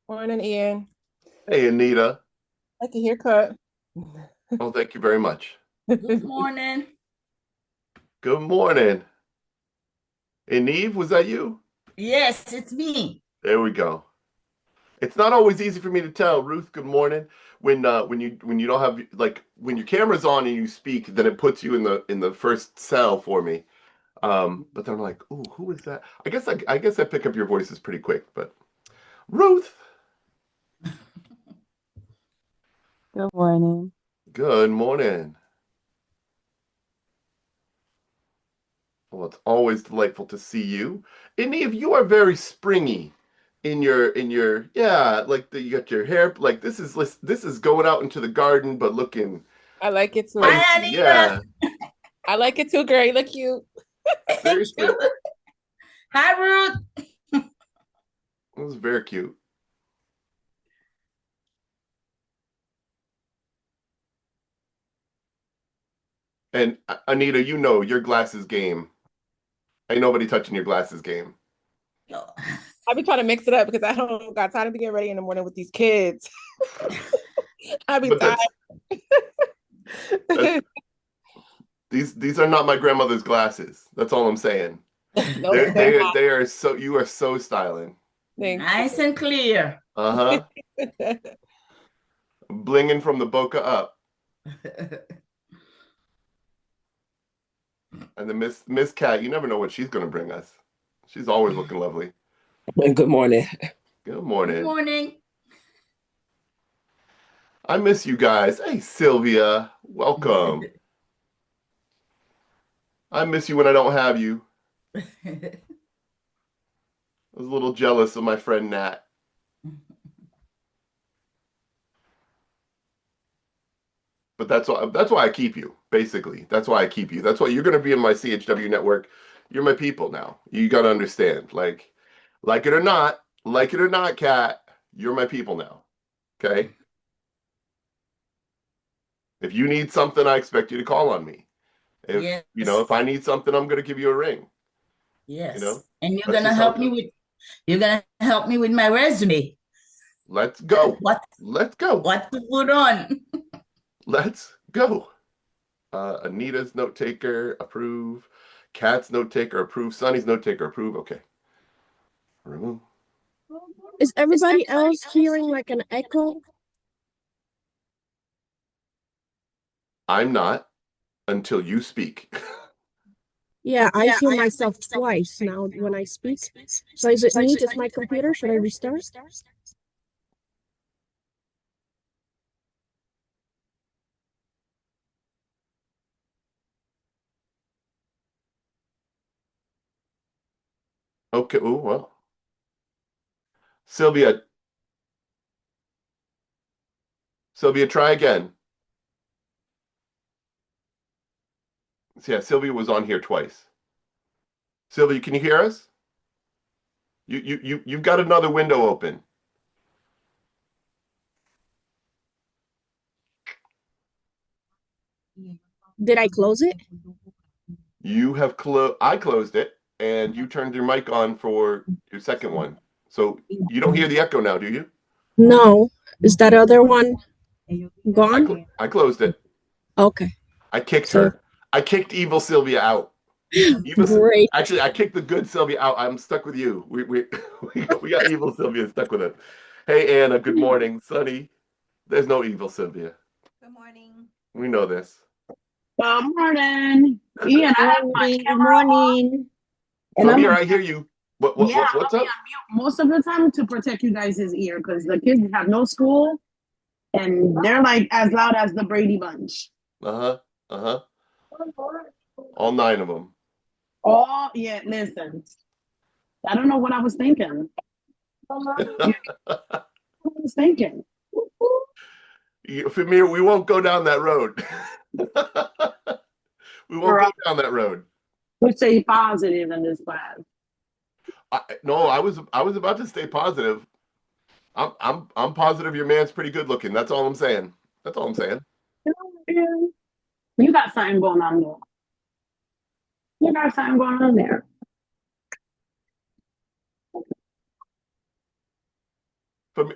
Morning, Ian. Hey, Anita. Like a haircut. Oh, thank you very much. Good morning. Good morning. And Eve, was that you? Yes, it's me. There we go. It's not always easy for me to tell. Ruth, good morning. When you don't have like when your camera's on and you speak, then it puts you in the first cell for me. But then I'm like, ooh, who is that? I guess I pick up your voices pretty quick, but Ruth, Good morning. good morning. Well, it's always delightful to see you. And Eve, you are very springy in your yeah, like you got your hair like this is going out into the garden but looking I like it too. Hi, spicy. Anita. Yeah, I like it too, girl. You look cute. Thank seriously. you. Hi, Ruth. It was very cute. And Anita, you know your glasses game. Ain't nobody touching your glasses game. No. I've been trying to mix it up because I don't got time to get ready in the morning with these kids. I be But tired. that's these are not my grandmother's glasses. That's all I'm saying. Nope, they're not. They are so you are so styling. Thank Nice and clear. Uh-huh. you. Blinging from the boca up. And the Miss Cat, you never know what she's gonna bring us. She's always looking lovely. Good morning. Good Good morning. morning. I miss you guys. Hey, Sylvia, welcome. I miss you when I don't have you. I was a little jealous of my friend Nat, but that's why I keep you. Basically, that's why I keep you. That's why you're gonna be in my CHW network. You're my people now. You gotta understand. Like it or not, Cat, you're my people now. Okay? If you need something, I expect you to call on me. If Yes. I need something, I'm gonna give you a ring. You Yes. know, And you're that's gonna just how help it me goes. with my resume. Let's go. What Let's go. what to put on. Let's go. Anita's note taker, approve. Kat's note taker, approve. Sunny's note taker, approve. Okay. Remove. Is everybody else hearing like an echo? I'm not until you speak. Yeah, I hear myself twice now when I speak. So is it me? Just my computer? Should I restart? Okay. Oh, well. Sylvia, Sylvia, try again. Yeah, Sylvia was on here twice. Sylvia, can you hear us? You've got another window open. Did I close it? I closed it and you turned your mic on for your second one. So you don't hear the echo now, do you? No. Is that other one gone? I closed it. Okay. I kicked So her. I kicked evil Sylvia out. Evil, great. actually, I kicked the good Sylvia out. I'm stuck with you. We got evil Sylvia stuck with it. Hey Anna, good morning. Sunny, there's no evil Sylvia. Good morning. We know this. Good morning. Ian, I have my Good camera on morning. and So I'm here gonna I hear you. yeah, I'm What's gonna be up? on mute most of the time to protect you guys' ear because the kids have no school and they're like as loud as the Brady Bunch. Uh-huh. Uh-huh. All nine of them. Oh yeah, listen. I don't know what I was thinking. Yeah, what I was thinking. Famir, we won't go down that road. We won't go Right. down that road. We stay positive in this class. No, I was about to stay positive. I'm positive your man's pretty good looking. That's all I'm saying. That's all I'm saying. You you got something going on there. You got something going on there. From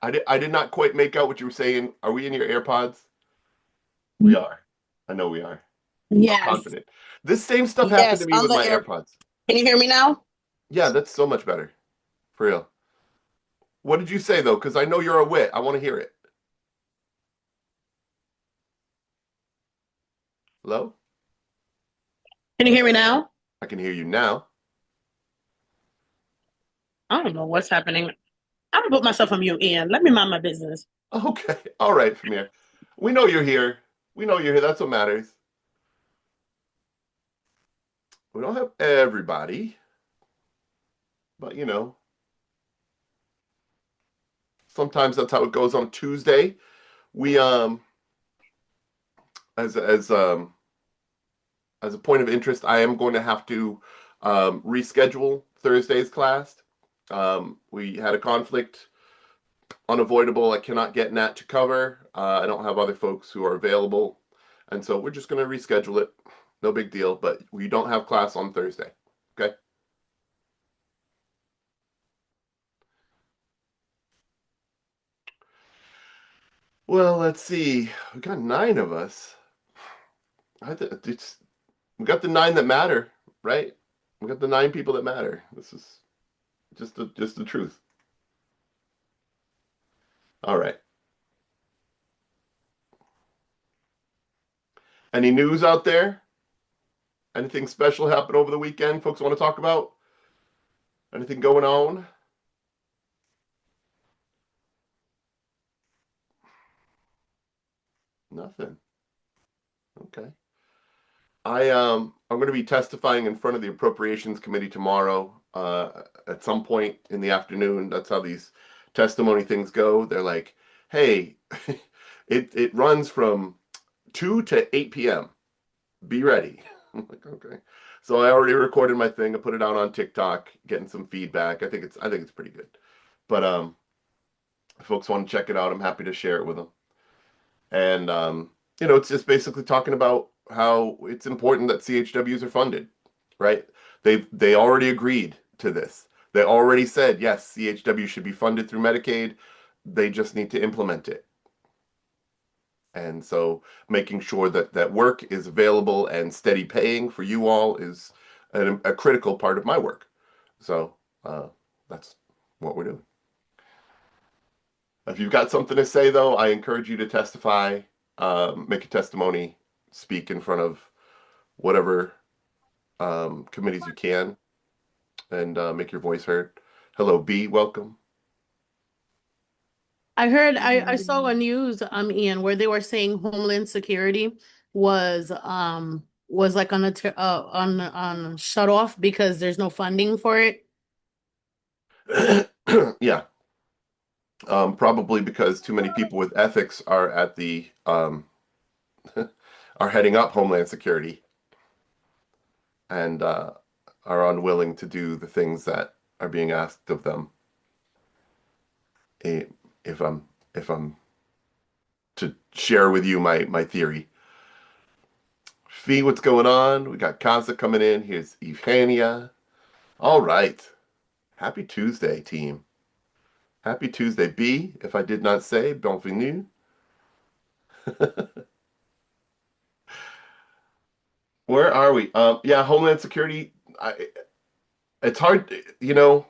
I did not quite make out what you were saying. Are we in your AirPods? We are. I know we are. Yes. I'm confident. This same stuff happened to me with my AirPods. Can you hear me now? Yeah, that's so much better. For real. What did you say though? Because I know you're a wit. I want to hear it. Hello? Can you hear me now? I can hear you now. I don't know what's happening. I'm gonna put myself on mute, Ian. Let me mind my business. Okay. All right, Famir. We know you're here. We know you're here. That's what matters. We don't have everybody, but you know, sometimes that's how it goes on Tuesday. We as a point of interest, I am going to have to reschedule Thursday's class. We had a conflict, unavoidable. I cannot get Nat to cover. I don't have other folks who are available, and so we're just going to reschedule it. No big deal, but we don't have class on Thursday. Okay. Well, let's see. We got 9 of us. We got the 9 that matter, right? We got the 9 people that matter. This is just the truth. All right. Any news out there? Anything special happened over the weekend folks want to talk about? Anything going on? Nothing. Okay. I'm going to be testifying in front of the Appropriations Committee tomorrow at some point in the afternoon. That's how these testimony things go. They're like, hey, it runs from 2 to 8 p.m. Be ready. I'm like, okay. So I already recorded my thing. I put it out on TikTok, getting some feedback. I think it's pretty good. But if folks want to check it out, I'm happy to share it with them. And you know, it's just basically talking about how it's important that CHWs are funded, right? They already agreed to this. They already said, yes, CHW should be funded through Medicaid. They just need to implement it. And so making sure that work is available and steady paying for you all is a critical part of my work. So that's what we're doing. If you've got something to say, though, I encourage you to testify, make a testimony, speak in front of whatever committees you can, and make your voice heard. Hello, B, welcome. I heard I saw on news, Ian, where they were saying Homeland Security was like on shut off because there's no funding for it. Yeah. Probably because too many people with ethics are at the are heading up Homeland Security and are unwilling to do the things that are being asked of them. If I'm to share with you my theory. Fee, what's going on? We got Kaza coming in. Here's Evgenia. All right. Happy Tuesday, team. Happy Tuesday. B, if I did not say, bienvenue. Where are we? Yeah, Homeland Security. It's hard, you know,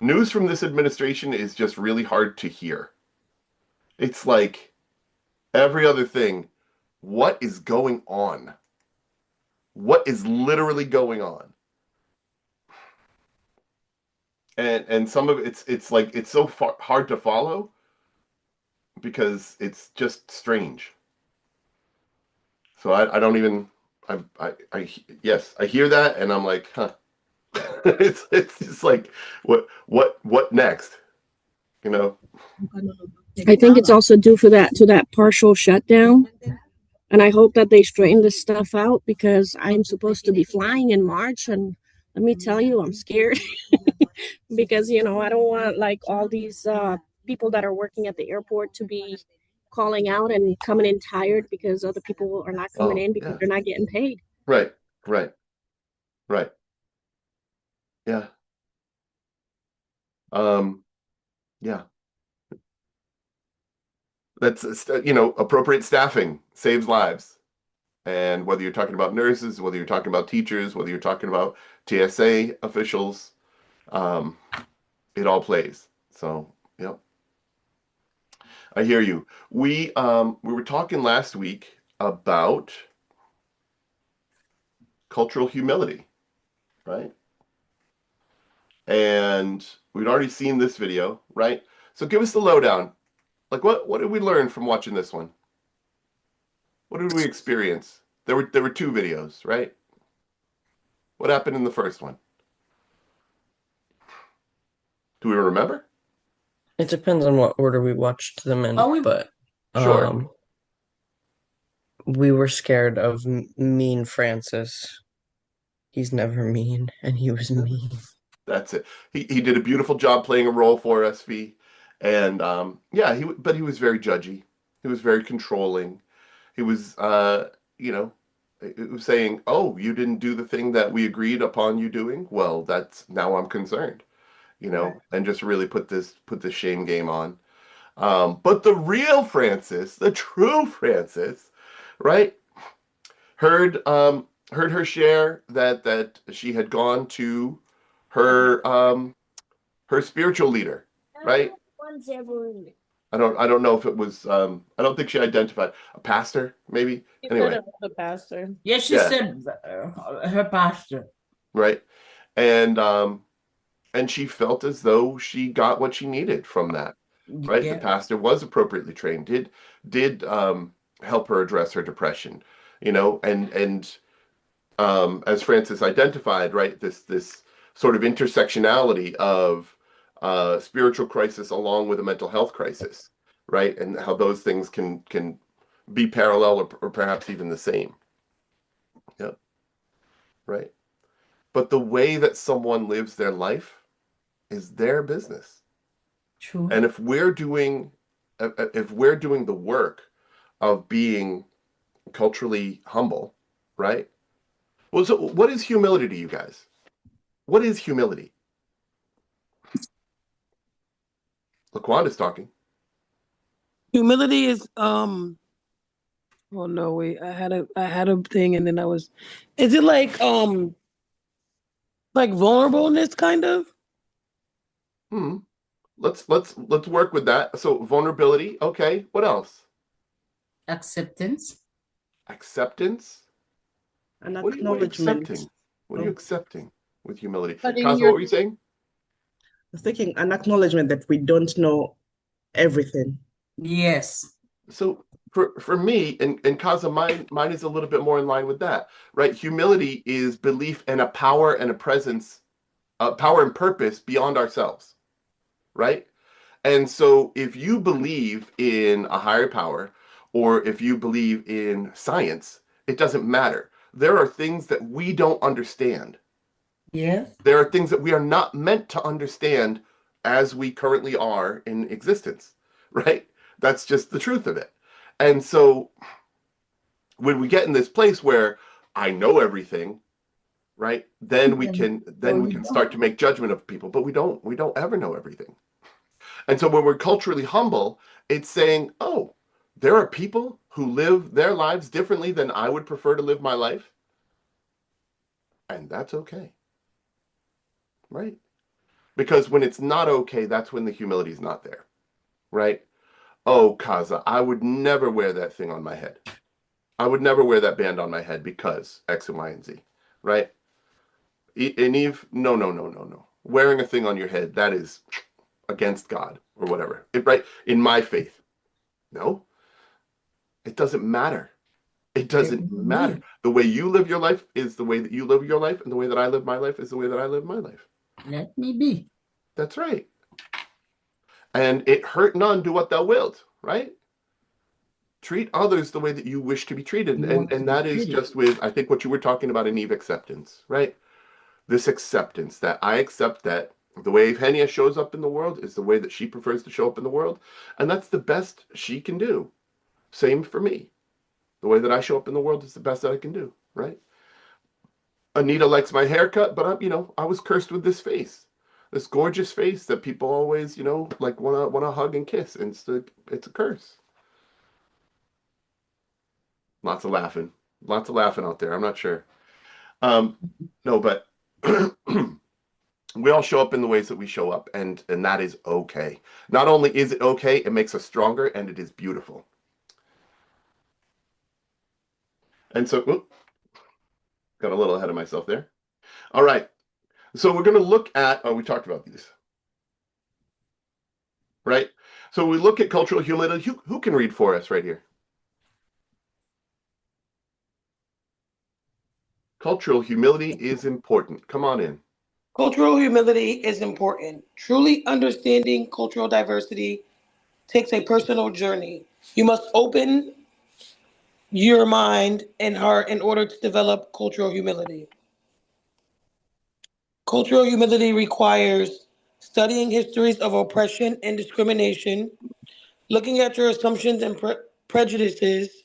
news from this administration is just really hard to hear. It's like every other thing. What is going on? What is literally going on? And some of it's like it's so hard to follow because it's just strange. So I don't even I yes, I hear that and I'm like, huh. it's just like what next? You know? I think it's also due to that partial shutdown. And I hope that they straighten this stuff out because I'm supposed to be flying in March. And let me tell you, I'm scared because, you know, I don't want like all these people that are working at the airport to be calling out and coming in tired because other people are not coming in because they're not getting paid. Right. Yeah. Yeah. That's, appropriate staffing saves lives. And whether you're talking about nurses, whether you're talking about teachers, whether you're talking about TSA officials, um, it all plays. So, yep. I hear you. We were talking last week about cultural humility, right? And we'd already seen this video, right? So give us the lowdown. Like what did we learn from watching this one? What did we experience? There were two videos, right? What happened in the first one? Do we remember? It depends on what order we watched them in, Oh, we- but Sure. we were scared of mean Francis. He's never mean, and he was mean. That's it. He did a beautiful job playing a role for us, V. And yeah, but he was very judgy. He was very controlling. He was it was saying, "Oh, you didn't do the thing that we agreed upon you doing? Well, that's now I'm concerned." Right. And just really put this shame game on. But the real Francis, the true Francis, right? Heard her share that she had gone to her spiritual leader, right? I don't know if it was I don't think she identified a pastor, maybe. He said Anyway, it was the pastor. Yeah, she Yeah. said her pastor. right? And she felt as though she got what she needed from that, right? The Yeah. pastor was appropriately trained, did help her address her depression, and as Francis identified, right, this sort of intersectionality of spiritual crisis along with a mental health crisis, right, and how those things can be parallel or perhaps even the same. Yeah, right. But the way that someone lives their life is their business, True. and if we're doing the work of being culturally humble, right? Well, so what is humility to you guys? What is humility? Laquanda's talking. Humility is oh no, wait. I had a thing and then is it like vulnerableness kind of? Hmm. Let's work with that. So vulnerability. Okay. What else? Acceptance. Acceptance. An What are you acknowledgement. accepting? What are you accepting with humility? But in Kaza, your what were you saying? I was thinking an acknowledgement that we don't know everything. Yes. So for me and Kaza, mine is a little bit more in line with that, right? Humility is belief in a power and a presence, power and purpose beyond ourselves, right? And so if you believe in a higher power or if you believe in science, it doesn't matter. There are things that we don't understand. Yes. There are things that we are not meant to understand as we currently are in existence, right? That's just the truth of it. And so when we get in this place where I know everything, right? Then we can start to make judgment of people, but we don't ever know everything. And so when we're culturally humble, it's saying, oh, there are people who live their lives differently than I would prefer to live my life. And that's okay. Right? Because when it's not okay, that's when the humility is not there. Right? Oh, Kaza, I would never wear that thing on my head. I would never wear that band on my head because X and Y and Z. Right? And Eve, no. Wearing a thing on your head, that is against God or whatever. Right? In my faith. No. It doesn't matter. It doesn't matter. The way you live your life is the way that you live your life, and the way that I live my life is the way that I live my life. Let me be. That's right. And it hurt none, do what thou wilt, right? Treat others the way that you wish to be treated. And that is just with, I think, what you were talking about in Eve acceptance, right? This acceptance that I accept that the way Henia shows up in the world is the way that she prefers to show up in the world. And that's the best she can do. Same for me. The way that I show up in the world is the best that I can do, right? Anita likes my haircut, but I was cursed with this face. this gorgeous face that people always, like wanna hug and kiss, and it's a curse. Lots of laughing. Lots of laughing out there. I'm not sure. No, but we all show up in the ways that we show up, and that is okay. Not only is it okay, it makes us stronger, and it is beautiful. And so, got a little ahead of myself there. All right. So we're going to look at, we talked about these, right? So we look at cultural humility. Who can read for us right here? Cultural humility is important. Come on in. Cultural humility is important. Truly understanding cultural diversity takes a personal journey. You must open your mind and heart in order to develop cultural humility. Cultural humility requires studying histories of oppression and discrimination, looking at your assumptions and prejudices,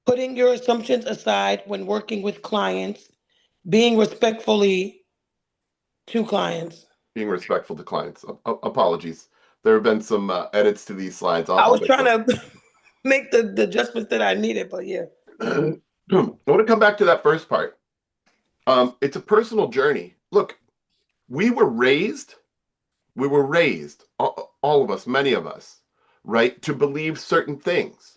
putting your assumptions aside when working with clients, being respectfully to clients. Being respectful to clients. Apologies. There have been some edits to these slides. I was trying to make the adjustments that I needed, but yeah. I want to come back to that first part. It's a personal journey. Look, we were raised, all of us, many of us, right, to believe certain things,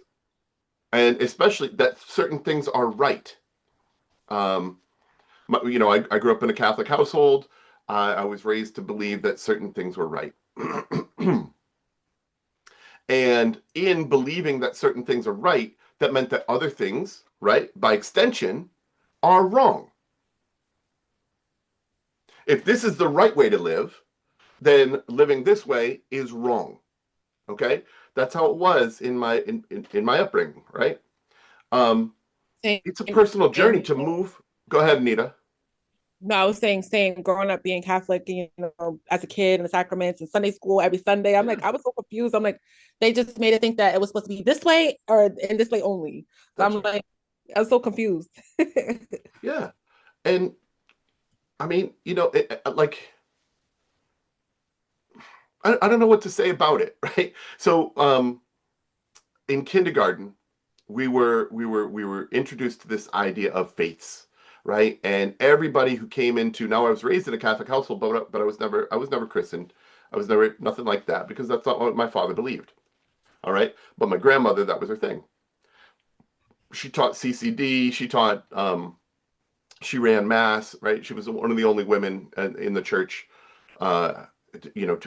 and especially that certain things are right. I grew up in a Catholic household. I was raised to believe that certain things were right. And in believing that certain things are right, that meant that other things, right, by extension, are wrong. If this is the right way to live, then living this way is wrong. Okay? That's how it was in my upbringing, right? It's a personal journey to move. Go ahead, Anita. No, I was saying, growing up being Catholic, as a kid in the sacraments and Sunday school every Sunday, I'm like, I was so confused. I'm like, they just made it think that it was supposed to be this way or in this way only. So I'm like, I was so confused. Yeah. And I mean, I don't know what to say about it, right? So in kindergarten, we were introduced to this idea of faiths, right? And everybody who came into, now I was raised in a Catholic household, but I was never christened. I was never nothing like that, because that's not what my father believed. All right. But my grandmother, that was her thing. She taught CCD, she ran mass, right? She was one of the only women in the church, to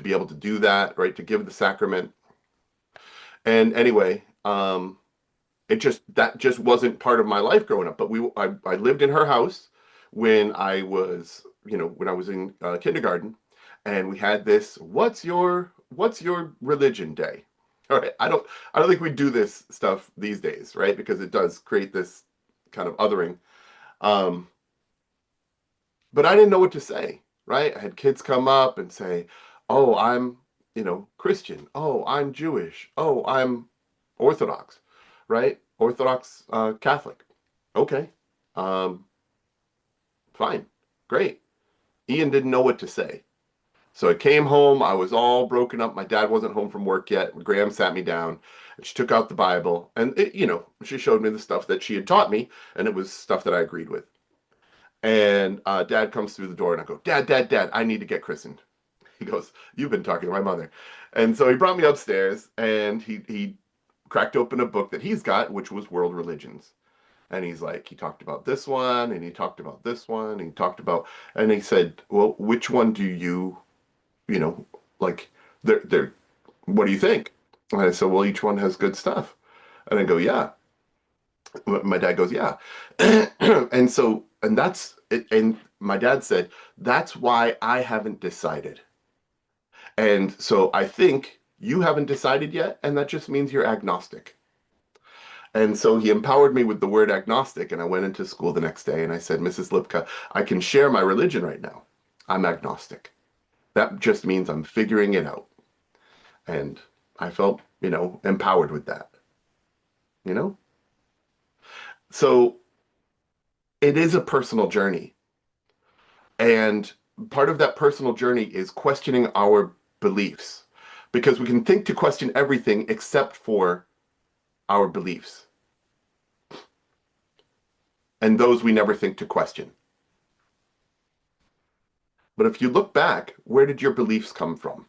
be able to do that, right? To give the sacrament. And anyway, that just wasn't part of my life growing up. But I lived in her house when I was in kindergarten, and we had this, what's your religion day? All right. I don't think we do this stuff these days, right? Because it does create this kind of othering. But I didn't know what to say, right? I had kids come up and say, oh, I'm, Christian. Oh, I'm Jewish. Oh, I'm Orthodox, right? Orthodox Catholic. Okay. Fine. Great. Ian didn't know what to say. So I came home. I was all broken up. My dad wasn't home from work yet. Graham sat me down, and she took out the Bible, and she showed me the stuff that she had taught me, and it was stuff that I agreed with. And Dad comes through the door, and I go, Dad, I need to get christened. He goes, you've been talking to my mother. And so he brought me upstairs, and he cracked open a book that he's got, which was World Religions. And he's like, he talked about this one, and he talked about this one, and he said, well, which one do you, like, they're, what do you think? And I said, well, each one has good stuff. And I go, yeah. My dad goes, yeah. and that's it. And my dad said, that's why I haven't decided. And so I think you haven't decided yet, and that just means you're agnostic. And so he empowered me with the word agnostic, and I went into school the next day, and I said, Mrs. Lipka, I can share my religion right now. I'm agnostic. That just means I'm figuring it out. And I felt, empowered with that. So it is a personal journey. And part of that personal journey is questioning our beliefs, because we can think to question everything except for our beliefs. And those we never think to question. But if you look back, where did your beliefs come from?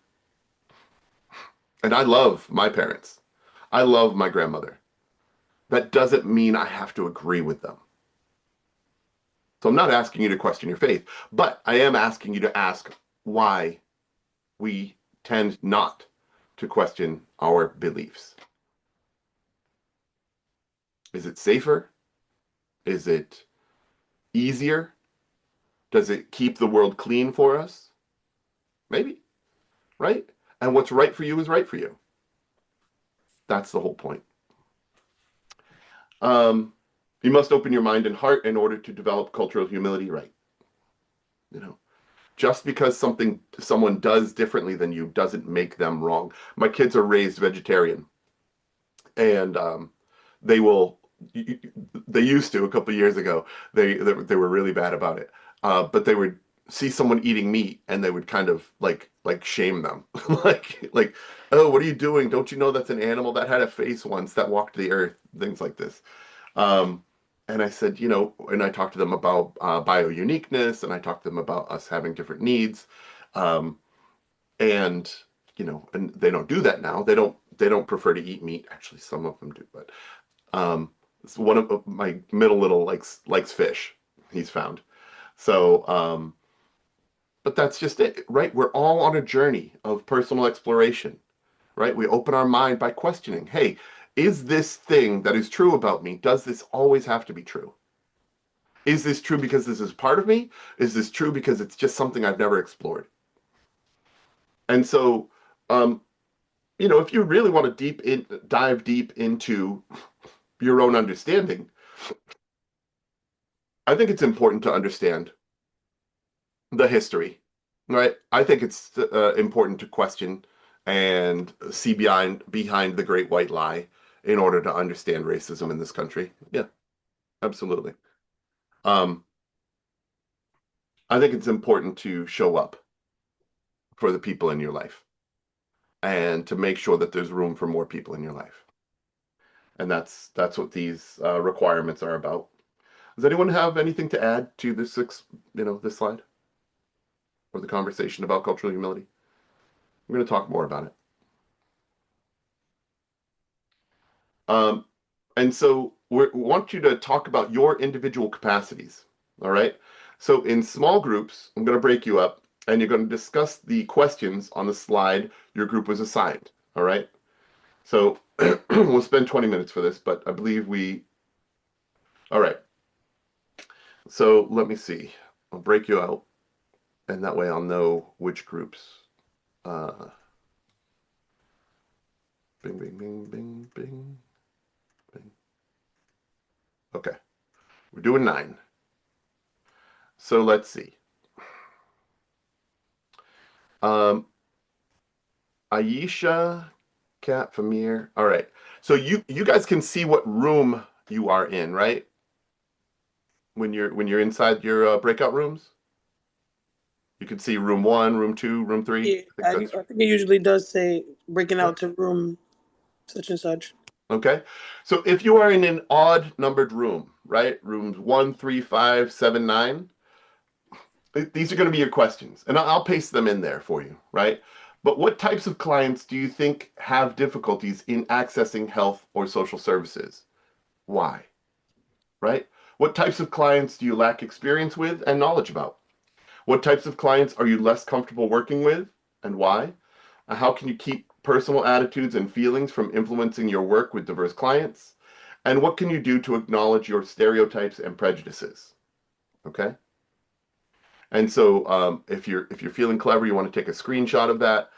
And I love my parents. I love my grandmother. That doesn't mean I have to agree with them. So I'm not asking you to question your faith, but I am asking you to ask why we tend not to question our beliefs. Is it safer? Is it easier? Does it keep the world clean for us? Maybe, right? And what's right for you is right for you. That's the whole point. You must open your mind and heart in order to develop cultural humility, right? You know, just because someone does differently than you doesn't make them wrong. My kids are raised vegetarian, and they used to a couple of years ago. They were really bad about it, but they would see someone eating meat and they would kind of like shame them, like, oh, what are you doing? Don't you know that's an animal that had a face once, that walked the earth? Things like this. And I said, you know, and I talked to them about bio-uniqueness, and I talked to them about us having different needs. And, you know, and they don't do that now. They don't prefer to eat meat. Actually, some of them do, but one of my middle little likes fish, he's found. So, but that's just it, right? We're all on a journey of personal exploration, right? We open our mind by questioning, hey, is this thing that is true about me, does this always have to be true? Is this true because this is part of me? Is this true because it's just something I've never explored? And so, you know, if you really want to dive deep into your own understanding, I think it's important to understand the history, right? I think it's important to question and see behind the great white lie in order to understand racism in this country. Yeah, absolutely. I think it's important to show up for the people in your life and to make sure that there's room for more people in your life. And that's what these requirements are about. Does anyone have anything to add to this, this slide or the conversation about cultural humility? I'm going to talk more about it. And so we want you to talk about your individual capacities. All right. So in small groups, I'm going to break you up, and you're going to discuss the questions on the slide your group was assigned. All right. So we'll spend 20 minutes for this, but I believe all right. So let me see. I'll break you out, and that way I'll know which groups. Bing, bing, bing, bing, bing, bing. Okay. We're doing 9. So let's see. Aisha, Kat, Famir. All right. So you guys can see what room you are in, right? When you're inside your breakout rooms, you can see room 1, room 2, room 3. Yeah, I think it usually does say breaking out to room such and such. Okay. So if you are in an odd numbered room, right? Rooms 1, 3, 5, 7, 9. These are going to be your questions, and I'll paste them in there for you, right? But what types of clients do you think have difficulties in accessing health or social services? Why? Right? What types of clients do you lack experience with and knowledge about? What types of clients are you less comfortable working with, and why? How can you keep personal attitudes and feelings from influencing your work with diverse clients? And what can you do to acknowledge your stereotypes and prejudices? Okay? And so if you're feeling clever, you want to take a screenshot of that.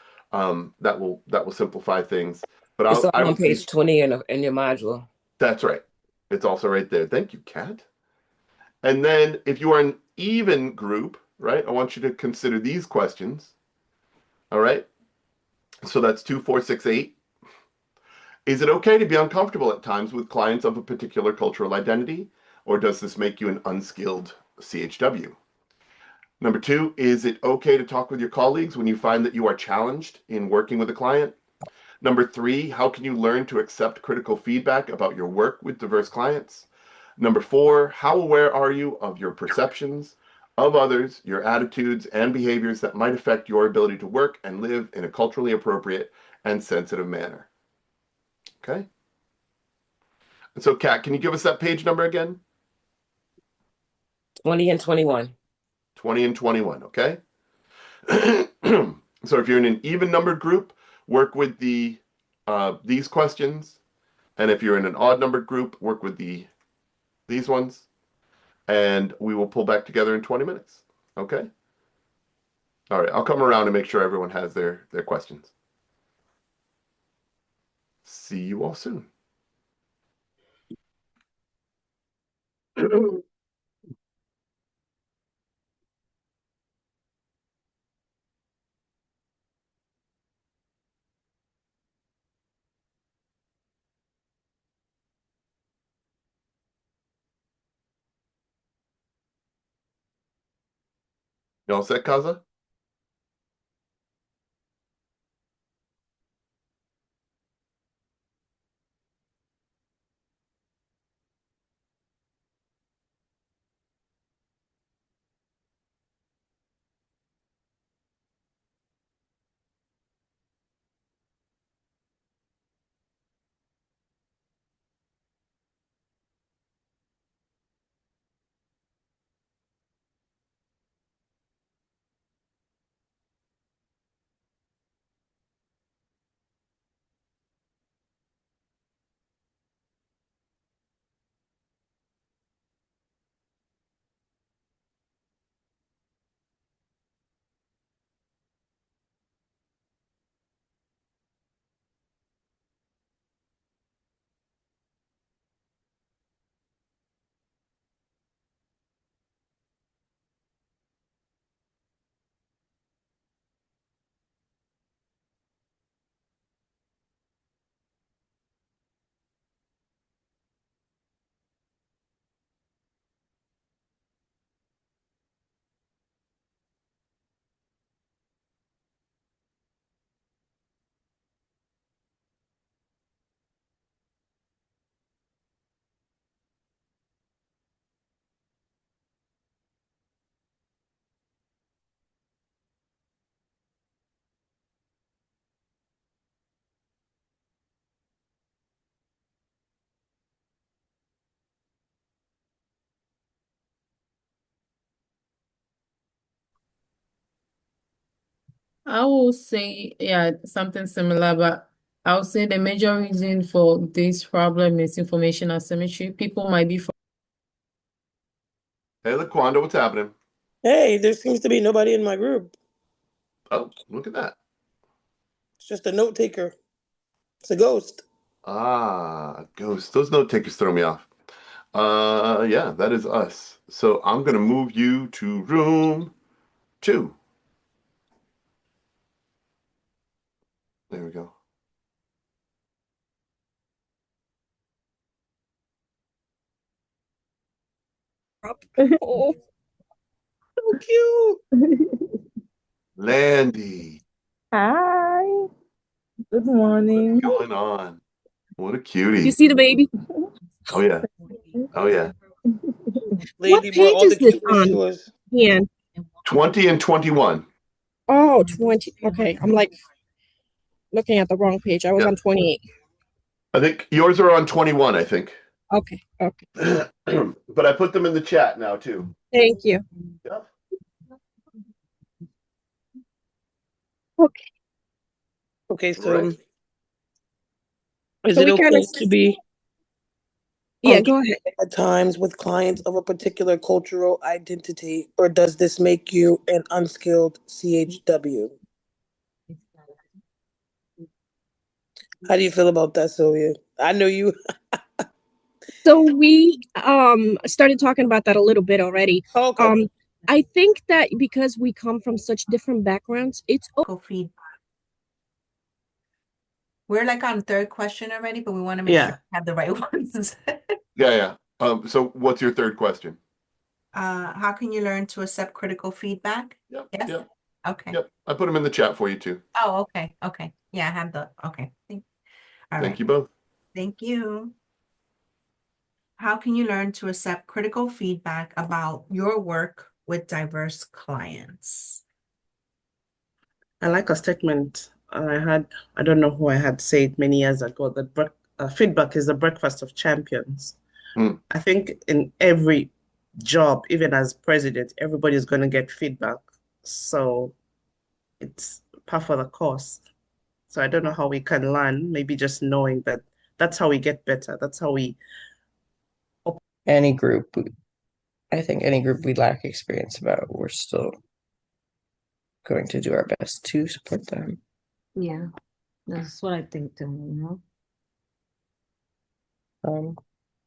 That will simplify things. But it's on page 20 in your module. That's right. It's also right there. Thank you, Kat. And then if you are an even group, right, I want you to consider these questions. All right. So that's 2, 4, 6, 8. Is it okay to be uncomfortable at times with clients of a particular cultural identity, or does this make you an unskilled CHW? Number 2, is it okay to talk with your colleagues when you find that you are challenged in working with a client? Number 3, how can you learn to accept critical feedback about your work with diverse clients? Number 4, how aware are you of your perceptions of others, your attitudes and behaviors that might affect your ability to work and live in a culturally appropriate and sensitive manner? Okay. And so, Kat, can you give us that page number again? 20 and 21. 20 and 21, okay? So if you're in an even numbered group, work with these questions. And if you're in an odd numbered group, work with these ones. And we will pull back together in 20 minutes. Okay? All right, I'll come around and make sure everyone has their questions. See you all soon. You all set, Kaza? I will say, yeah, something similar, but I would say the major reason for this problem is information asymmetry. People might be Hey, Laquanda, what's happening? Hey, there seems to be nobody in my group. Oh, look at that. It's just a note taker. It's a ghost. Ah, ghosts. Those note takers throw me off. Yeah, that is us. So I'm going to move you to room 2. There we go. Oh, So cute. Landy, hi. Good morning. what's going on? What a You cutie. see the baby? Oh, yeah. Oh, yeah. What Lady brought page all is the this cuteness on, to us. Ian? 20 and 21. Oh, 20. Okay, I'm like looking at the wrong page. I was Yeah. on 28. I think yours are on 21, I think. Okay, okay. But I put them in the chat now, too. Thank you. Yep. Okay, Okay, so Right. is so it we kind okay of, to be yeah, go ahead. at times with clients of a particular cultural identity, or does this make you an unskilled CHW? How do you feel about that, Sylvia? I know you. So we started talking about that a little bit already. Okay. I think that because we come from such different backgrounds, it's feed. We're like on third question already, but we want to make sure we have the right ones. Yeah, yeah. So what's your third question? How can you learn to accept critical feedback? Yep. Yes? Yep. Okay. Yep. I put them in the chat for you too. Oh, okay. Okay. Yeah, I have okay. All Thank right. you both. Thank you. How can you learn to accept critical feedback about your work with diverse clients? I like a statement I don't know who I had said many years ago that feedback is the breakfast of champions. I think in every job, even as president, everybody's going to get feedback. So it's par for the course. So I don't know how we can learn, maybe just knowing that that's how we get better. That's how we. Any group, I think any group we lack experience about, we're still going to do our best to support them. Yeah, that's what I think too,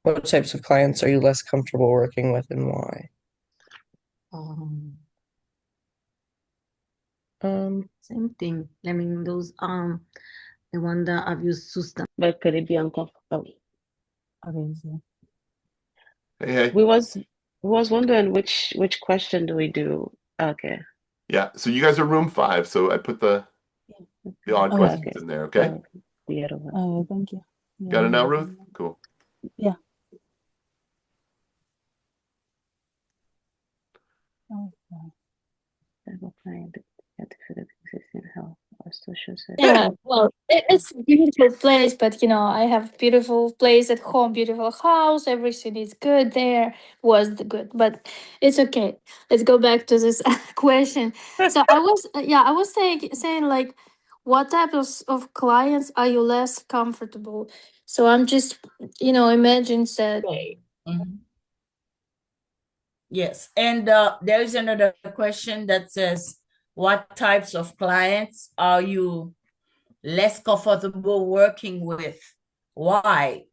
What types of clients are you less comfortable working with and why? Same thing. I mean, those the one that abuse substance. But could it be uncomfortable? Obviously. Hey. We was wondering which question do we do? Okay. Yeah. So you guys are room 5. So I put the odd questions in there. Okay. Oh, thank you. Got it now, Ruth? Cool. Yeah. Yeah, well, it's a beautiful place, but I have beautiful place at home, beautiful house, everything is good there, was the good, but it's okay. Let's go back to this question. So I was saying like, what type of clients are you less comfortable? So I'm just, imagine that. Mhm. Yes, and there is another question that says, what types of clients are you less comfortable working with? Why?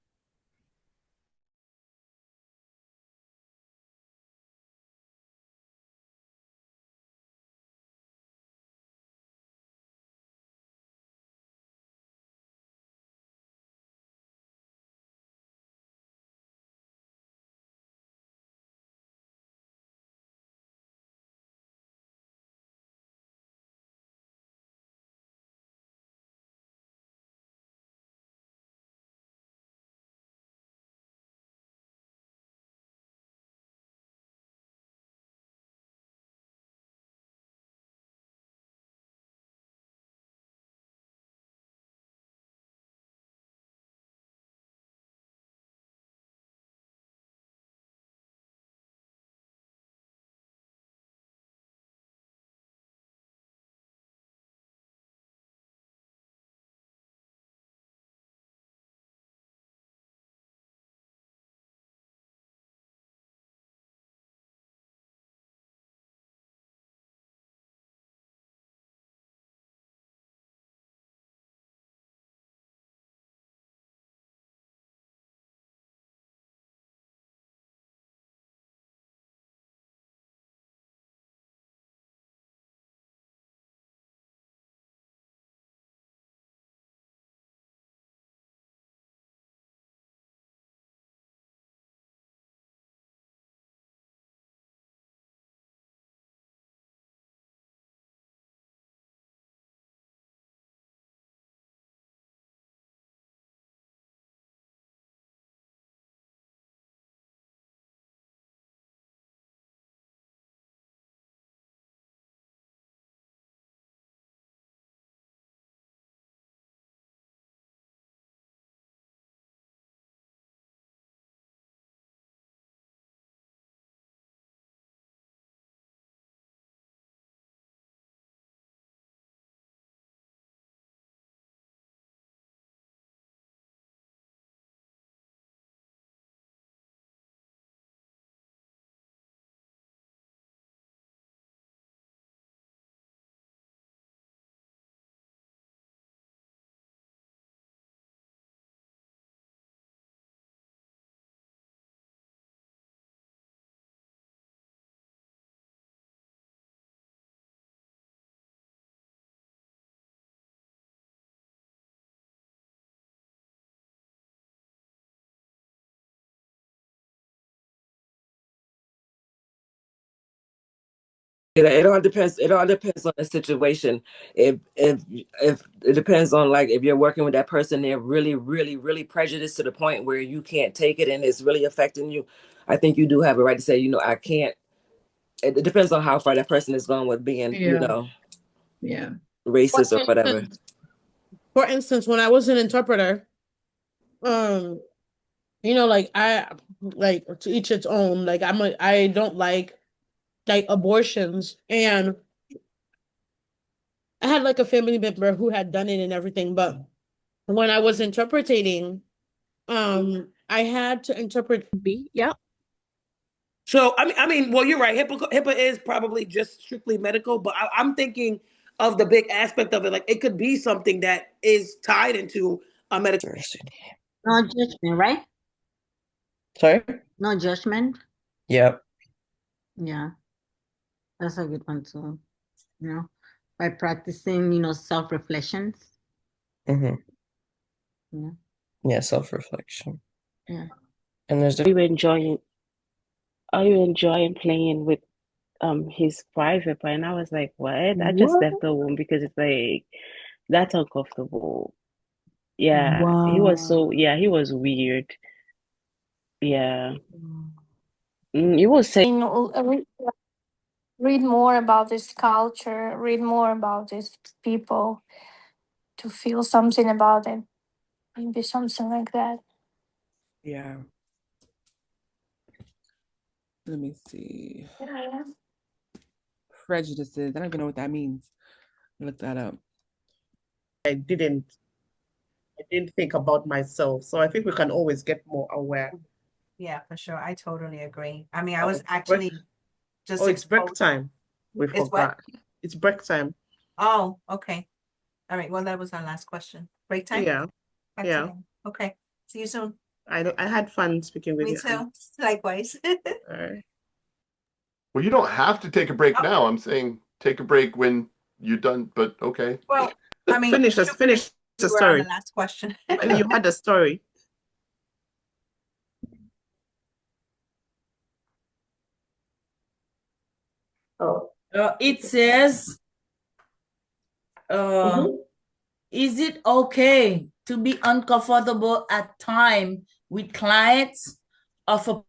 It all depends. It all depends on the situation. If it depends on, like, if you're working with that person, they're really, really, really prejudiced to the point where you can't take it and it's really affecting you. I think you do have a right to say, I can't. It depends on how far that person is going with being, Yeah. racist or whatever. For instance, when I was an interpreter, like I like to each its own. Like I don't like abortions, and I had like a family member who had done it and everything, but when I was interpreting, I had to interpret Yep. So well, you're right. HIPAA is probably just strictly medical, but I'm thinking of the big aspect of it. Like, it could be something that is tied into a medical. No judgment, right? Sorry? No judgment. Yep. Yeah, that's a good one too. By practicing, self-reflections. Mm-hmm. Yeah. Yeah, self-reflection. Yeah. And there's are you enjoying playing with his private part? And I was like, what? I just left the room because it's like that's uncomfortable. Yeah. He was weird. Yeah. He was saying Read more about this culture, read more about these people to feel something about it. Maybe something like that. Yeah. Let me see. Yeah. Prejudices. I don't even know what that means. Look that up. I didn't think about myself. So I think we can always get more aware. Yeah, for sure. I totally agree. I mean, I was actually just it's break exposed. time. We It's what? forgot. It's break time. Oh, okay. All right. Well, that was our last question. Break time? Yeah. Back Yeah. to them. Okay. See you soon. I had fun speaking with Me you. too. Likewise. All right. Well, you don't have to take a break now. I'm saying take a break when you're done, but okay. Well, I mean, finish the you were on story. the last question. And you had the story. Oh. It says, is it okay to be uncomfortable at time with clients of a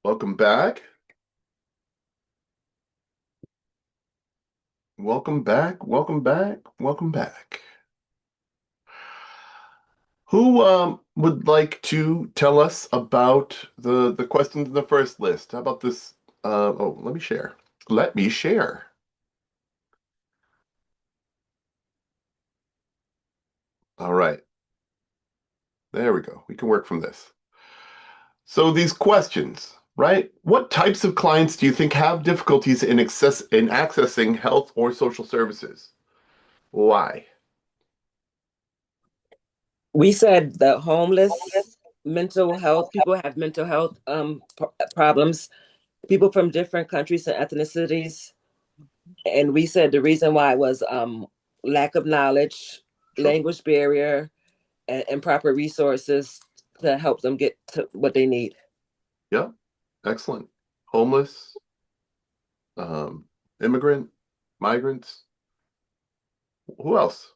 Welcome back. Welcome back. Welcome back. Welcome back. Who would like to tell us about the questions in the first list? How about this? Oh, let me share. Let me share. All right. There we go. We can work from this. So these questions, right? What types of clients do you think have difficulties in accessing health or social services? Why? We said the homeless, mental health, people have mental health problems, people from different countries and ethnicities. And we said the reason why was lack of knowledge, language barrier, and improper resources to help them get to what they need. Yeah, excellent. Homeless, immigrant, migrants. Who else?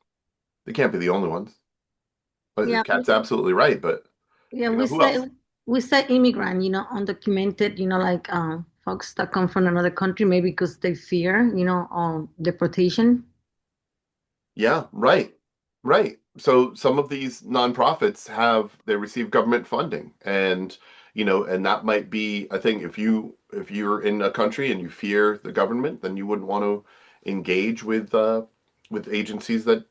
They can't be the only ones. Yeah, Kat's absolutely right, but yeah, who else? we say immigrant, undocumented, like folks that come from another country, maybe because they fear, deportation. Yeah, right. Right. So some of these nonprofits they receive government funding, and and that might be a thing. If you're in a country and you fear the government, then you wouldn't want to engage with agencies that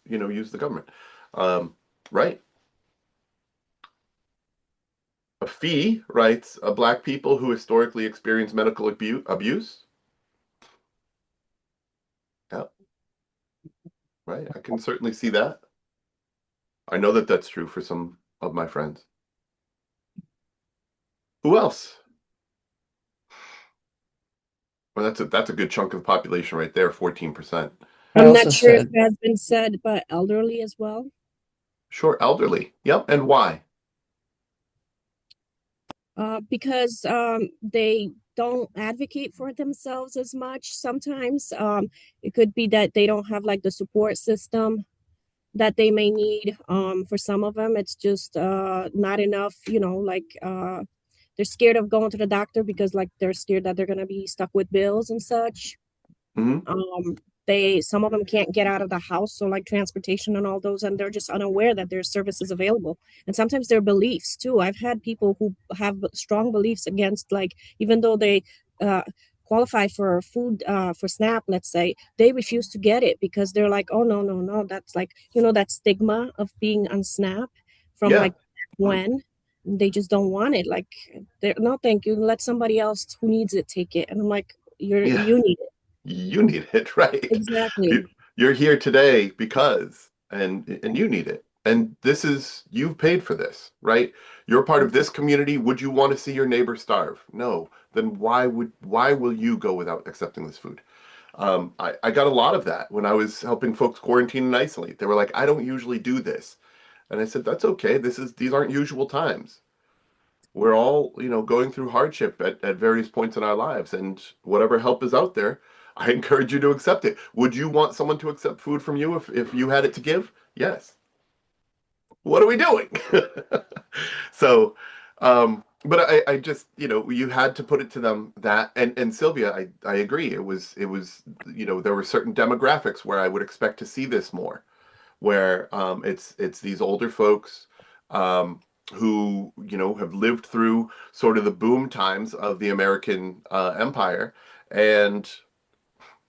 use the government. Right. A fee writes, Black people who historically experience medical abuse. Yeah, right. I can certainly see that. I know that that's true for some of my friends. Who else? Well, that's a good chunk of the population right there, 14%. I'm not sure if it has been said, but elderly as well. Sure, elderly. Yep. And why? Because they don't advocate for themselves as much. Sometimes it could be that they don't have like the support system that they may need. For some of them, it's just not enough, they're scared of going to the doctor because like they're scared that they're gonna be stuck with bills and such. Mm-hmm. Some of them can't get out of the house, so like transportation and all those, and they're just unaware that there's services available. And sometimes their beliefs too. I've had people who have strong beliefs against, like, even though they qualify for food, for SNAP, let's say, they refuse to get it because they're like, oh no, that's like, that stigma of being on SNAP from like when they just don't want it. Like, no, thank you. Let somebody else who needs it take it. And I'm like, you need it. You need it, right? Exactly. You're here today because, and you need it. And you've paid for this, right? You're part of this community. Would you want to see your neighbor starve? No. Then why will you go without accepting this food? I got a lot of that when I was helping folks quarantine and isolate. They were like, I don't usually do this. And I said, that's okay. These aren't usual times. We're all, going through hardship at various points in our lives, and whatever help is out there, I encourage you to accept it. Would you want someone to accept food from you if you had it to give? Yes. What are we doing? So, but I just, you had to put it to them that, and Sylvia, I agree. It was, there were certain demographics where I would expect to see this more, where it's these older folks, who have lived through sort of the boom times of the American empire, and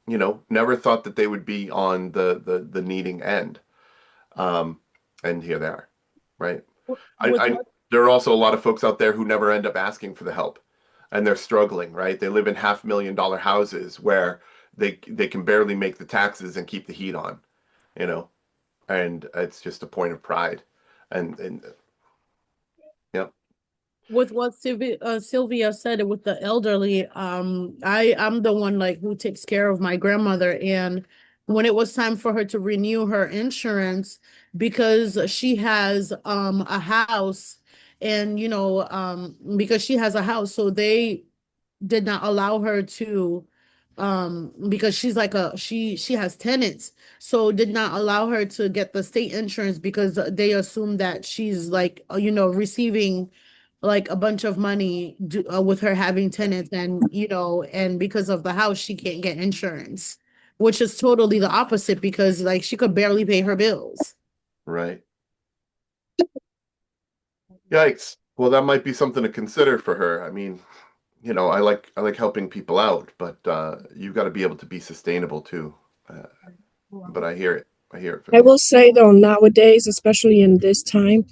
never thought that they would be on the needing end, and here they are, right? There are also a lot of folks out there who never end up asking for the help, and they're struggling, right? They live in $500,000 houses where they can barely make the taxes and keep the heat on, and it's just a point of pride, and yep. With what Sylvia said with the elderly, I'm the one like who takes care of my grandmother, and when it was time for her to renew her insurance, because she has a house, and because she has a house, so they did not allow her to, because she's like she has tenants, so did not allow her to get the state insurance because they assume that she's like receiving like a bunch of money with her having tenants, and and because of the house she can't get insurance, which is totally the opposite, because like she could barely pay her bills. Right. Yikes. Well, that might be something to consider for her. I mean, I like helping people out, but you've got to be able to be sustainable too. But I hear it. I hear it. I will say though, nowadays, especially in this time,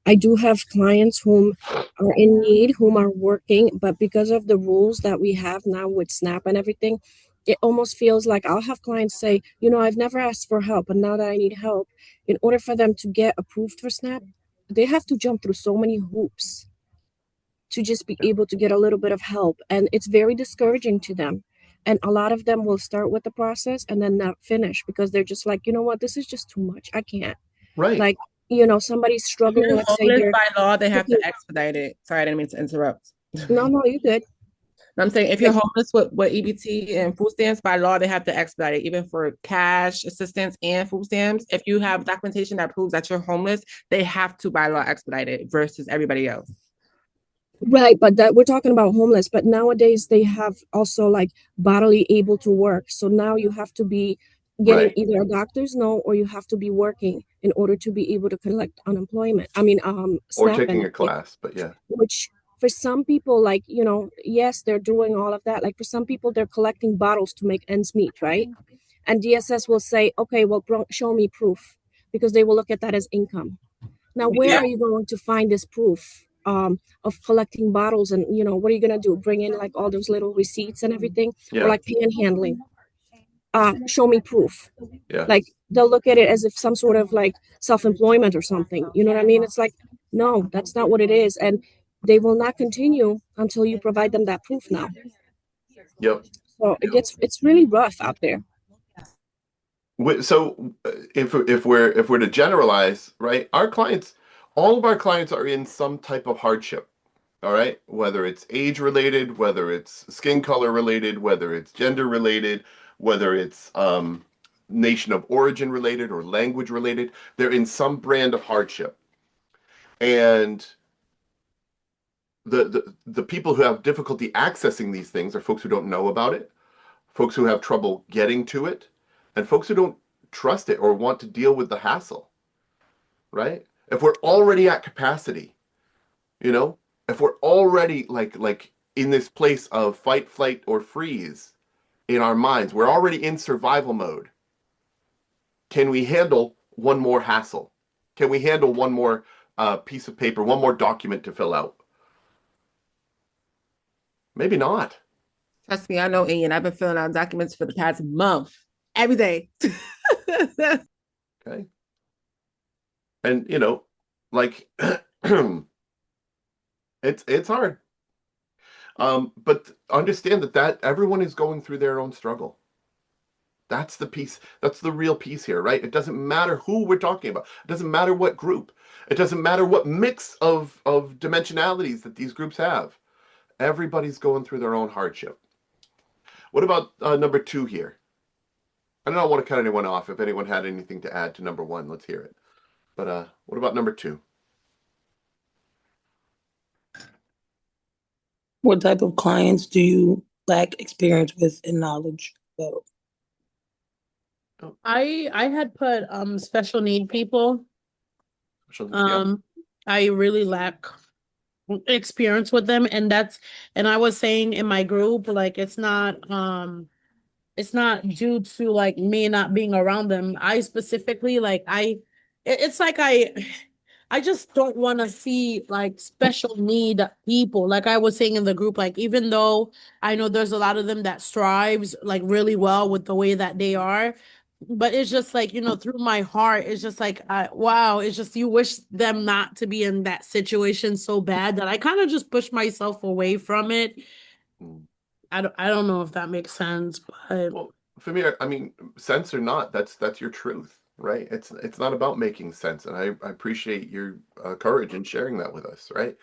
I do have clients whom are in need, whom are working, but because of the rules that we have now with SNAP and everything, it almost feels like I'll have clients say, I've never asked for help, and now that I need help, in order for them to get approved for SNAP, they have to jump through so many hoops to just be able to get a little bit of help. And it's very discouraging to them. And a lot of them will start with the process and then not finish because they're just like, you know what, this is just too much. I can't. Right. Like, somebody's If struggling. you're Let's say homeless they're by law, they have to expedite it. Sorry, I didn't mean to interrupt. No, you're good. I'm saying if you're homeless with EBT and food stamps, by law, they have to expedite it, even for cash assistance and food stamps. If you have documentation that proves that you're homeless, they have to, by law, expedite it versus everybody else. Right, but that we're talking about homeless, but nowadays they have also like bodily able to work. So now you have to be getting either a doctor's note or you have to be working in order to be able to collect unemployment. I mean, or SNAP taking a class, but yeah. Which for some people, like, yes, they're doing all of that. Like for some people, they're collecting bottles to make ends meet, right? And DSS will say, okay, well, show me proof, because they will look at that as income. Now, where are you going to find this proof of collecting bottles? And, what are you going to do? Bring in like all those little receipts and everything? Or like panhandling? Show me proof. Yeah. Like they'll look at it as if some sort of like self-employment or something. You know what I mean? It's like, no, that's not what it is. And they will not continue until you provide them that proof now. Yep. So it's really rough out there. So if we're to generalize, right, all of our clients are in some type of hardship. All right, whether it's age related, whether it's skin color related, whether it's gender related, whether it's nation of origin related or language related, they're in some brand of hardship. And the people who have difficulty accessing these things are folks who don't know about it, folks who have trouble getting to it, and folks who don't trust it or want to deal with the hassle, right? If we're already at capacity, if we're already like in this place of fight, flight, or freeze in our minds, we're already in survival mode. Can we handle one more hassle? Can we handle one more piece of paper, one more document to fill out? Maybe not. Trust me, I know, Ian. I've been filling out documents for the past month, every day. Okay. And like it's hard. But understand that everyone is going through their own struggle. That's the piece. That's the real piece here, right? It doesn't matter who we're talking about. It doesn't matter what group. It doesn't matter what mix of dimensionalities that these groups have. Everybody's going through their own hardship. What about number 2 here? I don't want to cut anyone off. If anyone had anything to add to number 1, let's hear it. But what about number 2? What type of clients do you lack experience with and knowledge about? I had put special need people. I really lack experience with them, and I was saying in my group, like it's not due to like me not being around them. I specifically it's like I just don't want to see like special need people. Like I was saying in the group, like even though I know there's a lot of them that strives like really well with the way that they are, but it's just like, through my heart, it's just like, wow, it's just you wish them not to be in that situation so bad that I kind of just push myself away from it. I don't know if that makes sense, but well, for me, I mean, sense or not, that's your truth, right? It's not about making sense, and I appreciate your courage in sharing that with us, right?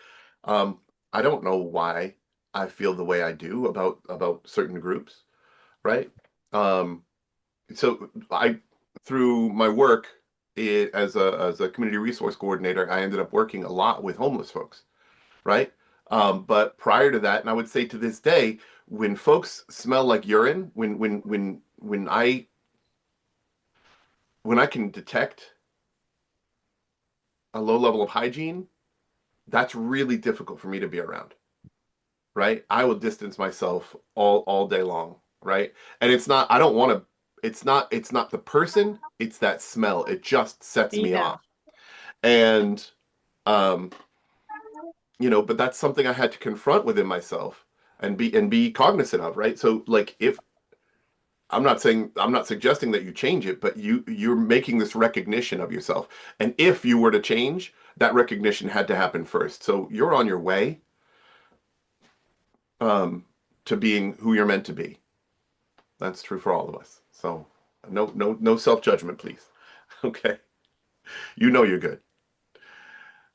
I don't know why I feel the way I do about certain groups, right? So through my work as a community resource coordinator, I ended up working a lot with homeless folks, right? But prior to that, and I would say to this day, when folks smell like urine, when I can detect a low level of hygiene, that's really difficult for me to be around, right? I will distance myself all day long, right? And it's not, I don't want to, it's not the person, it's that smell. It just sets me Yeah. off. And you know, but that's something I had to confront within myself and be cognizant of, right? So like, if I'm not suggesting that you change it, but you're making this recognition of yourself. And if you were to change, that recognition had to happen first. So you're on your way to being who you're meant to be. That's true for all of us. So no self-judgment, please. Okay. You know you're good.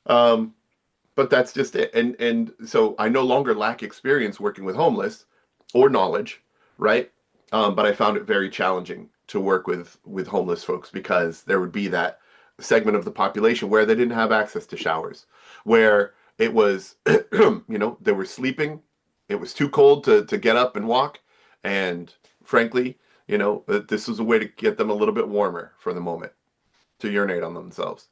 But that's just it. And so I no longer lack experience working with homeless or knowledge, right? But I found it very challenging to work with homeless folks because there would be that segment of the population where they didn't have access to showers, where it was, you know, they were sleeping. It was too cold to get up and walk. And frankly, you know, this was a way to get them a little bit warmer for the moment, to urinate on themselves.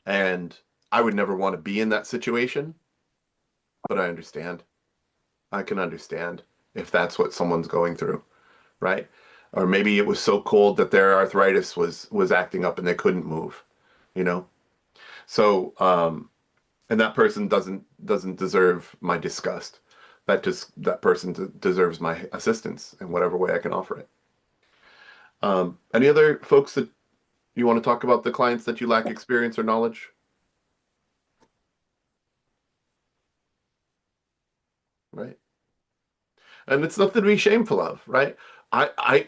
And I would never want to be in that situation, but I understand. I can understand if that's what someone's going through, right? Or maybe it was so cold that their arthritis was acting up and they couldn't move, you know? So, and that person doesn't deserve my disgust. That person deserves my assistance in whatever way I can offer it. Any other folks that you want to talk about, the clients that you lack experience or knowledge? Right. And it's nothing to be shameful of, right? I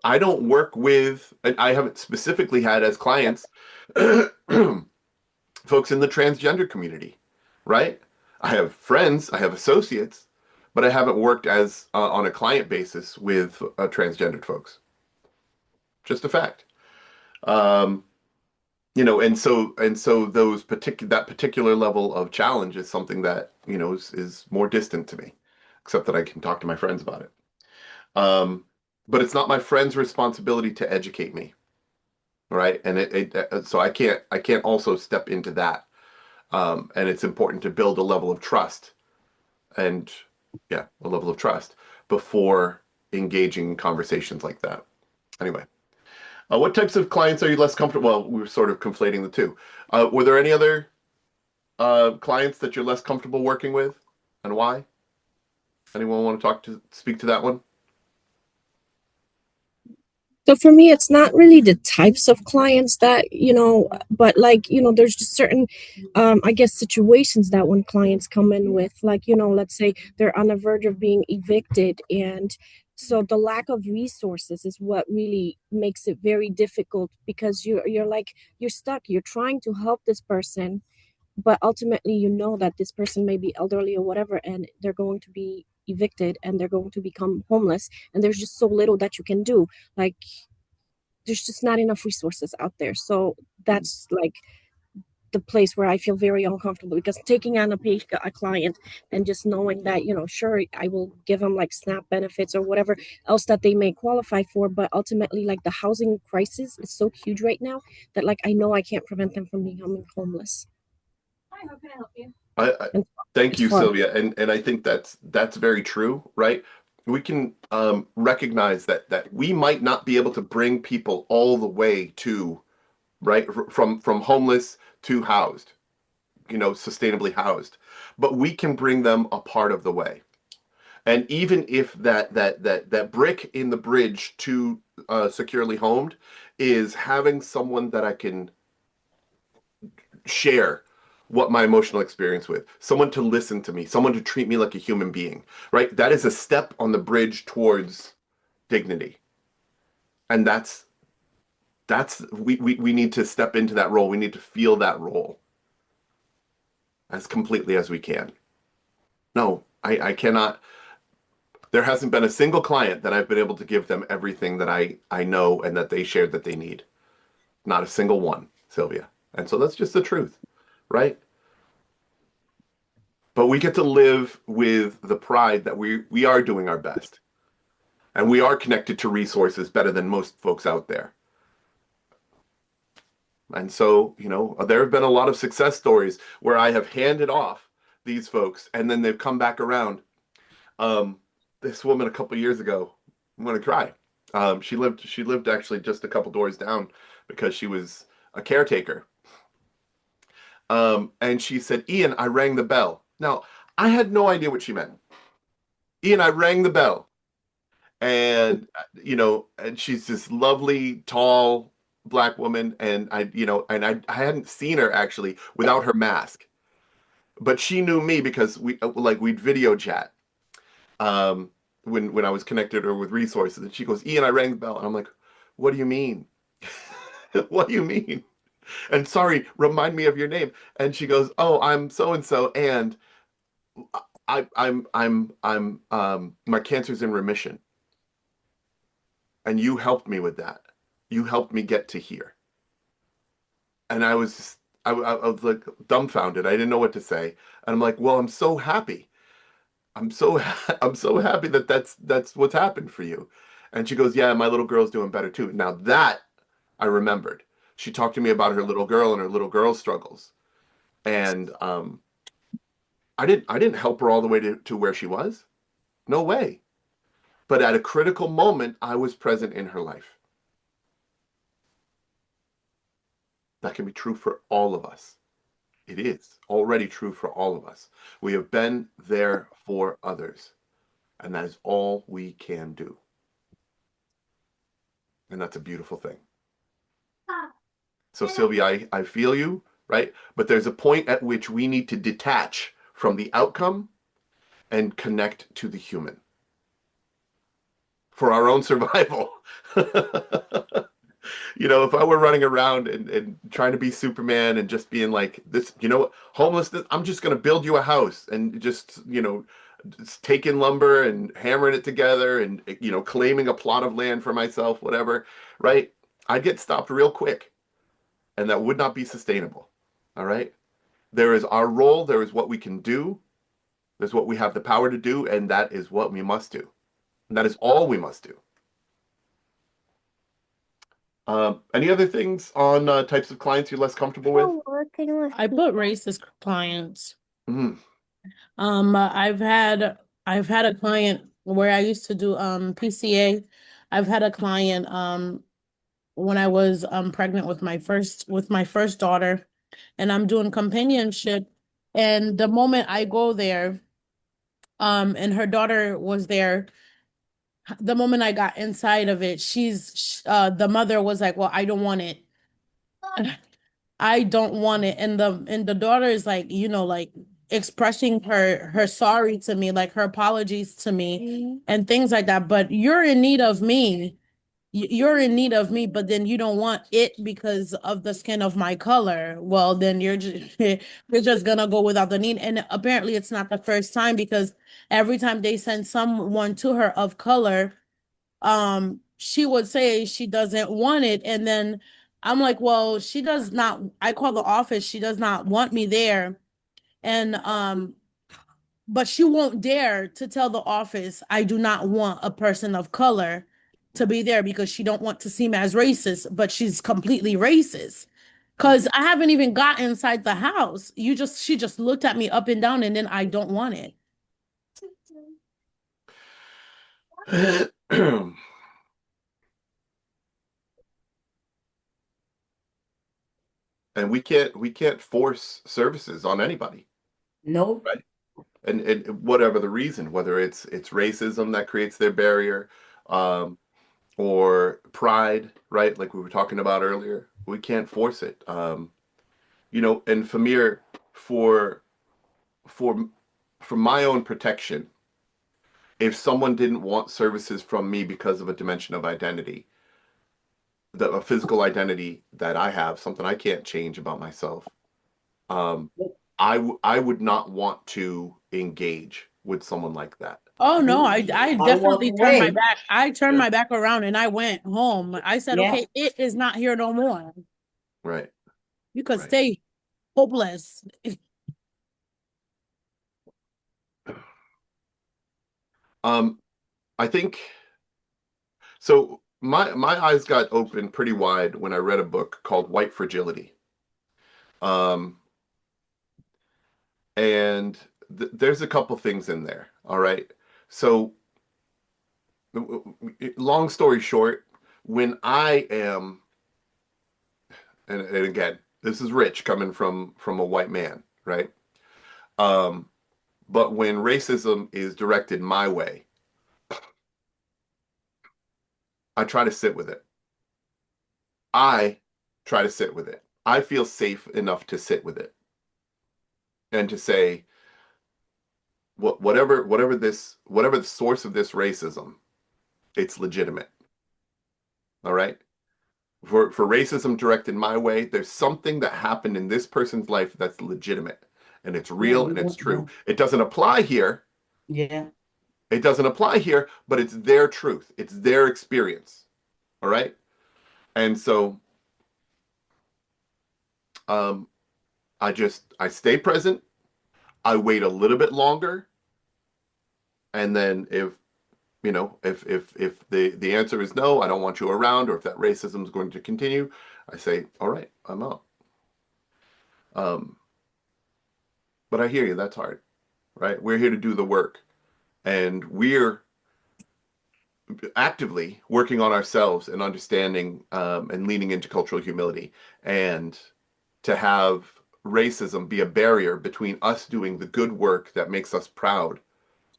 don't work with, and I haven't specifically had as clients folks in the transgender community, right? I have friends, I have associates, but I haven't worked as on a client basis with transgendered folks. Just a fact. You know, and so that particular level of challenge is something that, you know, is more distant to me, except that I can talk to my friends about it. But it's not my friend's responsibility to educate me, right? And so I can't also step into that. And it's important to build a level of trust, and a level of trust before engaging in conversations like that. Anyway, what types of clients are you less comfortable? Well, we were sort of conflating the two. Were there any other clients that you're less comfortable working with, and why? Anyone want to speak to that one? So for me, it's not really the types of clients that, you know, but like, you know, there's just certain, I guess, situations that when clients come in with, like, you know, let's say they're on the verge of being evicted. And so the lack of resources is what really makes it very difficult, because you're like, you're stuck, you're trying to help this person, but ultimately, you know that this person may be elderly or whatever, and they're going to be evicted and they're going to become homeless, and there's just so little that you can do. Like, there's just not enough resources out there. So that's like the place where I feel very uncomfortable, because taking on a client and just knowing that, you know, sure, I will give them like SNAP benefits or whatever else that they may qualify for, but ultimately, like, the housing crisis is so huge right now that, like, I know I can't prevent them from becoming homeless. Hi, how can I help you? Thank you, Sylvia, and I think that's very true, right? We can recognize that we might not be able to bring people all the way to, right, from homeless to housed, you know, sustainably housed, but we can bring them a part of the way. And even if that brick in the bridge to securely homed is having someone that I can share what my emotional experience with, someone to listen to me, someone to treat me like a human being, right? That is a step on the bridge towards dignity. And we need to step into that role. We need to feel that role as completely as we can. No, I cannot. There hasn't been a single client that I've been able to give them everything that I know and that they shared that they need. Not a single one, Sylvia. And so that's just the truth, right? but we get to live with the pride that we are doing our best. And we are connected to resources better than most folks out there. And so, you know, there have been a lot of success stories where I have handed off these folks and then they've come back around. This woman a couple years ago, I'm going to cry. She lived actually just a couple doors down because she was a caretaker. And she said, Ian, I rang the bell. Now, I had no idea what she meant. Ian, I rang the bell. And, you know, and she's this lovely, tall, black woman. And I hadn't seen her actually without her mask. But she knew me because we'd video chat. When I was connected her with resources, and she goes, Ian, I rang the bell. And I'm like, what do you mean? What do you mean? And sorry, remind me of your name. And she goes, oh, I'm so and so, and my cancer's in remission. And you helped me with that. You helped me get to here. And I was like dumbfounded. I didn't know what to say. And I'm like, well, I'm so happy. I'm so happy that that's what's happened for you. And she goes, yeah, my little girl's doing better too. Now that I remembered. She talked to me about her little girl and her little girl struggles. And I didn't help her all the way to where she was. No way. But at a critical moment, I was present in her life. That can be true for all of us. It is already true for all of us. We have been there for others. And that is all we can do. And that's a beautiful thing. So Sylvia, I feel you, right? But there's a point at which we need to detach from the outcome and connect to the human for our own survival. You know, if I were running around and trying to be Superman and just being like this, you know what, homelessness, I'm just going to build you a house and just, you know, just taking lumber and hammering it together and, you know, claiming a plot of land for myself, whatever, right? I'd get stopped real quick. And that would not be sustainable. All right. There is our role. There is what we can do. There's what we have the power to do. And that is what we must do. And that is all we must do. Any other things on types of clients you're less comfortable with? I put racist clients. Mm. I've had a client where I used to do PCA. I've had a client when I was pregnant with my first daughter, and I'm doing companionship, and the moment I go there, and her daughter was there, the moment I got inside of it, the mother was like, well, I don't want it. I don't want it. And the daughter is like, you know, like expressing her sorry to me, like her apologies to me and things like that. But you're in need of me. You're in need of me, but then you don't want it because of the skin of my color. Well, then you're just gonna go without the need. And apparently it's not the first time, because every time they send someone to her of color, she would say she doesn't want it. And then I'm like, well, she does not, I call the office, she does not want me there. And but she won't dare to tell the office, I do not want a person of color to be there, because she don't want to seem as racist, but she's completely racist. Cause I haven't even got inside the house. She just looked at me up and down, and then I don't want it. And we can't force services on anybody. No. Right. And whatever the reason, whether it's racism that creates their barrier, or pride, right? Like we were talking about earlier, we can't force it. You know, and Famir, for my own protection, if someone didn't want services from me because of a dimension of identity, a physical identity that I have, something I can't change about myself, I would not want to engage with someone like that. Oh no, I definitely turned my back. I turned Yeah. my back around and I went home. I said, Yeah. okay, it is not here no more. Right. You could stay hopeless. I think so. My eyes got open pretty wide when I read a book called White Fragility. And there's a couple things in there. All right. So, long story short, when I am, and again, this is rich coming from a white man, right? But when racism is directed my way, I try to sit with it. I try to sit with it. I feel safe enough to sit with it and to say, whatever the source of this racism, it's legitimate. All right. For racism directed my way, there's something that happened in this person's life that's legitimate and it's real and it's true. It doesn't apply here. Yeah. It doesn't apply here, but it's their truth. It's their experience. All right. And so I stay present. I wait a little bit longer. And then if the answer is no, I don't want you around, or if that racism is going to continue, I say, all right, I'm out. But I hear you, that's hard, right? We're here to do the work, and we're actively working on ourselves and understanding and leaning into cultural humility, and to have racism be a barrier between us doing the good work that makes us proud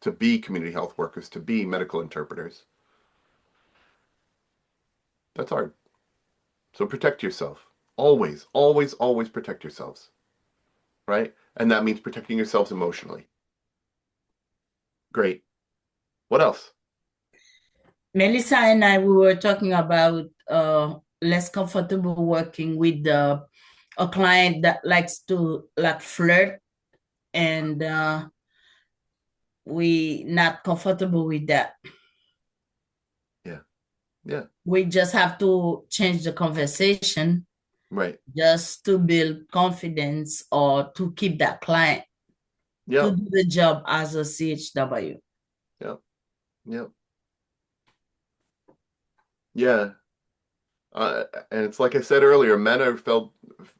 to be community health workers, to be medical interpreters. That's hard. So protect yourself. Always, always, always protect yourselves. Right? And that means protecting yourselves emotionally. Great. What else? Melissa and I, we were talking about less comfortable working with a client that likes to like flirt, and we not comfortable with that. Yeah. We just have to change the conversation, right? Just to build confidence or to keep that client to do the job as a CHW. Yeah. And it's like I said earlier,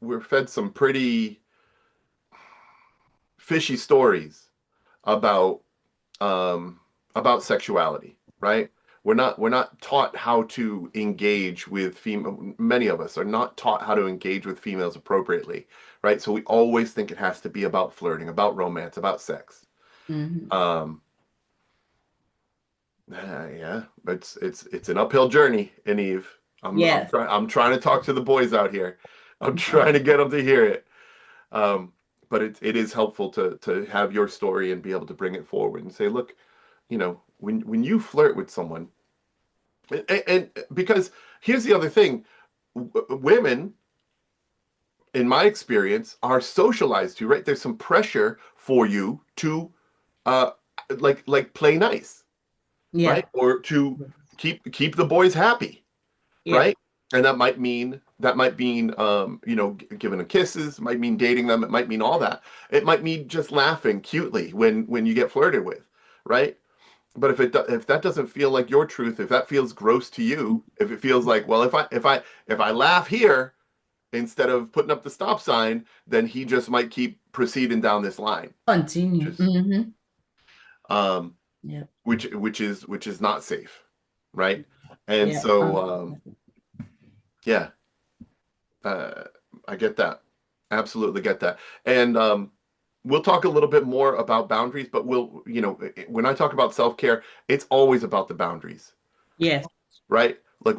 we're fed some pretty fishy stories about sexuality, right? We're not taught how to engage with female. Many of us are not taught how to engage with females appropriately, right? So we always think it has to be about flirting, about romance, about sex. Yeah, it's an uphill journey, Eve. I'm trying to talk to the boys out here. I'm trying to get them to hear it. But it is helpful to have your story and be able to bring it forward and say, look, when you flirt with someone, and because here's the other thing, women, in my experience, are socialized to, right? There's some pressure for you to like play nice, right? Or to keep the boys happy, right? And that might mean giving them kisses, might mean dating them, it might mean all that. It might mean just laughing cutely when you get flirted with, right? But if that doesn't feel like your truth, if that feels gross to you, if it feels like, well, if I laugh here instead of putting up the stop sign, then he just might keep proceeding down this line. Continue. Which is not safe, right? And so I get that. Absolutely get that. And we'll talk a little bit more about boundaries, but when I talk about self-care, it's always about the boundaries. Yes. Right? Like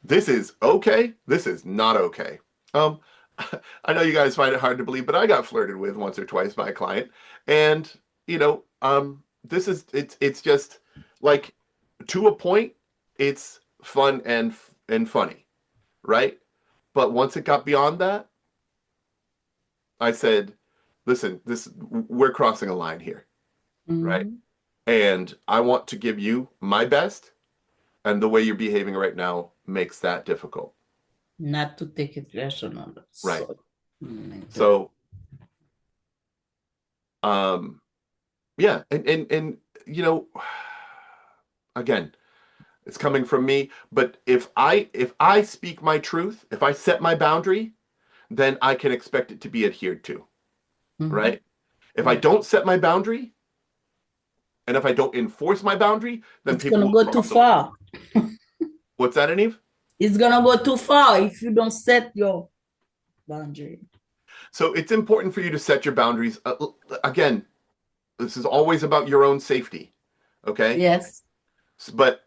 this is okay, this is not okay. I know you guys find it hard to believe, but I got flirted with once or twice by a client, and it's just like, to a point, it's fun and funny, right? But once it got beyond that, I said, listen, we're crossing a line here, right? And I want to give you my best, and the way you're behaving right now makes that difficult. Not to take it personal. Right. So, yeah, and Again, it's coming from me, but if I speak my truth, if I set my boundary, then I can expect it to be adhered to, right? If I don't set my boundary, and if I don't enforce my boundary, then It's people gonna will go too cross over. far. What's that, Aniv? It's gonna go too far if you don't set your boundary. So it's important for you to set your boundaries. Again, this is always about your own safety, okay? Yes. But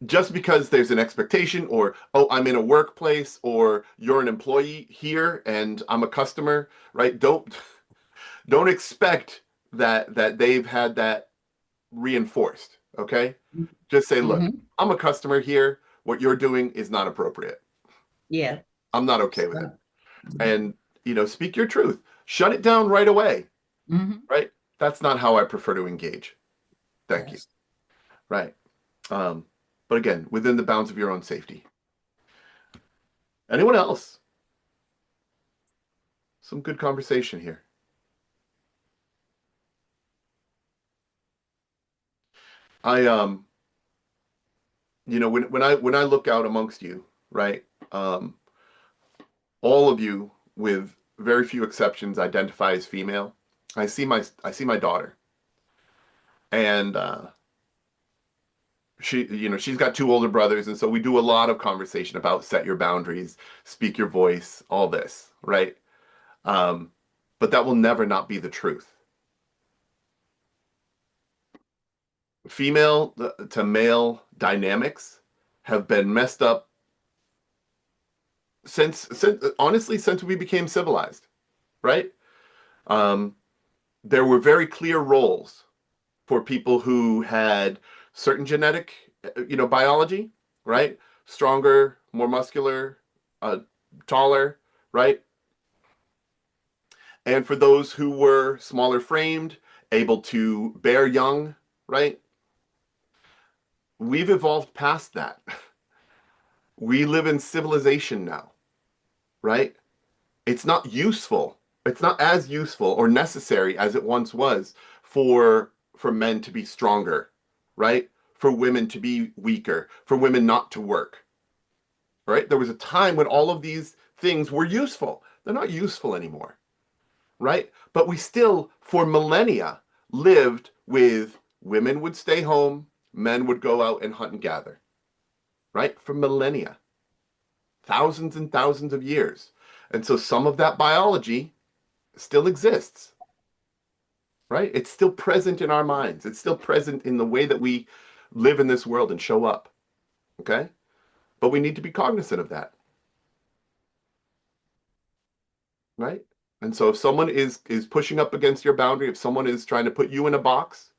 just because there's an expectation, or oh, I'm in a workplace, or you're an employee here and I'm a customer, right? Don't expect that they've had that reinforced, okay? Just say, look, I'm a customer here. What you're doing is not appropriate. Yeah. I'm not okay with it. And, speak your truth. Shut it down right away, right? That's not how I prefer to engage. Thank you. Right. But again, within the bounds of your own safety. Anyone else? Some good conversation here. When I look out amongst you, right? All of you, with very few exceptions, identify as female. I see my daughter, and she's got two older brothers, and so we do a lot of conversation about set your boundaries, speak your voice, all this, right? But that will never not be the truth. Female to male dynamics have been messed up since we became civilized, right? There were very clear roles for people who had certain genetic, biology, right? Stronger, more muscular, taller, right? And for those who were smaller framed, able to bear young, right? We've evolved past that. We live in civilization now, right? It's not useful. It's not as useful or necessary as it once was for men to be stronger, right? For women to be weaker, for women not to work, right? There was a time when all of these things were useful. They're not useful anymore, right? But we still, for millennia, lived with women would stay home, men would go out and hunt and gather, right? For millennia, thousands and thousands of years. And so some of that biology still exists, right? It's still present in our minds. It's still present in the way that we live in this world and show up, okay? But we need to be cognizant of that, right? And so if someone is pushing up against your boundary, if someone is trying to put you in a box,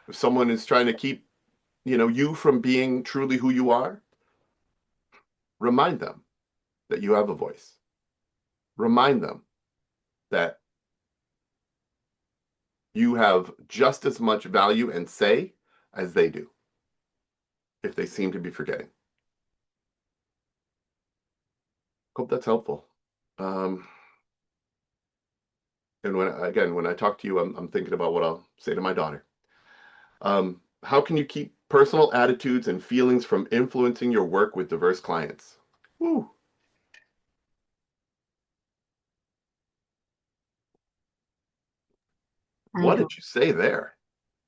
if someone is trying to keep, you from being truly who you are, remind them that you have a voice. Remind them that you have just as much value and say as they do, if they seem to be forgetting. Hope that's helpful. And when I talk to you, I'm thinking about what I'll say to my daughter. How can you keep personal attitudes and feelings from influencing your work with diverse clients? Woo. What did you say there?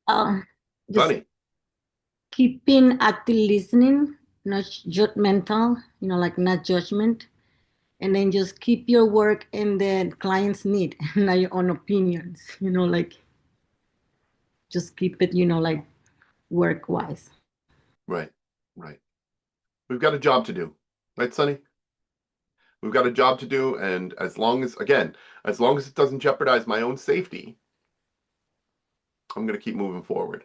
Just Funny. keeping active listening, not judgmental, like not judgment. And then just keep your work in the client's need, not your own opinions, like just keep it, like work-wise. Right. We've got a job to do. Right, Sonny? We've got a job to do, and as long as it doesn't jeopardize my own safety, I'm going to keep moving forward.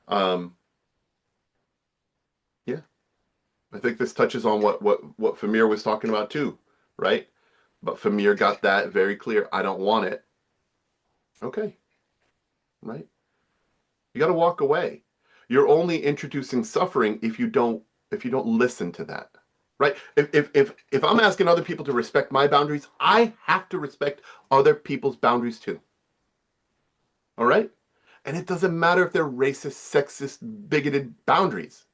Yeah. I think this touches on what Famir was talking about too, right? But Famir got that very clear. I don't want it. Okay. Right? You got to walk away. You're only introducing suffering if you don't listen to that. Right? If I'm asking other people to respect my boundaries, I have to respect other people's boundaries too. All right? And it doesn't matter if they're racist, sexist, bigoted boundaries.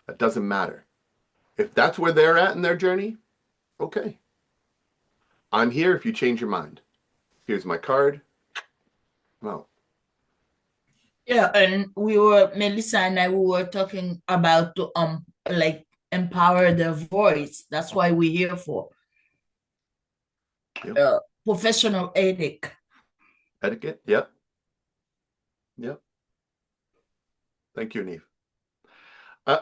That doesn't matter. If that's where they're at in their journey, okay. I'm here if you change your mind. Here's my card. Well. Yeah, and Melissa and I, we were talking about to like empower their voice. That's why we're here for. Yep. Professional ethic. Etiquette, yep. Yep. Thank you, Neve.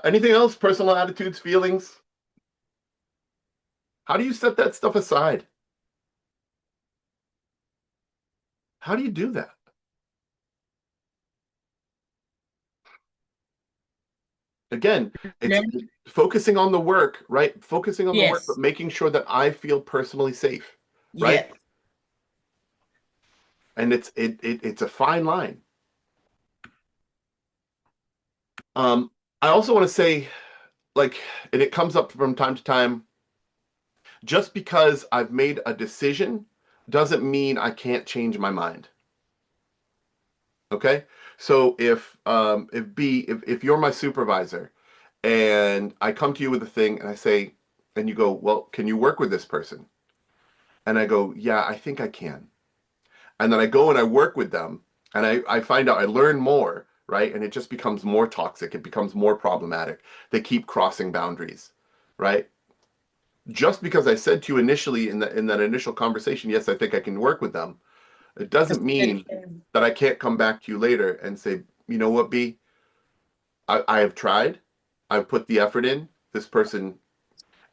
Anything else? Personal attitudes, feelings? How do you set that stuff aside? How do you do that? Again, it's focusing on the work, right? Focusing on the work, but making sure that I feel personally safe, right? Yeah. And it's a fine line. I also want to say, like, and it comes up from time to time, just because I've made a decision doesn't mean I can't change my mind. Okay? So if you're my supervisor and I come to you with a thing and I say, and you go, well, can you work with this person? And I go, yeah, I think I can. And then I go and I work with them and I find out, I learn more, right? And it just becomes more toxic. It becomes more problematic. They keep crossing boundaries, right? Just because I said to you initially in that initial conversation, yes, I think I can work with them, it doesn't mean that I can't come back to you later and say, you know what, B, I have tried. I've put the effort in. This person,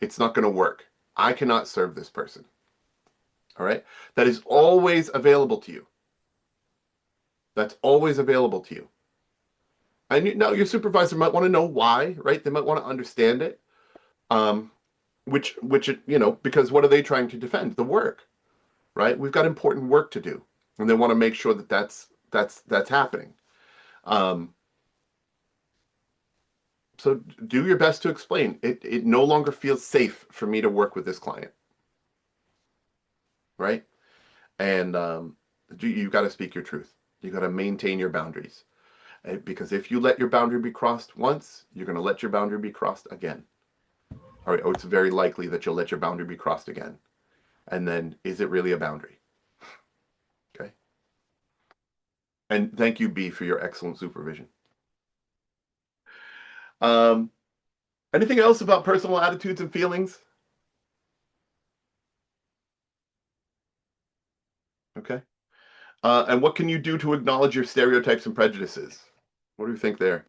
it's not going to work. I cannot serve this person. All right? That is always available to you. That's always available to you. And now your supervisor might want to know why, right? They might want to understand it. Which because what are they trying to defend? The work, right? We've got important work to do, and they want to make sure that that's happening. So do your best to explain. It no longer feels safe for me to work with this client, right? And you got to speak your truth. You got to maintain your boundaries, because if you let your boundary be crossed once, you're going to let your boundary be crossed again. All right, it's very likely that you'll let your boundary be crossed again. And then, is it really a boundary? Okay. And thank you, B, for your excellent supervision. Anything else about personal attitudes and feelings? Okay. And what can you do to acknowledge your stereotypes and prejudices? What do you think there?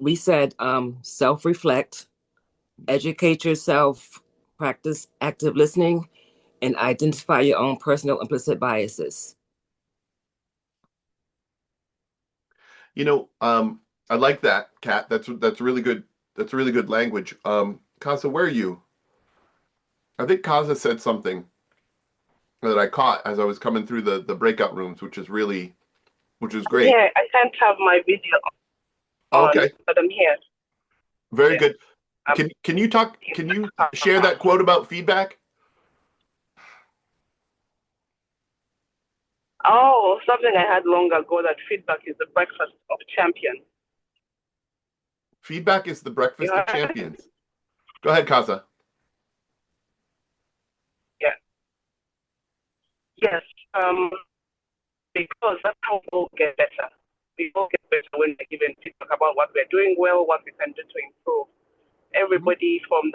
We said self-reflect, educate yourself, practice active listening, and identify your own personal implicit biases. I like that, Kat. That's really good. That's really good language. Kaza, where are you? I think Kaza said something that I caught as I was coming through the breakout rooms, which is great. Yeah, I can't have my video on, okay, but I'm here. Very good. Can you talk? Can you share that quote about feedback? Oh, something I had long ago, that feedback is the breakfast of champions. Feedback is the breakfast of champions. Go ahead, Kaza. Yeah. Yes. Because that's how we all get better. We all get better when we're given feedback about what we're doing well, what we can do to improve. Everybody from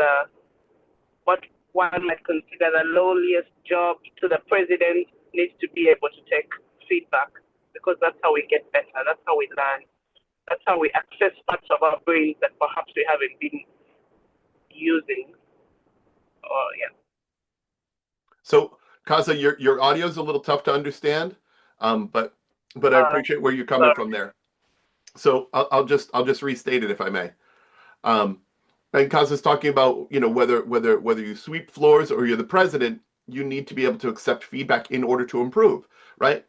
what one might consider the lowliest job to the president needs to be able to take feedback, because that's how we get better. That's how we learn. That's how we access parts of our brains that perhaps we haven't been using. So, Kaza, your audio is a little tough to understand, but I appreciate where you're coming from there. So I'll just restate it if I may. And Kaza's talking about, whether you sweep floors or you're the president, you need to be able to accept feedback in order to improve, right?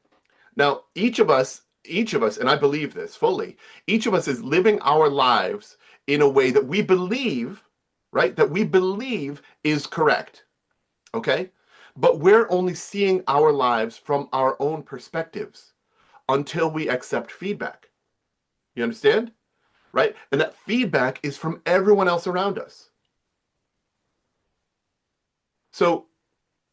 Now, each of us, and I believe this fully, each of us is living our lives in a way that we believe, right? That we believe is correct. Okay? but we're only seeing our lives from our own perspectives until we accept feedback. You understand? Right? And that feedback is from everyone else around us. So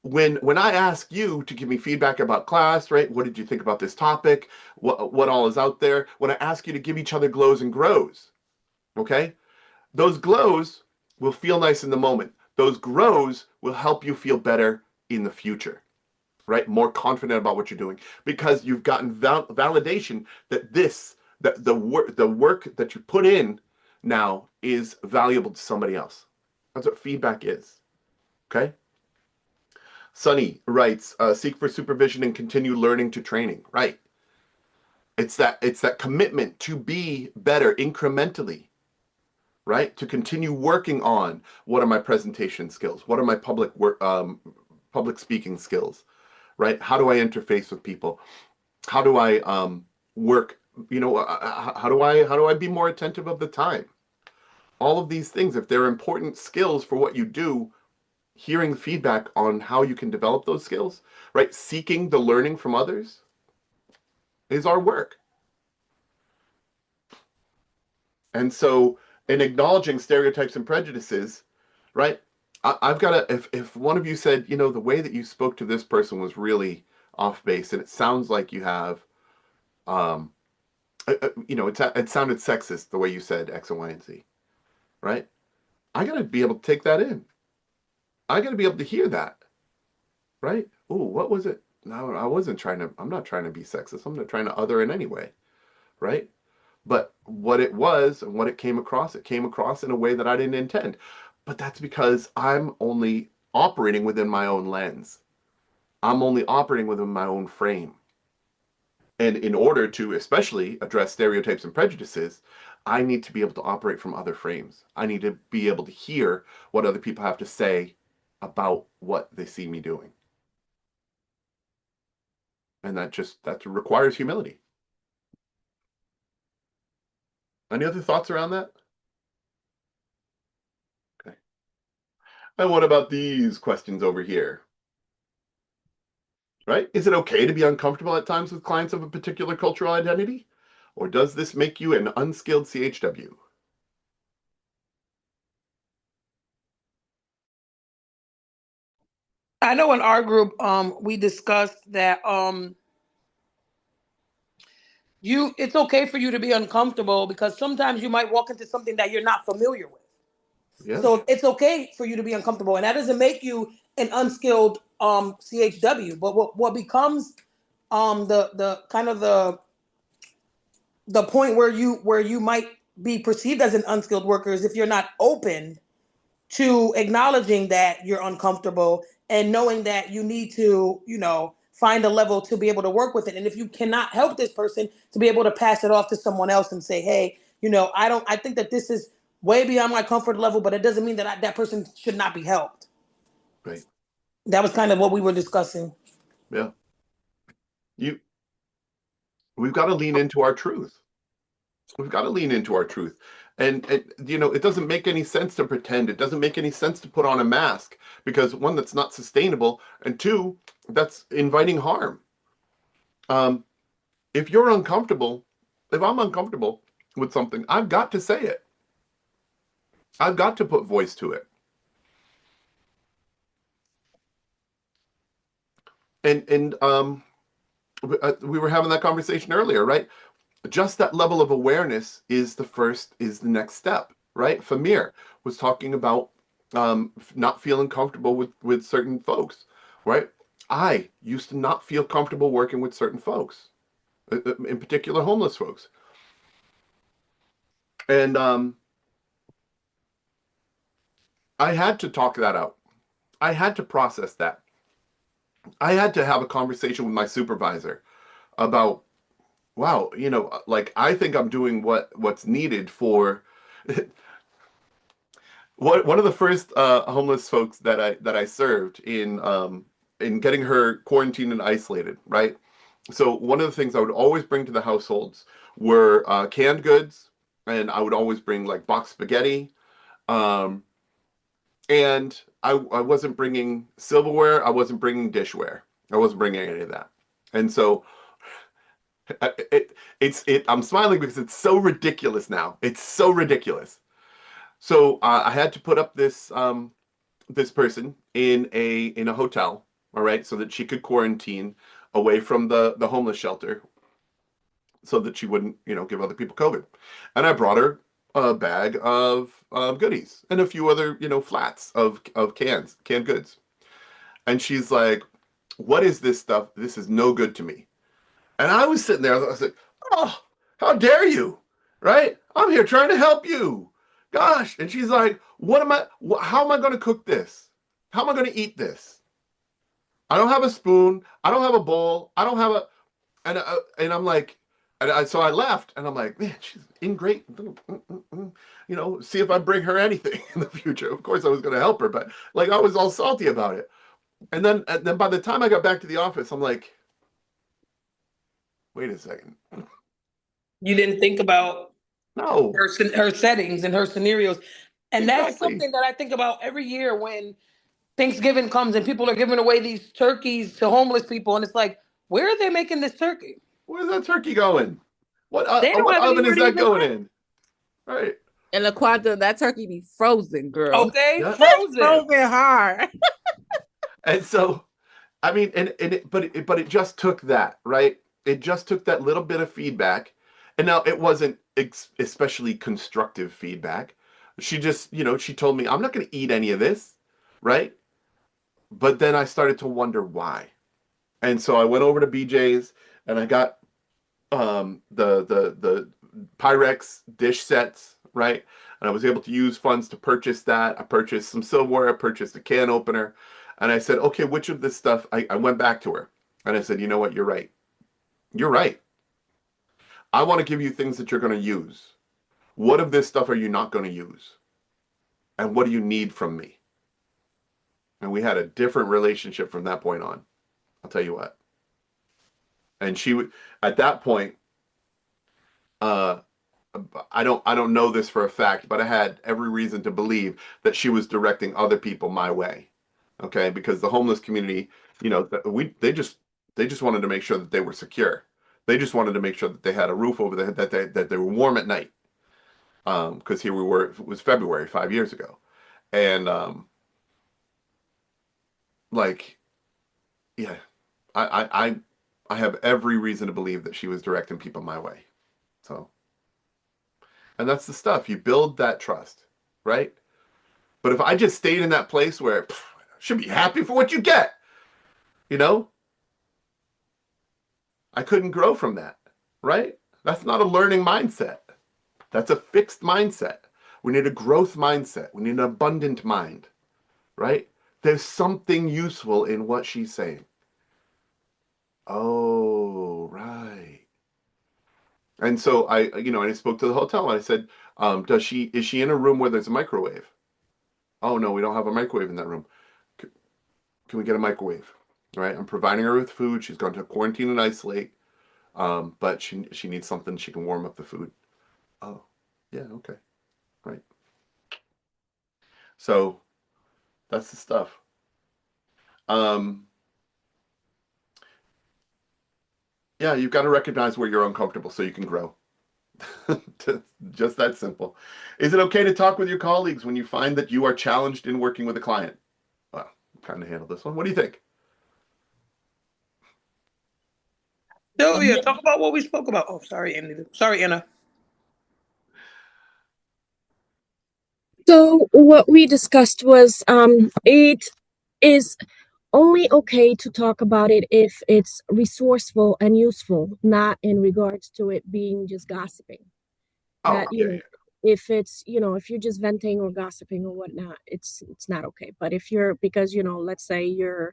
when I ask you to give me feedback about class, right? What did you think about this topic? What all is out there? When I ask you to give each other glows and grows, okay? Those glows will feel nice in the moment. Those grows will help you feel better in the future, right? More confident about what you're doing because you've gotten validation that the work that you put in now is valuable to somebody else. That's what feedback is, okay? Sunny writes, seek for supervision and continue learning to training. Right. It's that commitment to be better incrementally, right? To continue working on what are my presentation skills? What are my public speaking skills, right? How do I interface with people? How do I work? You know, how do I be more attentive of the time? All of these things, if they're important skills for what you do, hearing feedback on how you can develop those skills, right? Seeking the learning from others is our work. And so in acknowledging stereotypes and prejudices, right? I've got to, if one of you said, you know, the way that you spoke to this person was really off base and it sounds like you have, you know, it sounded sexist the way you said X and Y and Z, right? I got to be able to take that in. I got to be able to hear that, right? Oh, what was it? No, I'm not trying to be sexist. I'm not trying to other in any way, right? But what it was and what it came across in a way that I didn't intend. But that's because I'm only operating within my own lens. I'm only operating within my own frame. And in order to especially address stereotypes and prejudices, I need to be able to operate from other frames. I need to be able to hear what other people have to say about what they see me doing. And that requires humility. Any other thoughts around that? Okay. And what about these questions over here? Right? Is it okay to be uncomfortable at times with clients of a particular cultural identity? Or does this make you an unskilled CHW? I know in our group, we discussed that it's okay for you to be uncomfortable because sometimes you might walk into something that you're not familiar with. Yeah. So it's okay for you to be uncomfortable, and that doesn't make you an unskilled CHW. But what becomes the kind of the point where you might be perceived as an unskilled worker is if you're not open to acknowledging that you're uncomfortable and knowing that you need to, you know, find a level to be able to work with it. And if you cannot help this person, to be able to pass it off to someone else and say, hey, you know, I think that this is way beyond my comfort level, but it doesn't mean that that person should not be helped. Right. That was kind of what we were discussing. Yeah. We've got to lean into our truth. We've got to lean into our truth. And you know, it doesn't make any sense to pretend. It doesn't make any sense to put on a mask because one, that's not sustainable, and two, that's inviting harm. If you're uncomfortable, if I'm uncomfortable with something, I've got to say it. I've got to put voice to it. And we were having that conversation earlier, right? Just that level of awareness is the next step, right? Famir was talking about not feeling comfortable with certain folks, right? I used to not feel comfortable working with certain folks, in particular homeless folks. And I had to talk that out. I had to process that. I had to have a conversation with my supervisor about, wow, you know, like I think I'm doing what's needed for one of the first homeless folks that I served in getting her quarantined and isolated, right? So one of the things I would always bring to the households were canned goods, and I would always bring like boxed spaghetti, and I wasn't bringing silverware. I wasn't bringing dishware. I wasn't bringing any of that. And so I'm smiling because it's so ridiculous now. It's so ridiculous. So I had to put up this this person in a hotel, all right, so that she could quarantine away from the homeless shelter, so that she wouldn't, give other people COVID. And I brought her a bag of goodies and a few other, flats of canned goods. And she's like, "What is this stuff? This is no good to me." And I was sitting there, I was like, "Oh, how dare you?" Right? I'm here trying to help you. Gosh. And she's like, how am I going to cook this? How am I going to eat this? I don't have a spoon. I don't have a bowl. I don't have and I'm like, so I left, and I'm like, man, she's in great, see if I bring her anything in the future. Of course I was going to help her, but like, I was all salty about it. And then by the time I got back to the office, I'm like, wait a second. You didn't think about no her settings and her scenarios. And exactly. That's something that I think about every year when Thanksgiving comes and people are giving away these turkeys to homeless people. And it's like, where are they making this turkey? Where's that turkey going? What don't have oven is anywhere that to going even in? Right. And LaQuanta, that turkey be frozen, girl. Okay, Yeah. frozen hard. And so, I mean, but it just took that, right? It just took that little bit of feedback. And now it wasn't especially constructive feedback. She just, she told me, "I'm not going to eat any of this," right? But then I started to wonder why. And so I went over to BJ's and I got the Pyrex dish sets, right? And I was able to use funds to purchase that. I purchased some silverware, I purchased a can opener, and I said, "Okay, which of this stuff?" I went back to her and I said, "You know what? You're right. You're right. I want to give you things that you're going to use. What of this stuff are you not going to use? And what do you need from me?" And we had a different relationship from that point on. I'll tell you what. And she would, at that point, I don't know this for a fact, but I had every reason to believe that she was directing other people my way. Okay, because the homeless community, they just wanted to make sure that they were secure. They just wanted to make sure that they had a roof over their head, that they were warm at night. Because here we were, it was February 5 years ago, and yeah, I have every reason to believe that she was directing people my way. So. And that's the stuff. You build that trust, right? But if I just stayed in that place where should be happy for what you get, I couldn't grow from that, right? That's not a learning mindset. That's a fixed mindset. We need a growth mindset. We need an abundant mind, right? There's something useful in what she's saying. Oh, right. And so I spoke to the hotel and I said, is she in a room where there's a microwave? "Oh, no, we don't have a microwave in that room." Can we get a microwave? All right. I'm providing her with food. She's going to quarantine and isolate. But she needs something she can warm up the food. Oh, yeah. Okay. Right. So that's the stuff. Yeah, you've got to recognize where you're uncomfortable so you can grow. Just that simple. Is it okay to talk with your colleagues when you find that you are challenged in working with a client? Well, kind of handle this one. What do you think? Sylvia, talk about what we spoke about. Oh, sorry, Anna. Sorry, Anna. So what we discussed was it is only okay to talk about it if it's resourceful and useful, not in regards to it being just gossiping. That if it's if you're just venting or gossiping or whatnot, it's not okay. But if you're, because let's say you're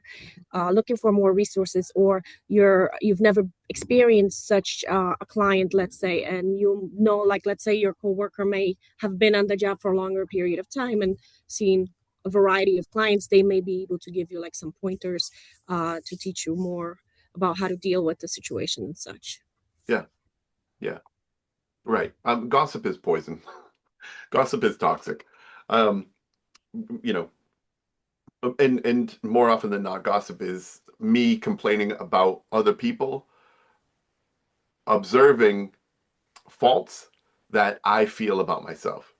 looking for more resources, or you've never experienced such a client, let's say, and like, let's say your coworker may have been on the job for a longer period of time and seen a variety of clients, they may be able to give you like some pointers to teach you more about how to deal with the situation and such. Yeah. Right. Gossip is poison. Gossip is toxic. and more often than not, gossip is me complaining about other people, observing faults that I feel about myself.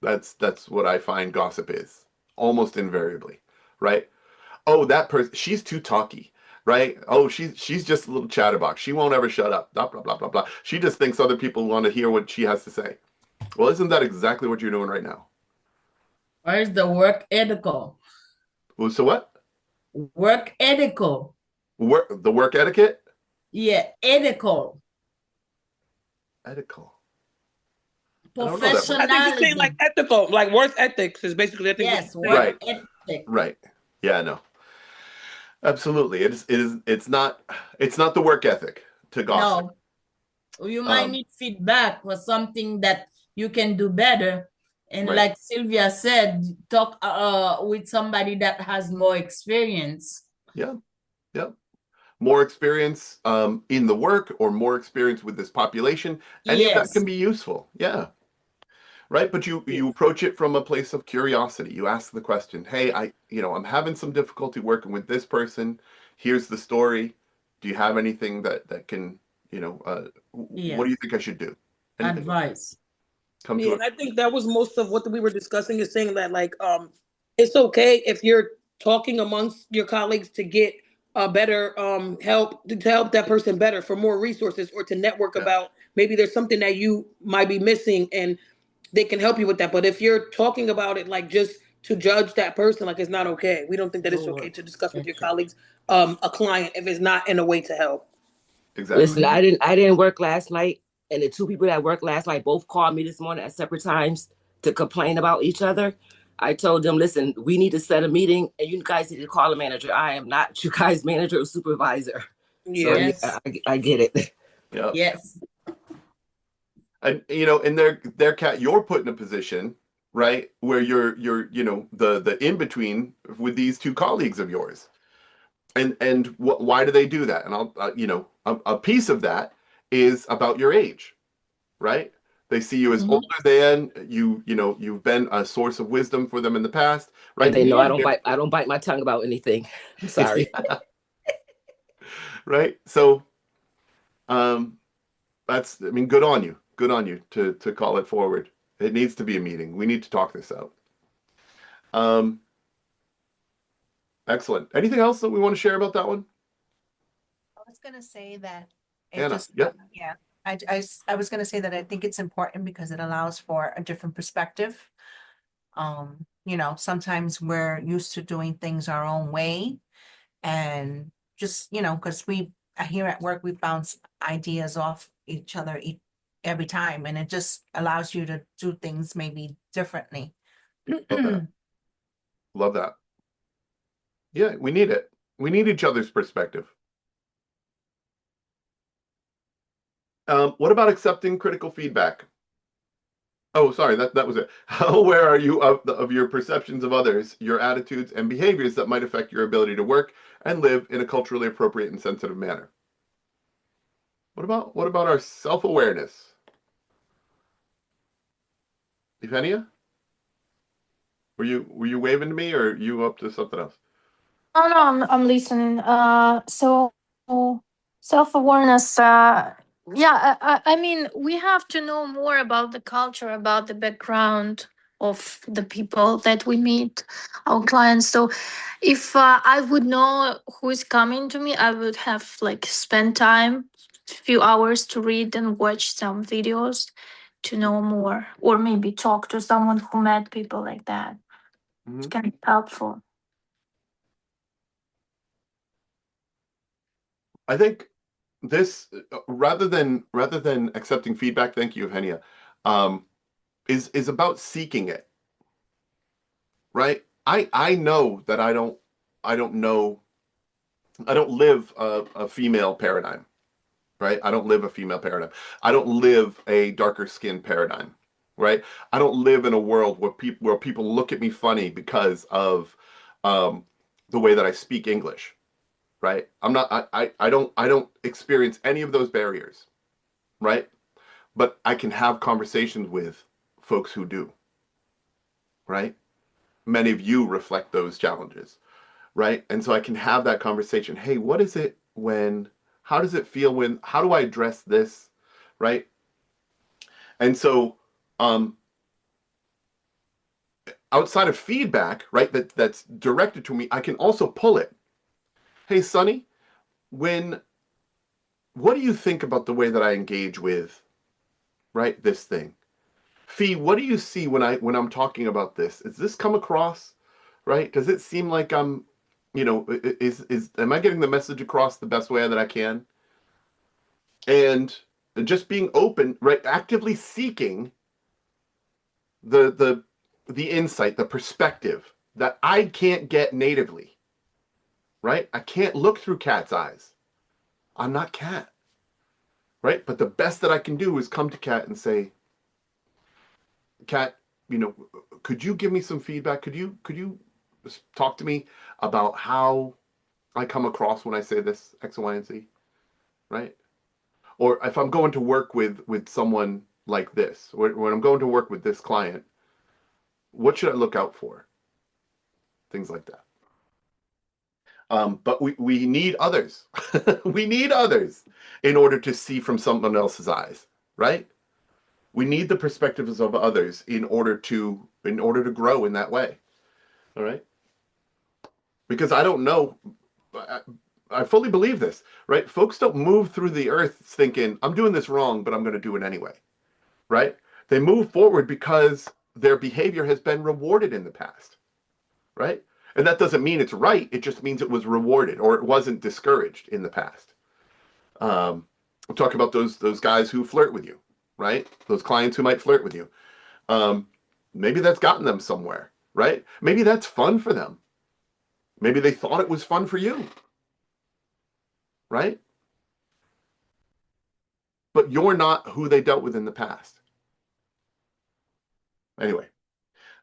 That's what I find gossip is, almost invariably, right? Oh, that person, she's too talky, right? Oh, she's just a little chatterbox. She won't ever shut up. Blah blah blah blah blah. She just thinks other people want to hear what she has to say. Well, isn't that exactly what you're doing right now? Where's the work ethical? Well, so what? Work ethical. The work etiquette? Yeah, ethical. Ethical. Professionalism. I think he's saying like ethical, like work ethics is basically I think yes, what work right. ethic. Right. Yeah, no. Absolutely. It's not the work ethic to gossip. No. You might need feedback for something that you can do better. And right. like Sylvia said, talk with somebody that has more experience. Yeah. Yeah. More experience in the work or more experience with this population. Any of that can be useful. Yeah. Right. But you approach it from a place of curiosity. You ask the question, hey, I'm having some difficulty working with this person. Here's the story. Do you have anything that can, what do you think I should do? Anything. Advice. Come to and I think that was most of what we were discussing, is saying that like it's okay if you're talking amongst your colleagues to get a better help to help that person better for more resources, or to network about maybe there's something that you might be missing and they can help you with that. But if you're talking about it like just to judge that person, like, it's not okay. We don't think that it's okay to discuss with your colleagues a client if it's not in a way to help. Exactly. Listen, I didn't work last night, and the two people that worked last night both called me this morning at separate times to complain about each other. I told them, listen, we need to set a meeting, and you guys need to call a manager. I am not you guys' manager or supervisor. Yes. So yeah, I get it. Yeah. Yes. And in you're put in a position, right, where you're the in between with these two colleagues of yours. And why do they do that? And I'll a piece of that is about your age, right? They see you as older than you've been a source of wisdom for them in the past, right? And they know I don't bite my tongue about anything. I'm sorry. Right. So good on you. Good on you to call it forward. It needs to be a meeting. We need to talk this out. Excellent. Anything else that we want to share about that one? I was going to say that Anna, I was going to say that I think it's important because it allows for a different perspective. Sometimes we're used to doing things our own way, and just, because here at work, we bounce ideas off each other every time, and it just allows you to do things maybe differently. Love that. Yeah, we need it. We need each other's perspective. What about accepting critical feedback? Oh, sorry, that was it. How aware are you of your perceptions of others, your attitudes and behaviors that might affect your ability to work and live in a culturally appropriate and sensitive manner? What about our self-awareness? Euphenia? Were you waving to me, or are you up to something else? Oh no, I'm listening. So self-awareness. Yeah, I mean, we have to know more about the culture, about the background of the people that we meet, our clients. So, if I would know who is coming to me, I would have like spent time, few hours to read and watch some videos to know more, or maybe talk to someone who met people like that. It's kind of helpful. I think this, rather than accepting feedback, thank you, Eugenia, is about seeking it. Right? I know that I don't live a female paradigm. Right? I don't live a female paradigm. I don't live a darker skin paradigm. Right? I don't live in a world where people look at me funny because of the way that I speak English. Right? I don't experience any of those barriers. Right? But I can have conversations with folks who do. Right? many of you reflect those challenges, right? And so I can have that conversation. Hey, what is it when, how does it feel when, how do I address this, right? And so, outside of feedback, right, that's directed to me, I can also pull it. Hey, Sonny, what do you think about the way that I engage with, right, this thing? Fee, what do you see when I'm talking about this? Is this come across, right? Does it seem like I'm, am I getting the message across the best way that I can? And just being open, right, actively seeking the insight, the perspective that I can't get natively, right? I can't look through Kat's eyes. I'm not Kat, right? But the best that I can do is come to Kat and say, Kat, could you give me some feedback? Could you talk to me about how I come across when I say this X, Y, and Z, right? Or if I'm going to work with someone like this, when I'm going to work with this client, what should I look out for? Things like that. But we need others. We need others in order to see from someone else's eyes, right? We need the perspectives of others in order to grow in that way. All right? Because I don't know, I fully believe this, right? Folks don't move through the earth thinking, I'm doing this wrong, but I'm going to do it anyway, right? They move forward because their behavior has been rewarded in the past, right? And that doesn't mean it's right. It just means it was rewarded or it wasn't discouraged in the past. I'm talking about those guys who flirt with you, right? Those clients who might flirt with you. Maybe that's gotten them somewhere, right? Maybe that's fun for them. Maybe they thought it was fun for you, right? But you're not who they dealt with in the past. Anyway,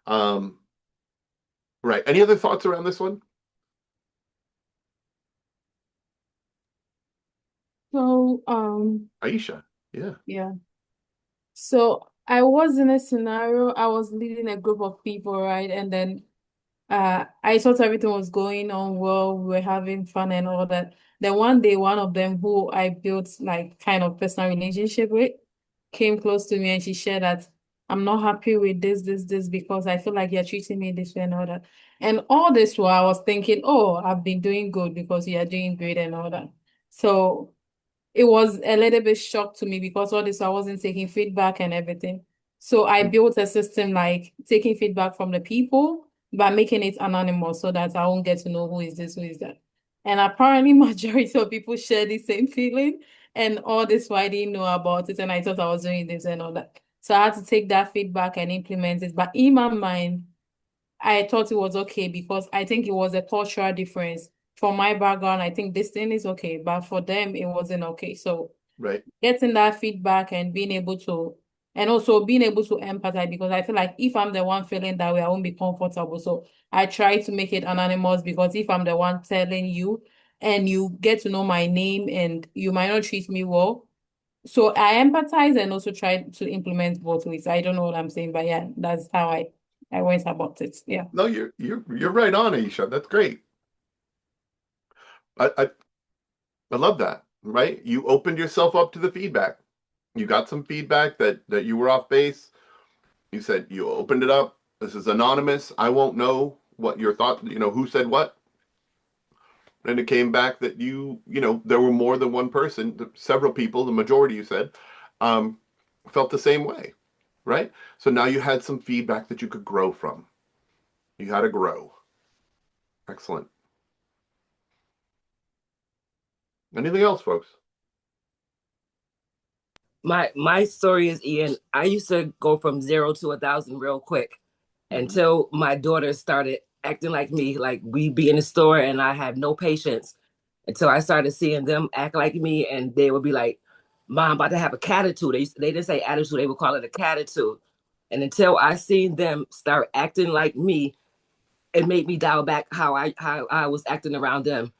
right. Any other thoughts around this one? So, Aisha, yeah. yeah. So I was in a scenario, I was leading a group of people, right? And then I thought everything was going on well, we were having fun and all that. Then one day, one of them who I built like kind of personal relationship with came close to me and she shared that I'm not happy with this because I feel like you're treating me this way and all that. And all this while I was thinking, oh, I've been doing good because you're doing great and all that. So it was a little bit shock to me because all this I wasn't taking feedback and everything. So I built a system like taking feedback from the people but making it anonymous so that I won't get to know who is this, who is that. And apparently majority of people share the same feeling and all this why I didn't know about it and I thought I was doing this and all that. So I had to take that feedback and implement it. But in my mind, I thought it was okay because I think it was a cultural difference. For my background, I think this thing is okay, but for them, it wasn't okay. So right, getting that feedback and being able to, and also being able to empathize because I feel like if I'm the one feeling that way, I won't be comfortable. So I try to make it anonymous because if I'm the one telling you and you get to know my name and you might not treat me well, so I empathize and also try to implement both ways. I don't know what I'm saying, but yeah, that's how I went about it. Yeah. No, you're right on, Aisha. That's great. I love that, right? You opened yourself up to the feedback. You got some feedback that you were off base. You said you opened it up. This is anonymous. I won't know what your thought, who said what. And it came back that there were more than one person, several people, the majority you said, felt the same way, right? So now you had some feedback that you could grow from. You had to grow. Excellent. Anything else, folks? My story is, Ian, I used to go from 0 to 1,000 real quick until my daughter started acting like me. Like we'd be in the store and I had no patience until I started seeing them act like me and they would be like, Mom, I'm about to have a catitude. They didn't say attitude, they would call it a catitude. And until I seen them start acting like me, it made me dial back how I was acting around them.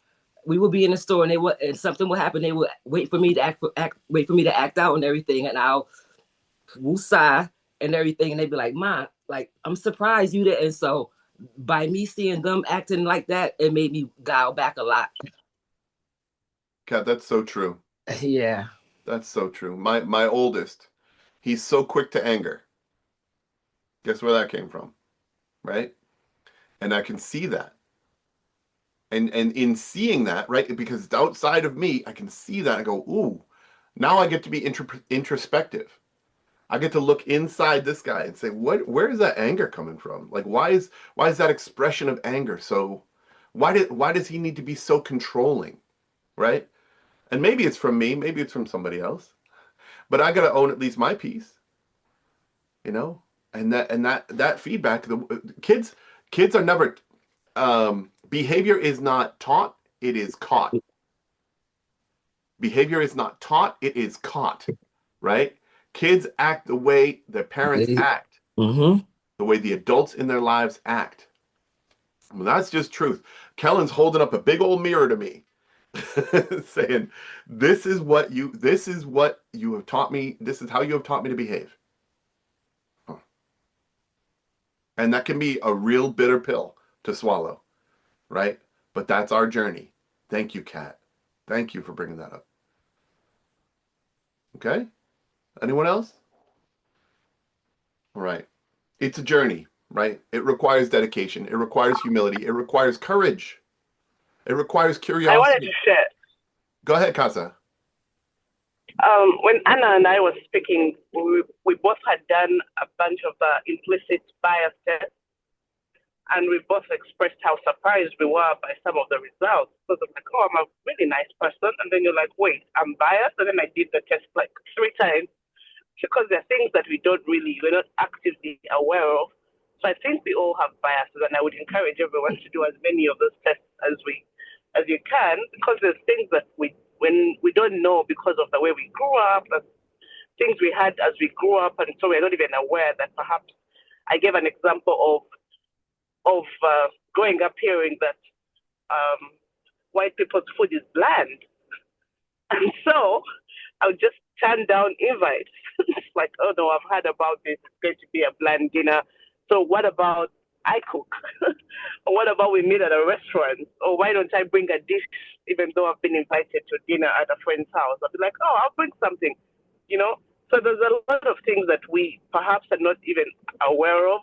We would be in the store and something would happen. They would wait for me to act out and everything, and I'll woosah and everything, and they'd be like, "Ma, like I'm surprised you didn't." So by me seeing them acting like that, it made me dial back a lot. Kat, that's so true. Yeah. That's so true. My oldest, he's so quick to anger. Guess where that came from, right? And I can see that. And in seeing that, right, because it's outside of me, I can see that. I go, ooh, now I get to be introspective. I get to look inside this guy and say, where is that anger coming from? Like, why is that expression of anger so? Why does he need to be so controlling, right? And maybe it's from me, maybe it's from somebody else, but I got to own at least my piece, you know. And that feedback, the kids are never. Behavior is not taught; it is caught. Behavior is not taught; it is caught, right? Kids act the way their parents act, the way the adults in their lives act. Well, that's just truth. Kellen's holding up a big old mirror to me, saying, "This is what you have taught me. This is how you have taught me to behave." Huh. And that can be a real bitter pill to swallow, right? But that's our journey. Thank you, Kat. Thank you for bringing that up. Okay? Anyone else? All right. It's a journey, right? It requires dedication. It requires humility. It requires courage. It requires curiosity. I wanted to share. Go ahead, Casa. When Anna and I were speaking, we both had done a bunch of the implicit bias tests, and we both expressed how surprised we were by some of the results. So I'm like, oh, I'm a really nice person. And then you're like, wait, I'm biased? And then I did the test like 3 times because there are things that we're not actively aware of. So I think we all have biases, and I would encourage everyone to do as many of those tests as you can, because there's things that when we don't know because of the way we grew up, things we had as we grew up, and so we're not even aware that perhaps I gave an example of growing up hearing that white people's food is bland. And so I would just turn down invites. It's like, oh no, I've heard about this. It's going to be a bland dinner. So what about I cook? Or what about we meet at a restaurant? Or why don't I bring a dish even though I've been invited to dinner at a friend's house? I'll be like, oh, I'll bring something, you know? So there's a lot of things that we perhaps are not even aware of,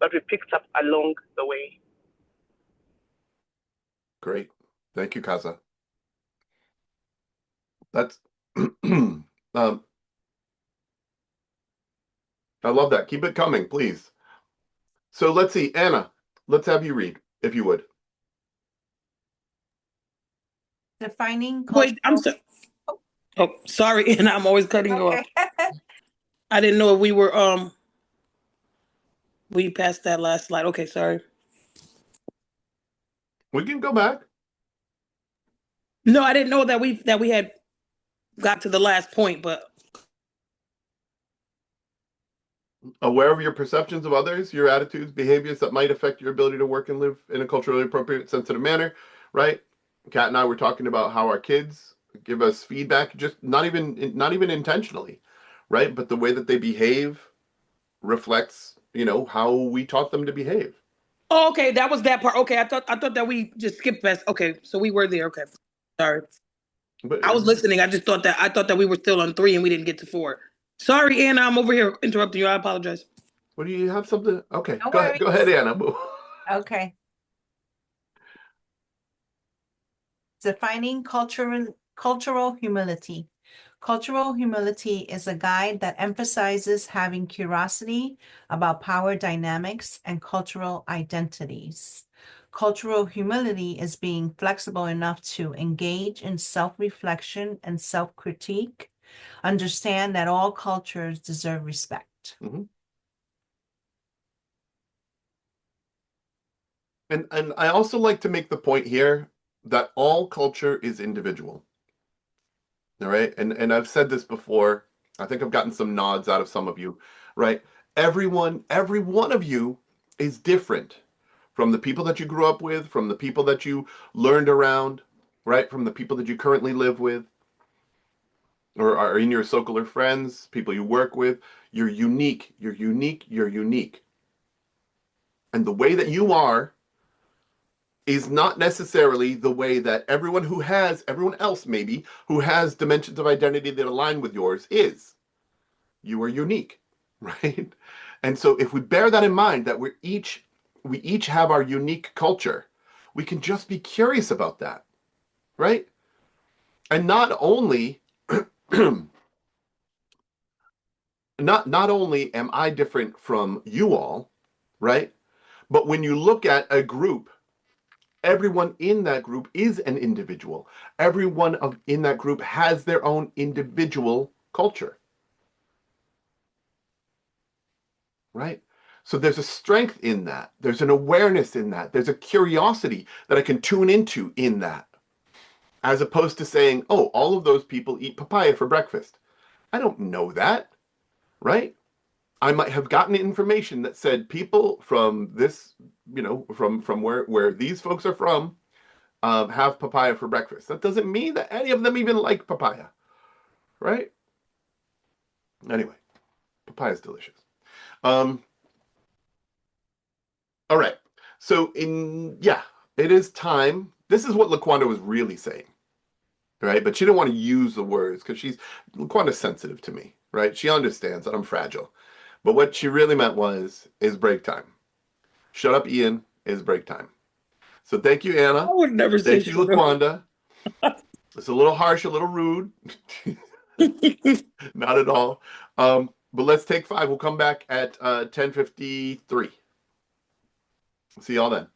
but we picked up along the way. Great. Thank you, Casa. That's I love that. Keep it coming, please. So let's see, Anna, let's have you read, if you would. Defining Wait, I'm sorry. Oh, sorry, and I'm always cutting you off. I didn't know if we passed that last slide. Okay, sorry. We can go back. No, I didn't know that we had got to the last point, but Aware of your perceptions of others, your attitudes, behaviors that might affect your ability to work and live in a culturally appropriate, sensitive manner, right? Kat and I were talking about how our kids give us feedback, just not even intentionally, right? But the way that they behave reflects, how we taught them to behave. oh, okay, that was that part. Okay, I thought that we just skipped past. Okay, so we were there. Okay, sorry. But I was listening. I thought that we were still on 3 and we didn't get to 4. Sorry, Anna, I'm over here interrupting you. I apologize. What do you have something? Okay, No go ahead, Anna. Okay. Defining cultural humility. Cultural humility is a guide that emphasizes having curiosity about power dynamics and cultural identities. Cultural humility is being flexible enough to engage in self-reflection and self-critique, understand that all cultures deserve respect. Mm-hmm. And I also like to make the point here that all culture is individual. All right. And I've said this before. I think I've gotten some nods out of some of you, right? Every one of you is different from the people that you grew up with, from the people that you learned around, right? From the people that you currently live with, or are in your circle of friends, people you work with. You're unique. You're unique. You're unique. And the way that you are is not necessarily the way that everyone else maybe, who has dimensions of identity that align with yours is. You are unique, right? And so if we bear that in mind, that we each have our unique culture, we can just be curious about that, right? And not only not only am I different from you all, right? But when you look at a group, everyone in that group is an individual. Everyone in that group has their own individual culture, right? So there's a strength in that. There's an awareness in that. There's a curiosity that I can tune into in that, as opposed to saying, oh, all of those people eat papaya for breakfast. I don't know that, right? I might have gotten information that said people from this, from where these folks are from, have papaya for breakfast. That doesn't mean that any of them even like papaya, right? Anyway, papaya is delicious. All right. So it is time. This is what LaQuanda was really saying, right? But she didn't want to use the words because LaQuanda's sensitive to me, right? She understands that I'm fragile. But what she really meant is break time. Shut up, Ian, is break time. So thank you, Anna. I would never say Thank you, LaQuanda. It's a little harsh, a little rude. Not at all. But let's take 5. We'll come back at 10:53. See y'all then.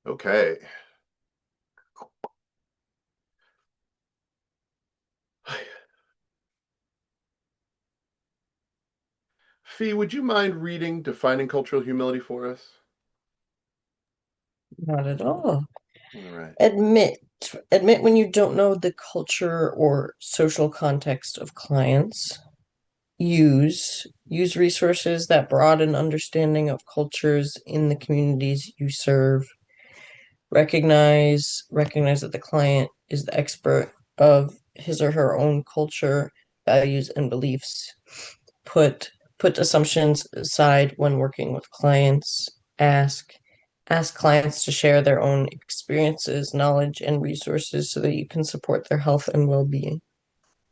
Okay. Fee, would you mind reading Defining Cultural Humility for us? Not at all. All right. Admit when you don't know the culture or social context of clients. Use resources that broaden understanding of cultures in the communities you serve. Recognize that the client is the expert of his or her own culture, values, and beliefs. Put assumptions aside when working with clients. Ask clients to share their own experiences, knowledge, and resources so that you can support their health and well-being.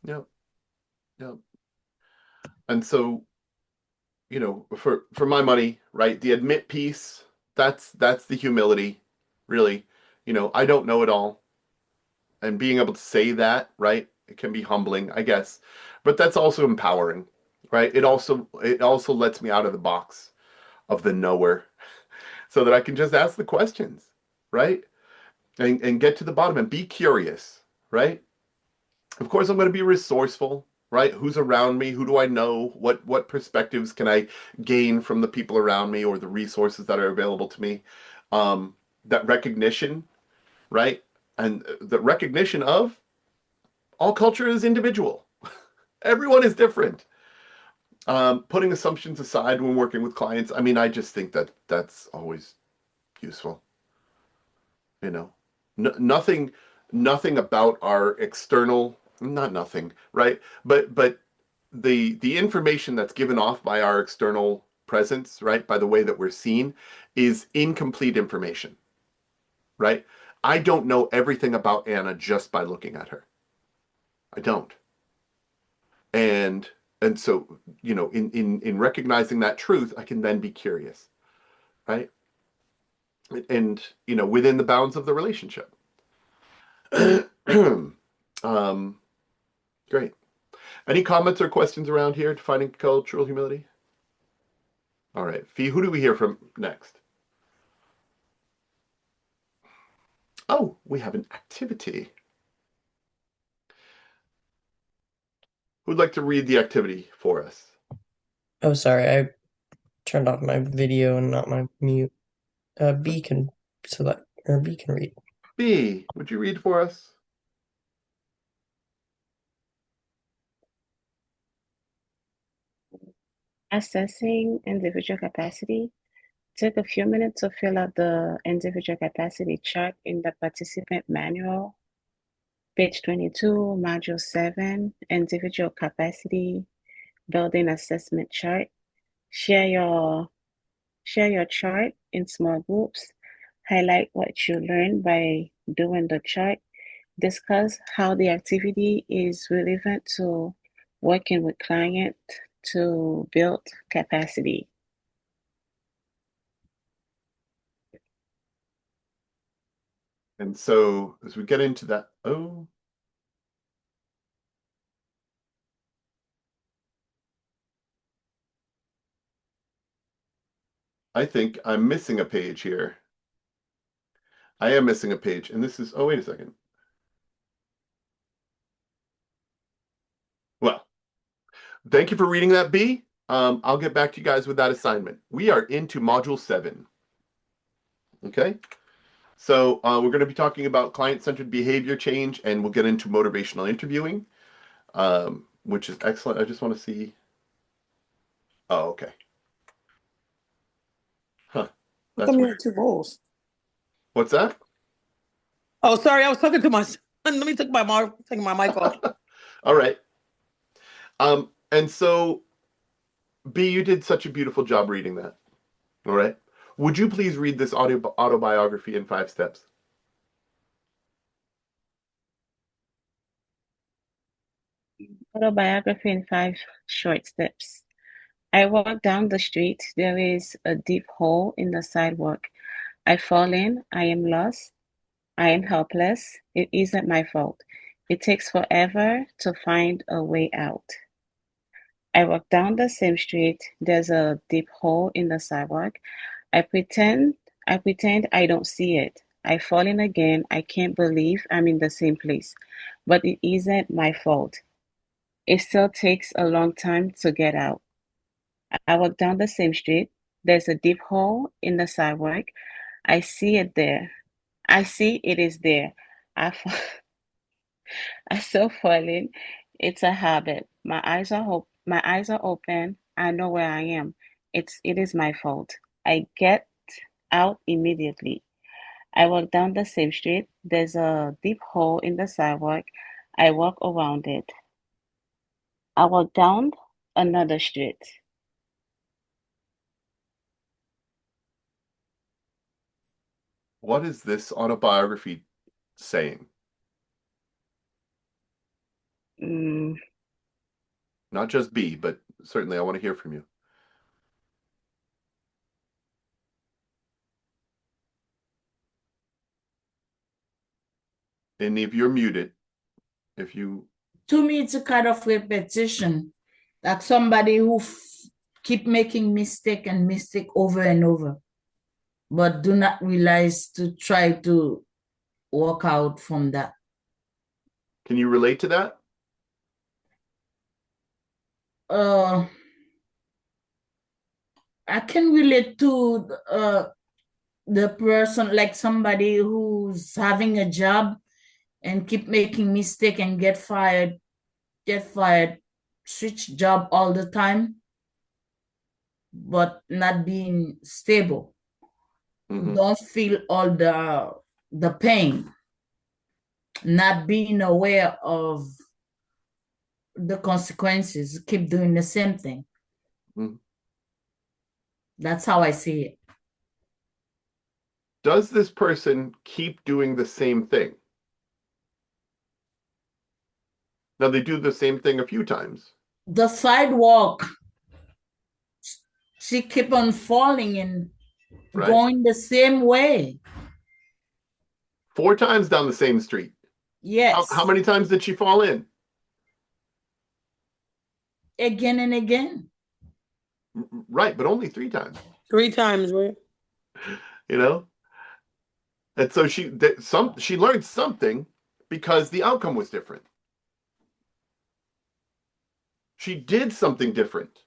Yep. And so, you know, for my money, right, the admit piece, that's the humility, really. You know, I don't know it all. And being able to say that, right, it can be humbling, I guess. But that's also empowering, right? It also lets me out of the box of the knower so that I can just ask the questions, right? And get to the bottom and be curious, right? Of course, I'm going to be resourceful, right? Who's around me? Who do I know? What perspectives can I gain from the people around me or the resources that are available to me? That recognition, right? And the recognition of all culture is individual. Everyone is different. Putting assumptions aside when working with clients, I mean, I just think that that's always useful. You know, nothing about our external, not nothing, right? But the information that's given off by our external presence, right, by the way that we're seen, is incomplete information, right? I don't know everything about Anna just by looking at her. I don't. And so, you know, in recognizing that truth, I can then be curious, right? And, you know, within the bounds of the relationship. Great. Any comments or questions around here defining cultural humility? All right, Fee, who do we hear from next? Oh, we have an activity. Who'd like to read the activity for us? Oh, sorry, I turned off my video and not my mute. B can select, or B can read. B, would you read for us? Assessing individual capacity. Take a few minutes to fill out the individual capacity chart in the participant manual. Page 22, Module 7, Individual Capacity Building Assessment Chart. Share your chart in small groups. Highlight what you learned by doing the chart. Discuss how the activity is relevant to working with clients to build capacity. And so as we get into that, I think I'm missing a page here. I am missing a page, and this is, oh, wait a second. Well, thank you for reading that, B. I'll get back to you guys with that assignment. We are into Module 7. Okay? So we're going to be talking about client-centered behavior change, and we'll get into motivational interviewing, which is excellent. I just want to see. Oh, okay. Huh. That's Come weird. here, two bowls. What's that? Oh, sorry, I was talking to my son. Let me take my mic off. All right. And so, B, you did such a beautiful job reading that. All right. Would you please read this autobiography in 5 steps? Autobiography in 5 short steps. I walk down the street. There is a deep hole in the sidewalk. I fall in. I am lost. I am helpless. It isn't my fault. It takes forever to find a way out. I walk down the same street. There's a deep hole in the sidewalk. I pretend I don't see it. I fall in again. I can't believe I'm in the same place. But it isn't my fault. It still takes a long time to get out. I walk down the same street. There's a deep hole in the sidewalk. I see it there. I see it is there. I, I still falling. It's a habit. My eyes are open. I know where I am. It is my fault. I get out immediately. I walk down the same street. There's a deep hole in the sidewalk. I walk around it. I walk down another street. What is this autobiography saying? Not just B, but certainly I want to hear from you. And if you're muted, if you... To me, it's a kind of repetition. Like somebody who keep making mistake over and over, but do not realize to try to walk out from that. Can you relate to that? I can relate to the person, like somebody who's having a job and keep making mistake and get fired, switch job all the time, but not being stable. Don't feel all the pain, not being aware of the consequences, keep doing the same thing. That's how I see it. Does this person keep doing the same thing? Now, they do the same thing a few times. The sidewalk, she keep on falling and going the same way. 4 times down the same street. Yes. How many times did she fall in? Again and again. Right, but only 3 times. 3 times, right? You know? And so she learned something because the outcome was different. She did something different.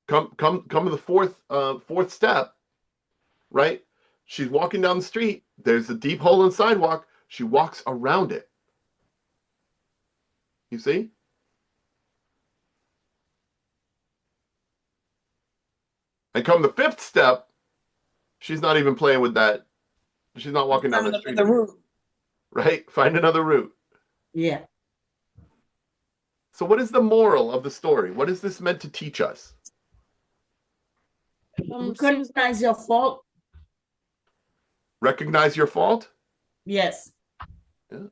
Come to the fourth step, right? She's walking down the street. There's a deep hole in the sidewalk. She walks around it. You see? And come the 5th step, she's not even playing with that. She's not walking down the street. Right? Find another route. Yeah. So what is the moral of the story? What is this meant to teach us? Recognize your fault. Recognize your fault? Yes. Yeah.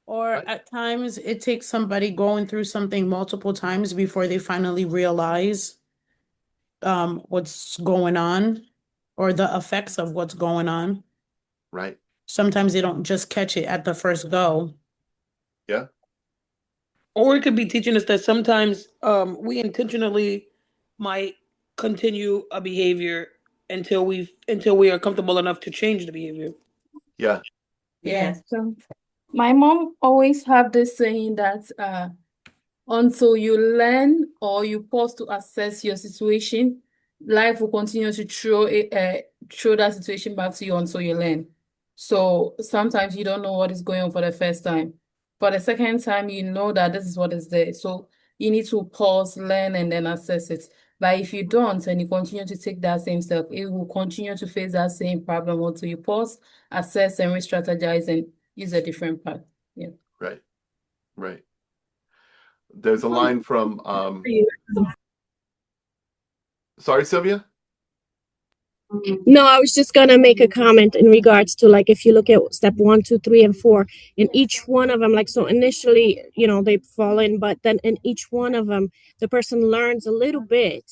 Or at times it takes somebody going through something multiple times before they finally realize what's going on or the effects of what's going on. Right. Sometimes they don't just catch it at the first go. Yeah. Or it could be teaching us that sometimes we intentionally might continue a behavior until we are comfortable enough to change the behavior. Yeah. Yeah. So my mom always have this saying that until you learn or you pause to assess your situation, life will continue to throw that situation back to you until you learn. So sometimes you don't know what is going on for the first time. For the second time, you know that this is what is there. So you need to pause, learn, and then assess it. But if you don't and you continue to take that same step, it will continue to face that same problem until you pause, assess, and re-strategize and use a different path. Yeah. Right. Right. There's a line from sorry, Sylvia? No, I was just gonna make a comment in regards to, like, if you look at step 1, 2, 3, and 4, in each one of them, like, so initially, they fall in, but then in each one of them, the person learns a little bit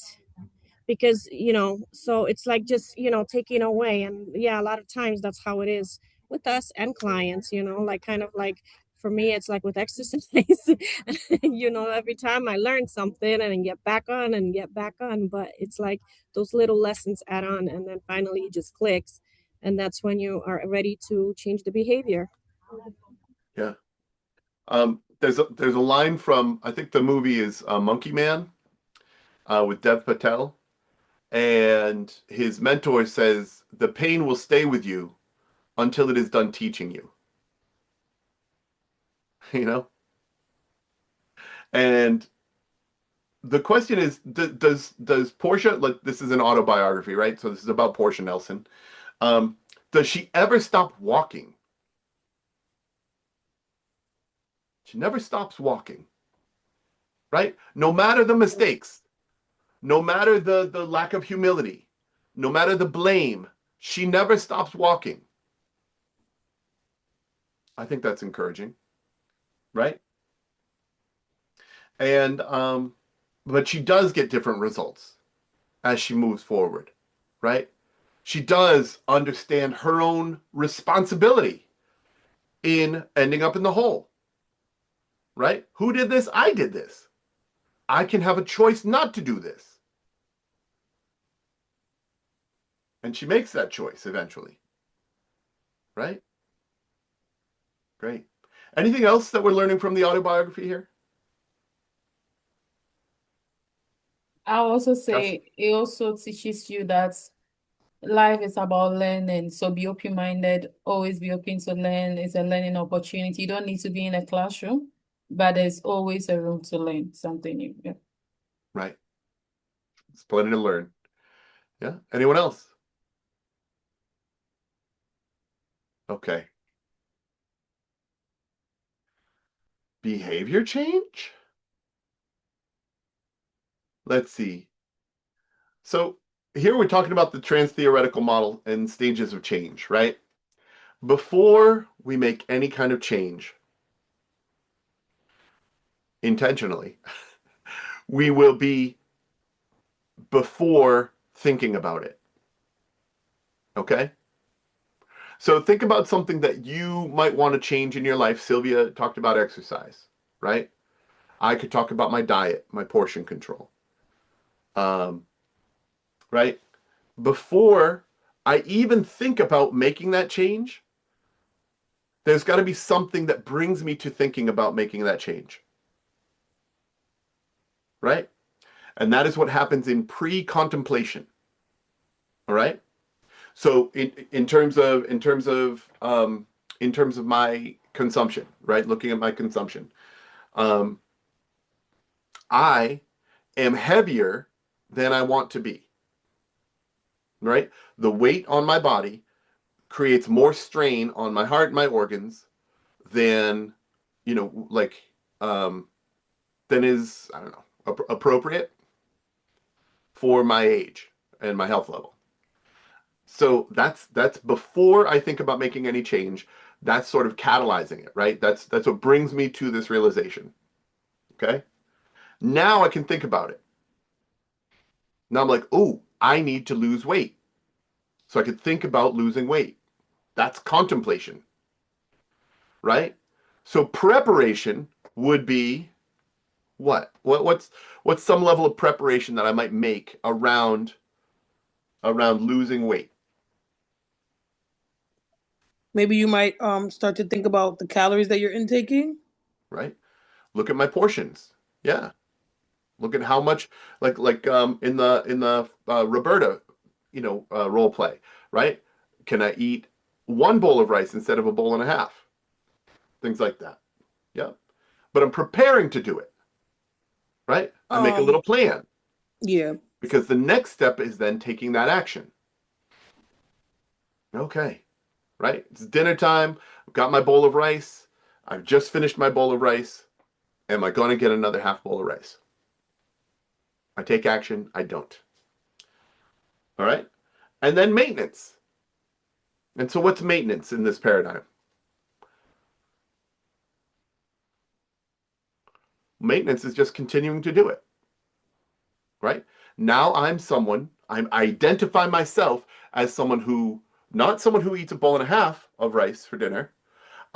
because, so it's like just, taking away. And yeah, a lot of times that's how it is with us and clients, like kind of like for me, it's like with exercise, every time I learn something and then get back on and get back on, but it's like those little lessons add on and then finally it just clicks. And that's when you are ready to change the behavior. Yeah. There's a line from, I think the movie is Monkey Man with Dev Patel. And his mentor says, the pain will stay with you until it is done teaching you. And the question is, does Portia, like, this is an autobiography, right? So this is about Portia Nelson. Does she ever stop walking? She never stops walking, right? No matter the mistakes, no matter the lack of humility, no matter the blame, she never stops walking. I think that's encouraging, right? And but she does get different results as she moves forward, right? She does understand her own responsibility in ending up in the hole, right? Who did this? I did this. I can have a choice not to do this. And she makes that choice eventually, right? Great. Anything else that we're learning from the autobiography here? I'll also say it also teaches you that life is about learning. So be open-minded, always be open to learn. It's a learning opportunity. You don't need to be in a classroom, but there's always a room to learn something new. Yeah. Right. It's plenty to learn. Yeah. Anyone else? Okay. Behavior change? Let's see. So here we're talking about the trans-theoretical model and stages of change, right? Before we make any kind of change, intentionally, we will be before thinking about it. Okay? So think about something that you might want to change in your life. Sylvia talked about exercise, right? I could talk about my diet, my portion control. Right? Before I even think about making that change, there's got to be something that brings me to thinking about making that change. Right? And that is what happens in pre-contemplation. All right? So in terms of my consumption, right? Looking at my consumption, I am heavier than I want to be. Right? The weight on my body creates more strain on my heart and my organs than, than is, I don't know, appropriate for my age and my health level. So that's before I think about making any change. That's sort of catalyzing it, right? That's what brings me to this realization. Okay? Now I can think about it. Now I'm like, oh, I need to lose weight. So I could think about losing weight. That's contemplation. Right? So preparation would be what? What's some level of preparation that I might make around losing weight? Maybe you might start to think about the calories that you're intaking. Right? Look at my portions. Yeah. Look at how much, like in the Roberta, role play, right? Can I eat one bowl of rice instead of a bowl and a half? Things like that. Yeah. But I'm preparing to do it, right? I make a little plan. Yeah. Because the next step is then taking that action. Okay. Right? It's dinner time. I've got my bowl of rice. I've just finished my bowl of rice. Am I going to get another half bowl of rice? I take action. I don't. All right? And then maintenance. And so what's maintenance in this paradigm? Maintenance is just continuing to do it. Right? Now I identify myself as someone who, not someone who eats a bowl and a half of rice for dinner.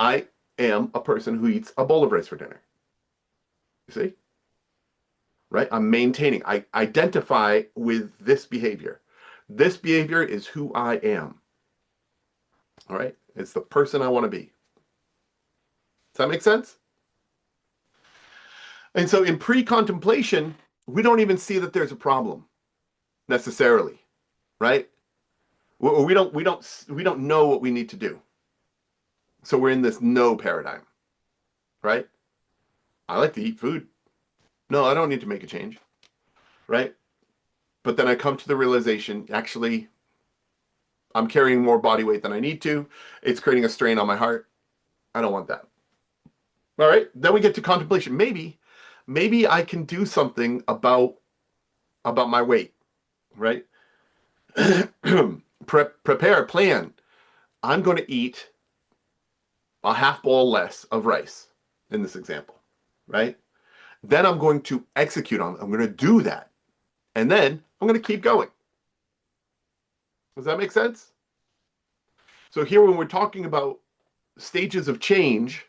I am a person who eats a bowl of rice for dinner. You see? Right? I'm maintaining. I identify with this behavior. This behavior is who I am. All right? It's the person I want to be. Does that make sense? And so in pre-contemplation, we don't even see that there's a problem necessarily, right? We don't know what we need to do. So we're in this no paradigm, right? I like to eat food. No, I don't need to make a change, right? But then I come to the realization, actually, I'm carrying more body weight than I need to. It's creating a strain on my heart. I don't want that. All right, then we get to contemplation. Maybe I can do something about my weight, right? Prepare, plan. I'm going to eat a half bowl less of rice in this example, right? Then I'm going to execute on it. I'm going to do that. And then I'm going to keep going. Does that make sense? So here, when we're talking about stages of change,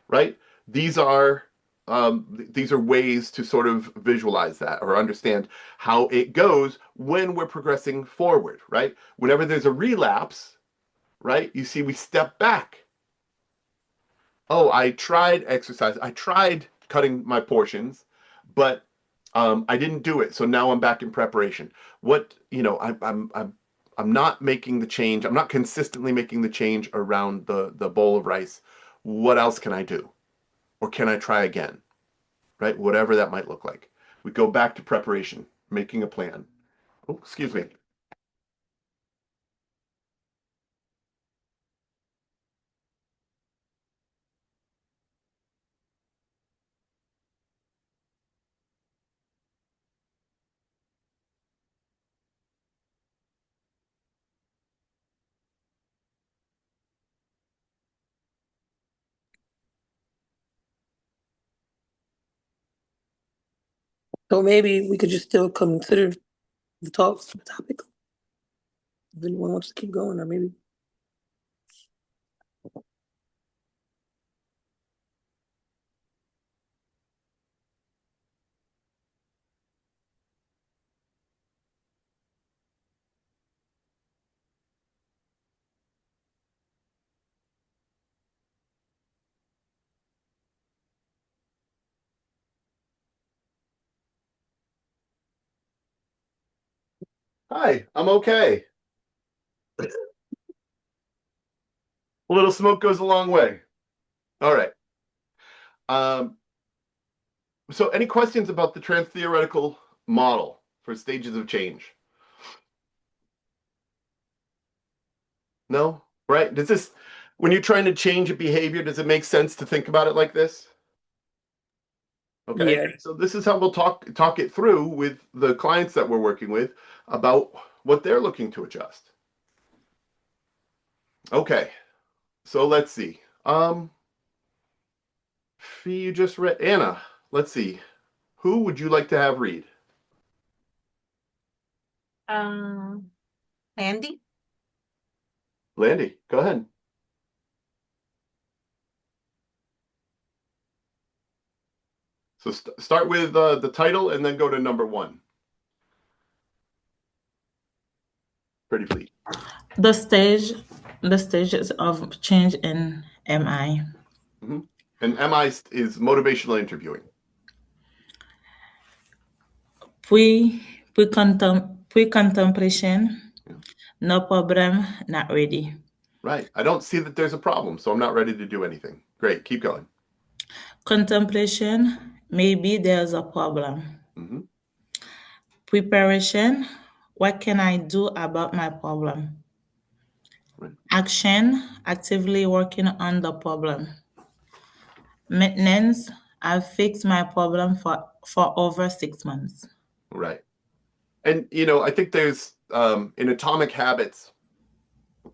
right? These are ways to sort of visualize that or understand how it goes when we're progressing forward, right? Whenever there's a relapse, right? You see, we step back. Oh, I tried exercise. I tried cutting my portions, but I didn't do it. So now I'm back in preparation. I'm not making the change. I'm not consistently making the change around the bowl of rice. What else can I do? Or can I try again? Right? Whatever that might look like. We go back to preparation, making a plan. Oh, excuse me. So maybe we could just still consider the topic. If anyone wants to keep going, or maybe. Hi, I'm okay. A little smoke goes a long way. All right. So any questions about the trans-theoretical model for stages of change? No? Right? When you're trying to change a behavior, does it make sense to think about it like this? Okay. Yeah. So this is how we'll talk it through with the clients that we're working with about what they're looking to adjust. Okay. So let's see. You just read Anna. Let's see. Who would you like to have read? Andy? Landy, go ahead. So start with the title and then go to number 1. Pretty fleet. The stages of change in MI. Mm-hmm. And MI is motivational interviewing. Pre-contemplation, no problem, not ready. Right. I don't see that there's a problem, so I'm not ready to do anything. Great. Keep going. Contemplation, maybe there's a problem. Mm-hmm. Preparation, what can I do about my problem? Right. Action, actively working on the problem. Maintenance, I've fixed my problem for over 6 months. Right. And, I think there's, in Atomic Habits,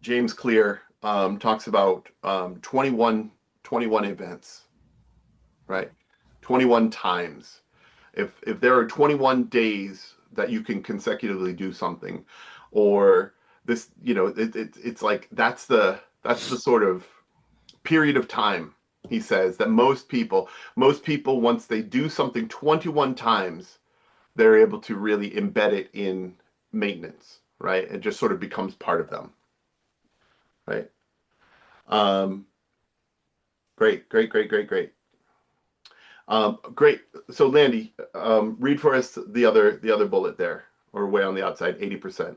James Clear talks about 21 events, right? 21 times. If there are 21 days that you can consecutively do something, or this, it's like that's the sort of period of time he says that most people, once they do something 21 times, they're able to really embed it in maintenance, right? It just sort of becomes part of them, right? Great, great, great, great, great. Great. So Landy, read for us the other bullet there, or way on the outside, 80%.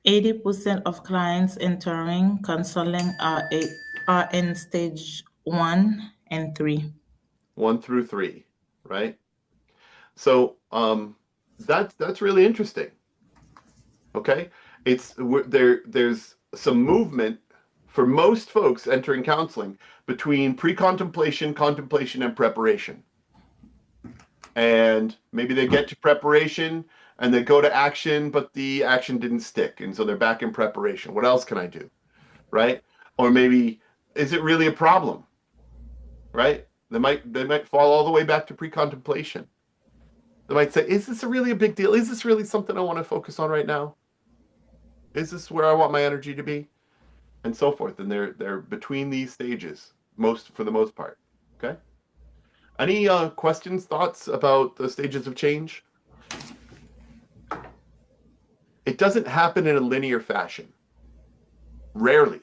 80% of clients entering counseling are in stage 1 and 3. 1 through 3, right? So that's really interesting. Okay, there's some movement for most folks entering counseling between pre-contemplation, contemplation, and preparation. And maybe they get to preparation and they go to action, but the action didn't stick, and so they're back in preparation. What else can I do, right? Or maybe, is it really a problem, right? They might fall all the way back to pre-contemplation. They might say, is this really a big deal? Is this really something I want to focus on right now? Is this where I want my energy to be? And so forth. And they're between these stages, for the most part. Okay. Any questions, thoughts about the stages of change? It doesn't happen in a linear fashion. Rarely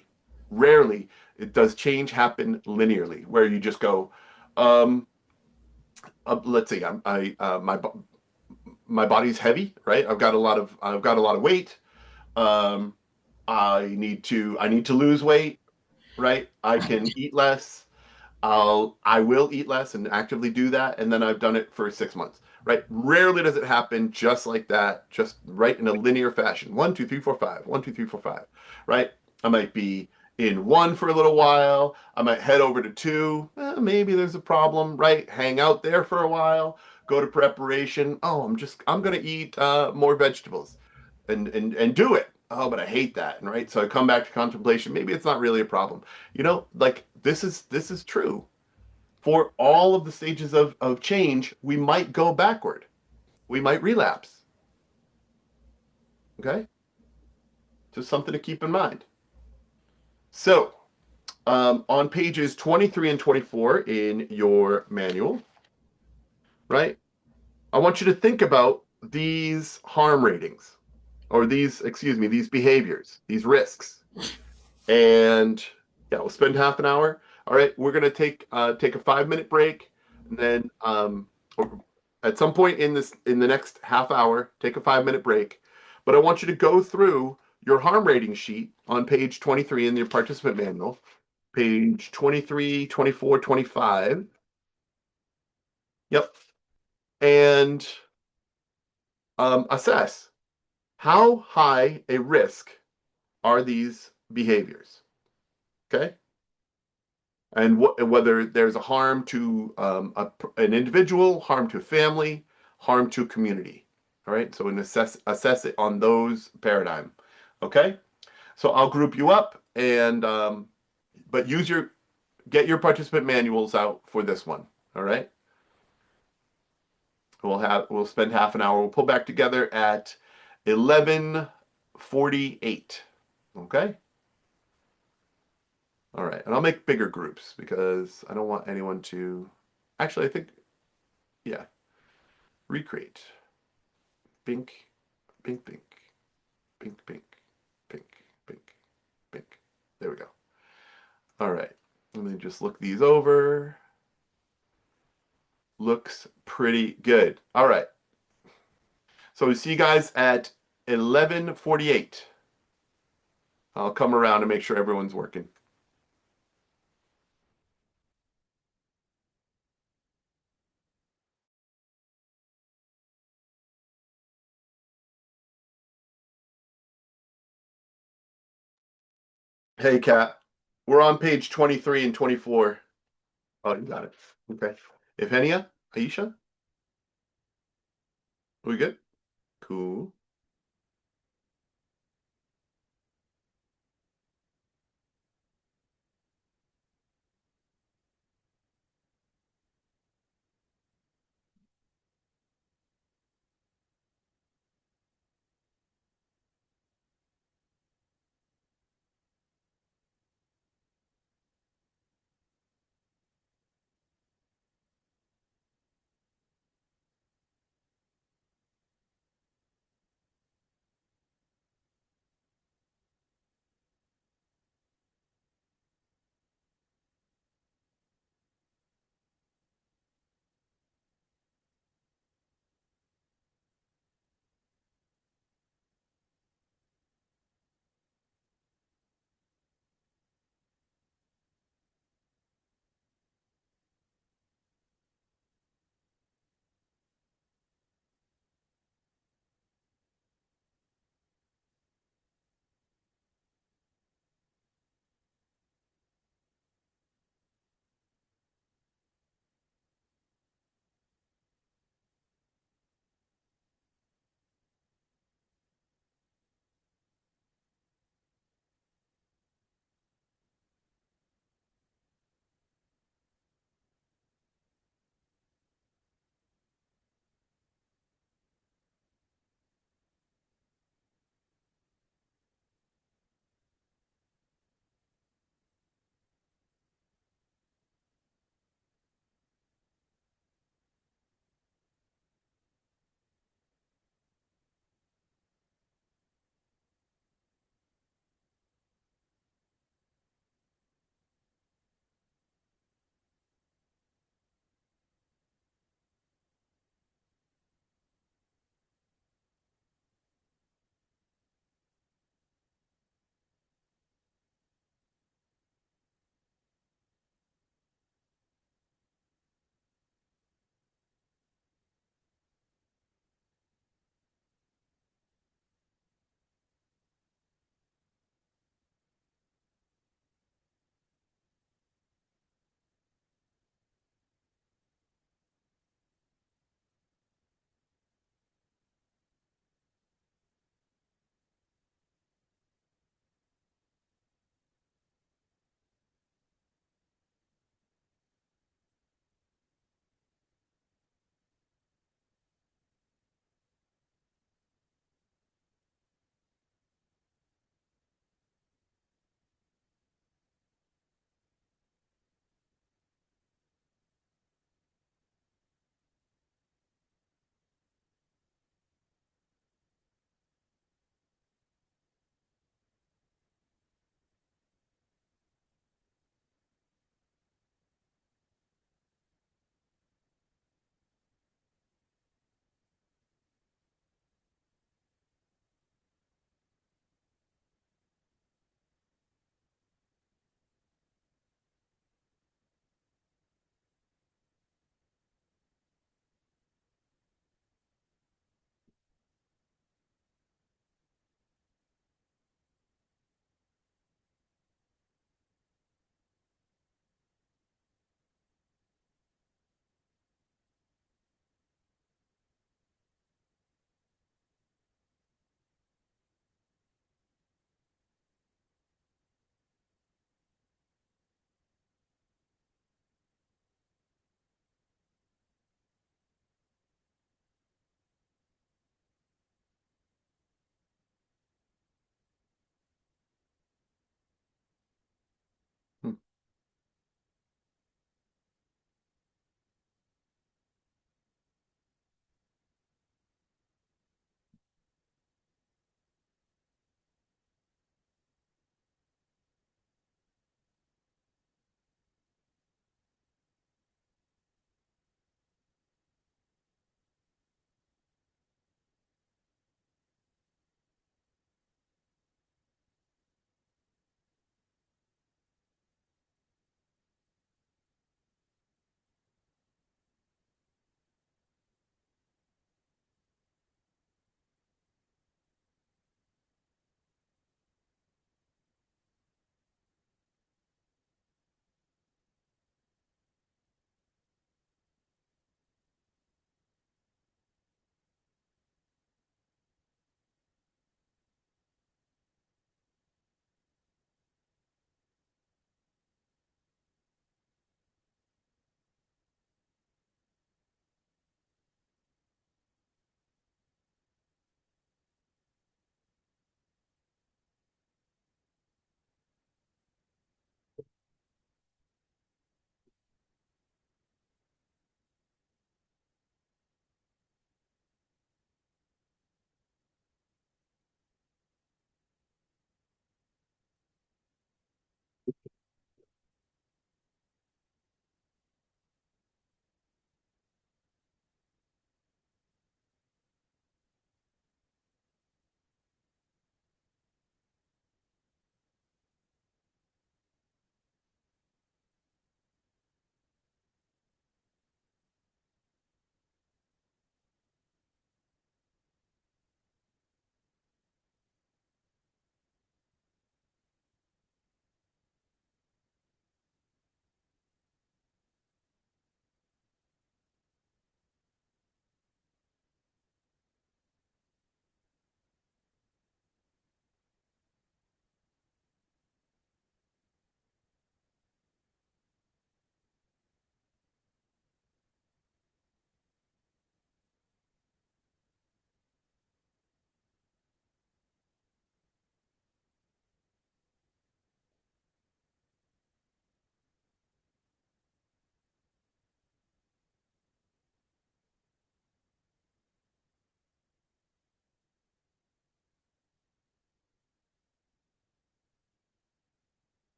does change happen linearly, where you just go, let's see, my body's heavy, right? I've got a lot of weight. I need to lose weight, right? I can eat less. I will eat less and actively do that, and then I've done it for 6 months, right? Rarely does it happen just like that, just right in a linear fashion. 1, 2, 3, 4, 5. 1, 2, 3, 4, 5. Right? I might be in 1 for a little while. I might head over to 2. Maybe there's a problem, right? Hang out there for a while. Go to preparation. Oh, I'm gonna eat more vegetables, and do it. Oh, but I hate that, right? So I come back to contemplation. Maybe it's not really a problem. Like this is true. For all of the stages of change, we might go backward. We might relapse. Okay? Just something to keep in mind. So, on pages 23 and 24 in your manual, right? I want you to think about these harm ratings, or these behaviors, these risks. And yeah, we'll spend half an hour. All right, we're gonna take a 5-minute break, and then at some point in the next half hour, take a 5-minute break. But I want you to go through your harm rating sheet on page 23 in your participant manual, page 23, 24, 25. Yep, and assess how high a risk are these behaviors. Okay. And whether there's a harm to an individual, harm to a family, harm to a community. All right, so assess it on those paradigm. Okay, so I'll group you up, and but get your participant manuals out for this one. All right, we'll spend half an hour. We'll pull back together at 11:48. Okay. All right, and I'll make bigger groups because I don't want anyone to... Actually, I think, yeah. Recreate. Pink, pink, pink, pink, pink, pink, pink, pink. There we go. All right, let me just look these over. Looks pretty good. All right. So we see you guys at 11:48. I'll come around and make sure everyone's working. Hey, Kat. We're on page 23 and 24. Oh, you got it. Okay. Evgenia? Aisha? We good? Cool.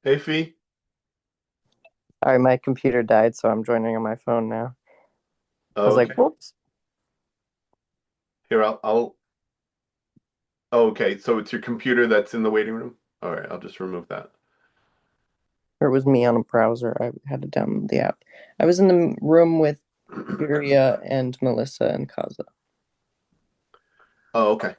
Hey, Fee. Sorry, my computer died, so I'm joining on my phone now. I was like, whoops. Here, I'll. Oh, okay, so it's your computer that's in the waiting room? All right, I'll just remove that. Or it was me on a browser. I had to download the app. I was in the room with Yuria and Melissa and Kaza. Oh, okay.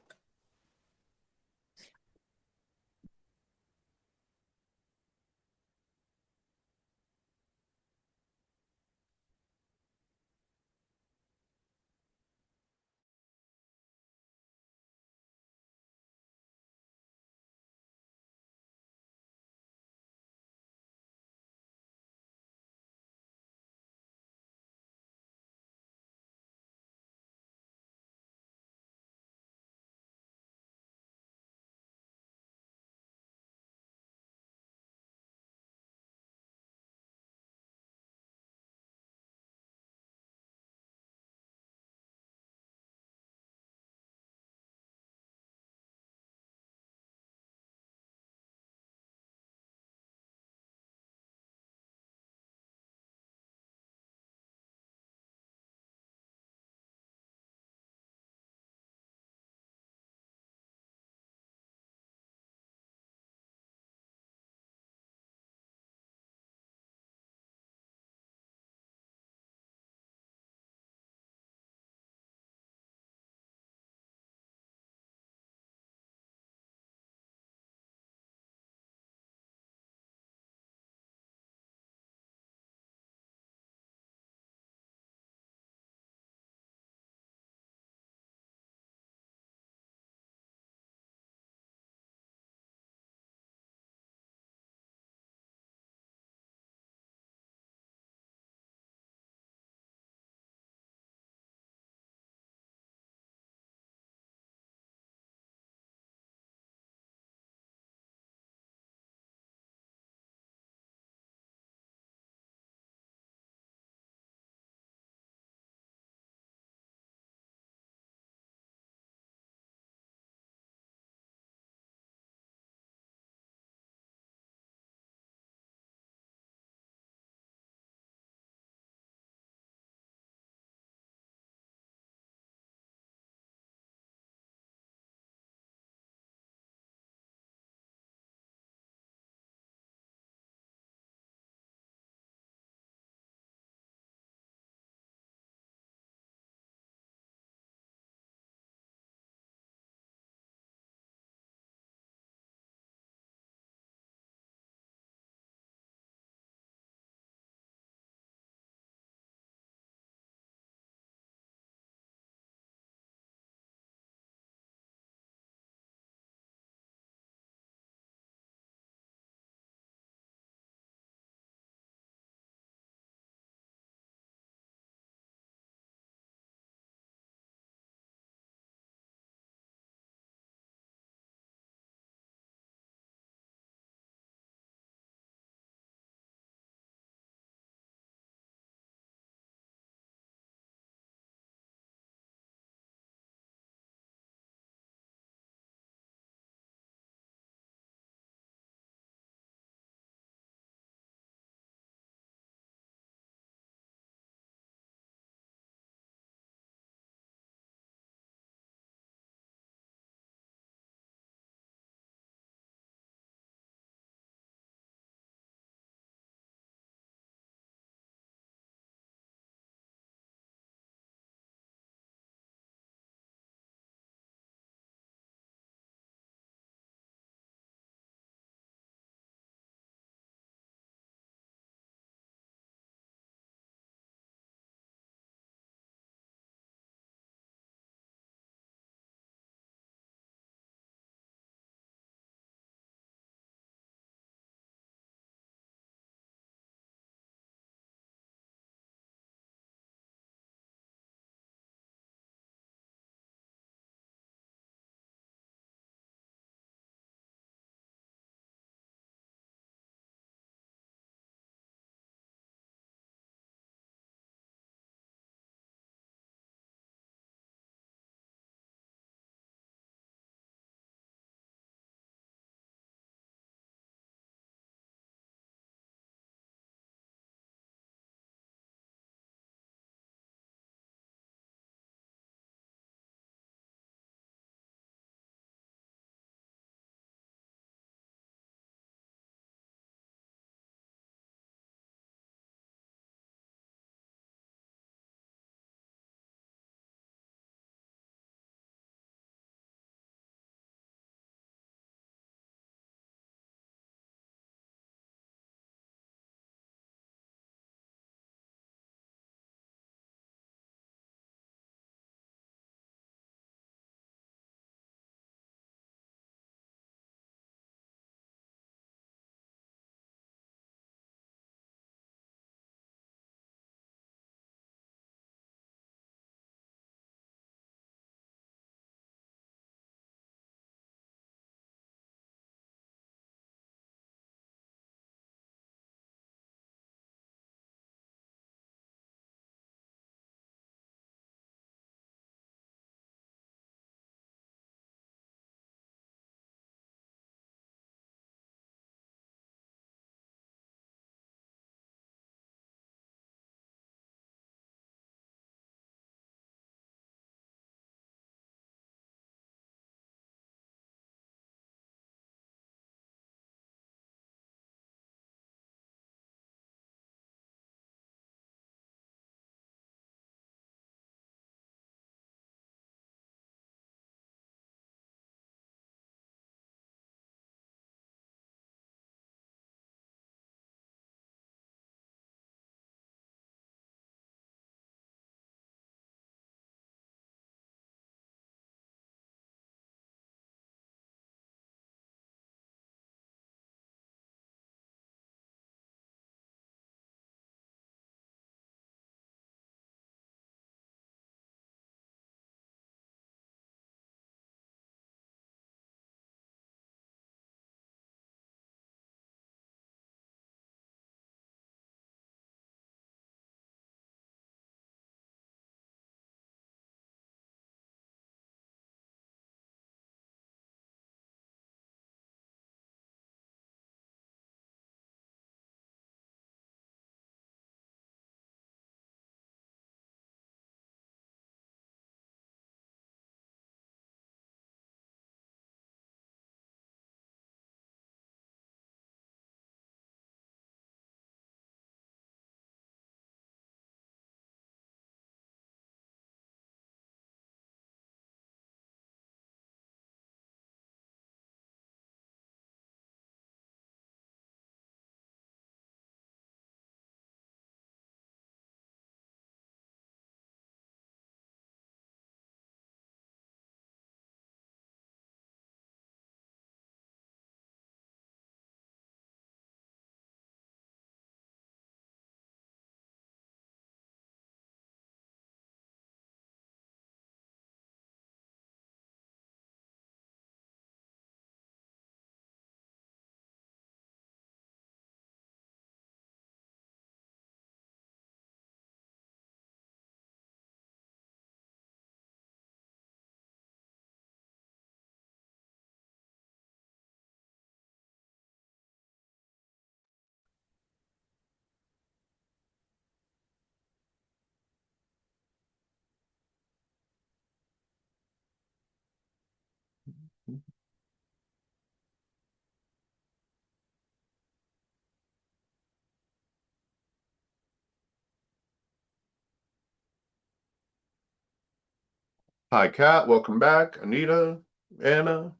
Hi, Kat. Welcome back. Anita, Anna,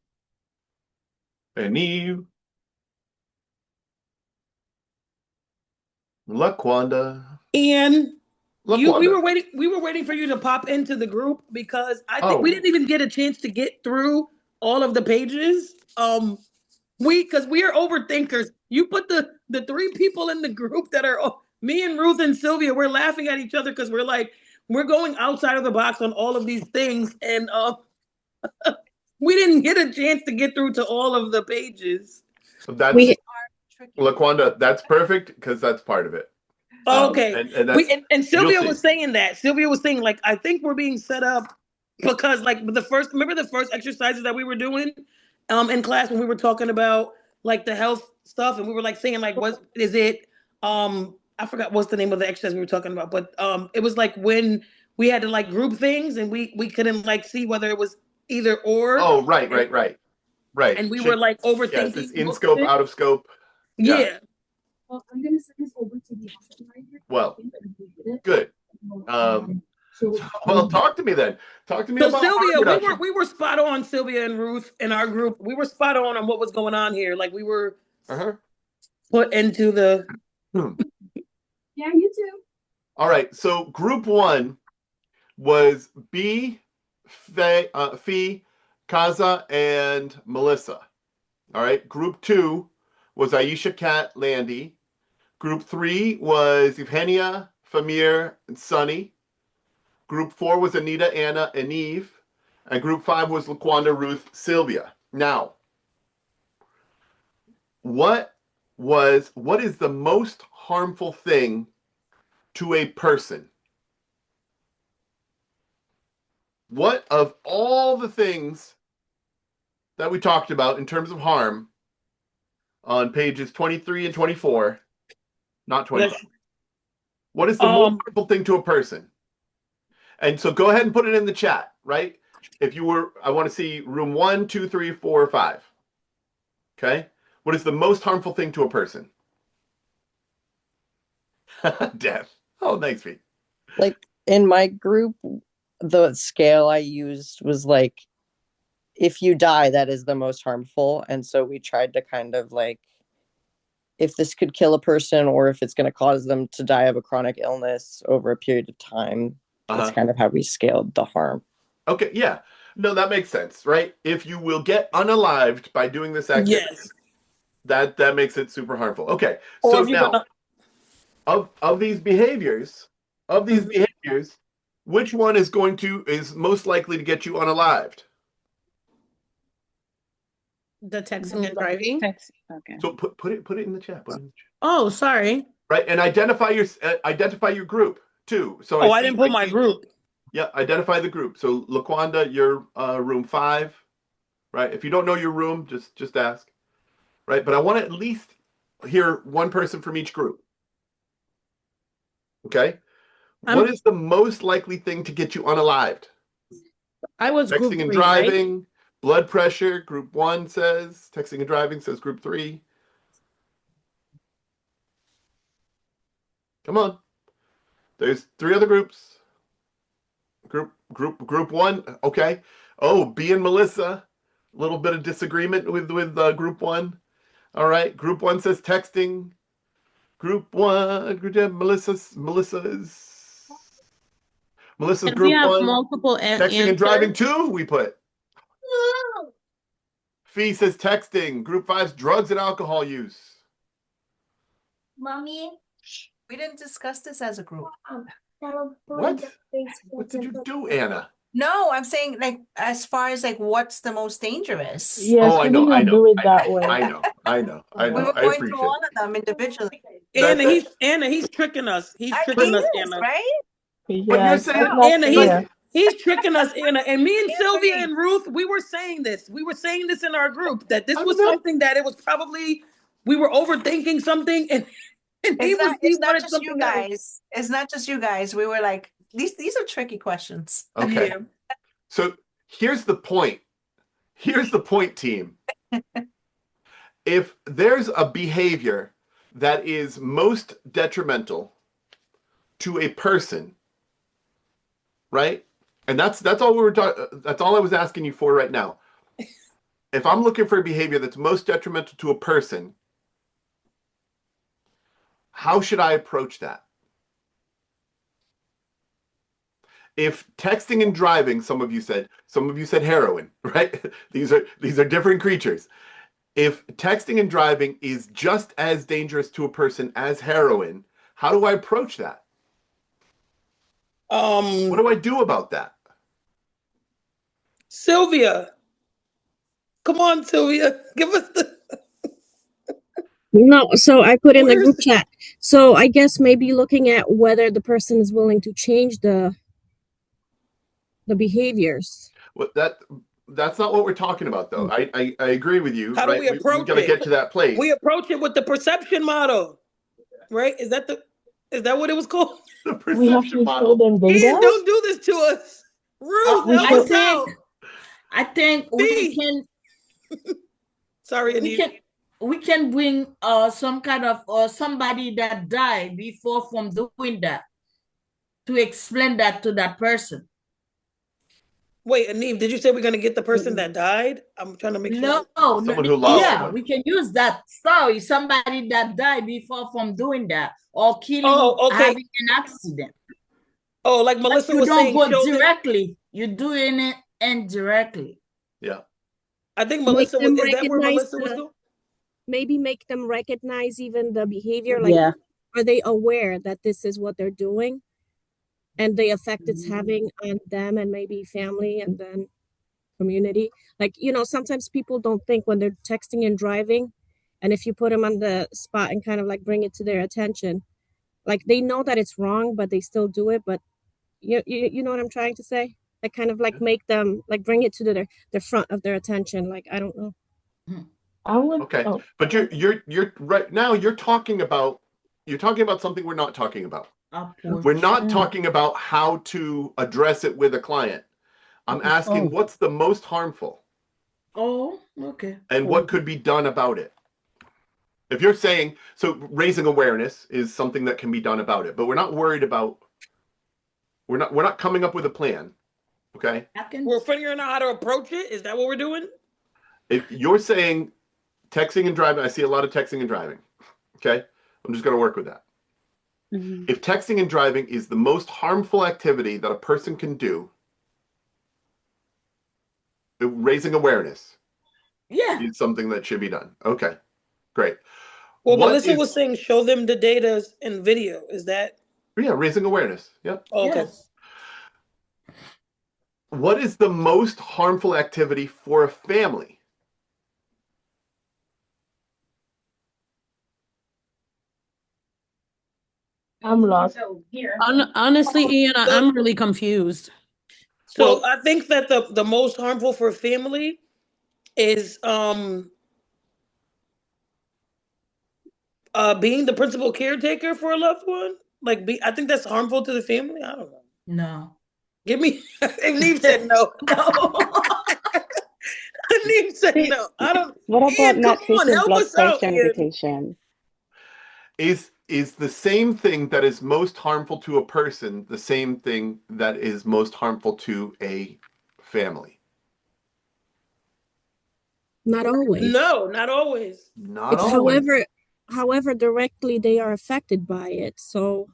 and Eve. LaQuanda. Ian, we LaQuanda. were waiting for you to pop into the group because I think we Oh. didn't even get a chance to get through all of the pages. Because we are overthinkers. You put the three people in the group that are me and Ruth and Sylvia, we're laughing at each other because we're like, we're going outside of the box on all of these things. And we didn't get a chance to get through to all of the pages. That's LaQuanda, that's perfect because that's part of it. Okay. And that's, and Sylvia was saying that. Sylvia was saying, like, I think we're being set up because, like, remember the first exercises that we were doing in class when we were talking about like the health stuff, and we were like saying, like, what is it? I forgot what's the name of the exercise we were talking about, but it was like when we had to like group things and we couldn't like see whether it was either or. Oh, right. And we were like overthinking. Yes, it's in scope, out of scope. Yeah. Well, I'm gonna send this over to the supervisor. Well, good. Well, talk to me then. Talk to me about Sylvia, harm reduction. we were spot on, Sylvia and Ruth in our group. We were spot on what was going on here. Like we were put into the. Yeah, you too. All right. So group one was B, Fee, Kaza, and Melissa. All right. Group two was Aisha, Kat, Landy. Group three was Evgenia, Famir, and Sunny. Group four was Anita, Anna, and Eve. And group five was LaQuanda, Ruth, Sylvia. Now, what is the most harmful thing to a person? What of all the things that we talked about in terms of harm on pages 23 and 24, not 25, what is the most harmful thing to a person? And so go ahead and put it in the chat, right? If you were, I want to see room 1, 2, 3, 4, 5. Okay? What is the most harmful thing to a person? Death. Oh, thanks, Pete. Like in my group, the scale I used was like, if you die, that is the most harmful. And so we tried to kind of like, if this could kill a person or if it's going to cause them to die of a chronic illness over a period of time, that's kind of how we scaled the harm. Okay, yeah. No, that makes sense, right? If you will get unalived by doing this activity, that makes it super harmful. Okay, so now, of these behaviors, which one is most likely to get you unalived? The texting and driving. Okay. So put it in the chat. Oh, sorry. Right, and identify your group too. So I didn't put my group. Yeah, identify the group. So LaQuanda, you're room 5, right? If you don't know your room, just ask, right? But I want to at least hear one person from each group. Okay, what is the most likely thing to get you unalived? I was texting group and 3, driving, right? blood pressure. Group 1 says texting and driving. Says group 3. Come on. There's 3 other groups. Group 1. Okay. Oh, B and Melissa. A little bit of disagreement with group 1. All right. Group 1 says texting. Group 1. Melissa's And group we have 1. multiple Texting and driving 2. We put. Fee says texting. Group 5's drugs and alcohol use. Mommy, we didn't discuss this as a group. What? What did you do, Anna? No, I'm saying like as far as like what's the most dangerous. Yes, we did not do it that way. I know. We were going through all of them individually. Anna, he's tricking us. He's tricking us, Anna. Right? But you're saying He's tricking us, Anna. And me and Sylvia and Ruth, we were saying this. We were saying this in our group that this was something that it was probably we were overthinking something, and it's not just you guys. It's not just you guys. We were like, these are tricky questions. Okay. So here's the point. Here's the point, team. If there's a behavior that is most detrimental to a person, right? And that's all we were talking. That's all I was asking you for right now. If I'm looking for a behavior that's most detrimental to a person, how should I approach that? If texting and driving, some of you said heroin, right? These are different creatures. If texting and driving is just as dangerous to a person as heroin, how do I approach that? What do I do about that? Sylvia. Come on, Sylvia. Give us the No, so I put in the group chat. So I guess maybe looking at whether the person is willing to change the behaviors. Well, that's not what we're talking about, though. I agree with you. How do right? we approach got to it? get to that place. We approach it with the perception model, right? Is that what it was called? The We have perception to model. show them Ian, data. don't do this to us. Ruth, I help us think out. I think we can Sorry, we can bring some kind of somebody that died before from doing that to explain that to that person. Wait, Aneve, did you say we're gonna get the person that died? I'm trying to make sure. No, Someone who lost yeah, someone. we can use that story. Somebody that died before from doing that or killing, having an accident. Oh, like Melissa you was don't saying, go show them- directly. You're doing it indirectly. Yeah. I think Make Melissa was. them Is that where recognize Melissa was the- going? Maybe make them recognize even the behavior. Like, Yeah. are they aware that this is what they're doing and the effect it's having on them and maybe family and then community? Like, sometimes people don't think when they're texting and driving, and if you put them on the spot and kind of like bring it to their attention, like they know that it's wrong, but they still do it. But you know what I'm trying to say? Like kind of like make them like bring it to the front of their attention. Like, I don't know. I would. Okay, Oh, but you're right now. You're talking about something we're not talking about. We're not talking about how to address it with a client. I'm asking what's the most harmful Oh, okay. and what could be done about it. If you're saying so, raising awareness is something that can be done about it, but we're not worried about. We're not coming up with a plan. Okay. We're figuring out how to approach it. Is that what we're doing? If you're saying texting and driving, I see a lot of texting and driving. Okay. I'm just going to work with that. If texting and driving is the most harmful activity that a person can do, raising awareness is something that should be done. Okay, great. Well, Melissa was saying show them the data and video. Is that? Yeah, raising awareness. Yep. Oh, okay. Yes. What is the most harmful activity for a family? I'm lost. Honestly, Ian, I'm really confused. So I think that the most harmful for family is being the principal caretaker for a loved one. Like I think that's harmful to the family. I don't know. No. Give me Neve said no. Neve said no. I don't. What about Ian, not come on, taking help blood us out, pressure Ian. medication? Is the same thing that is most harmful to a person the same thing that is most harmful to a family? Not always. No, not always. Not It's always. however directly they are affected by it. So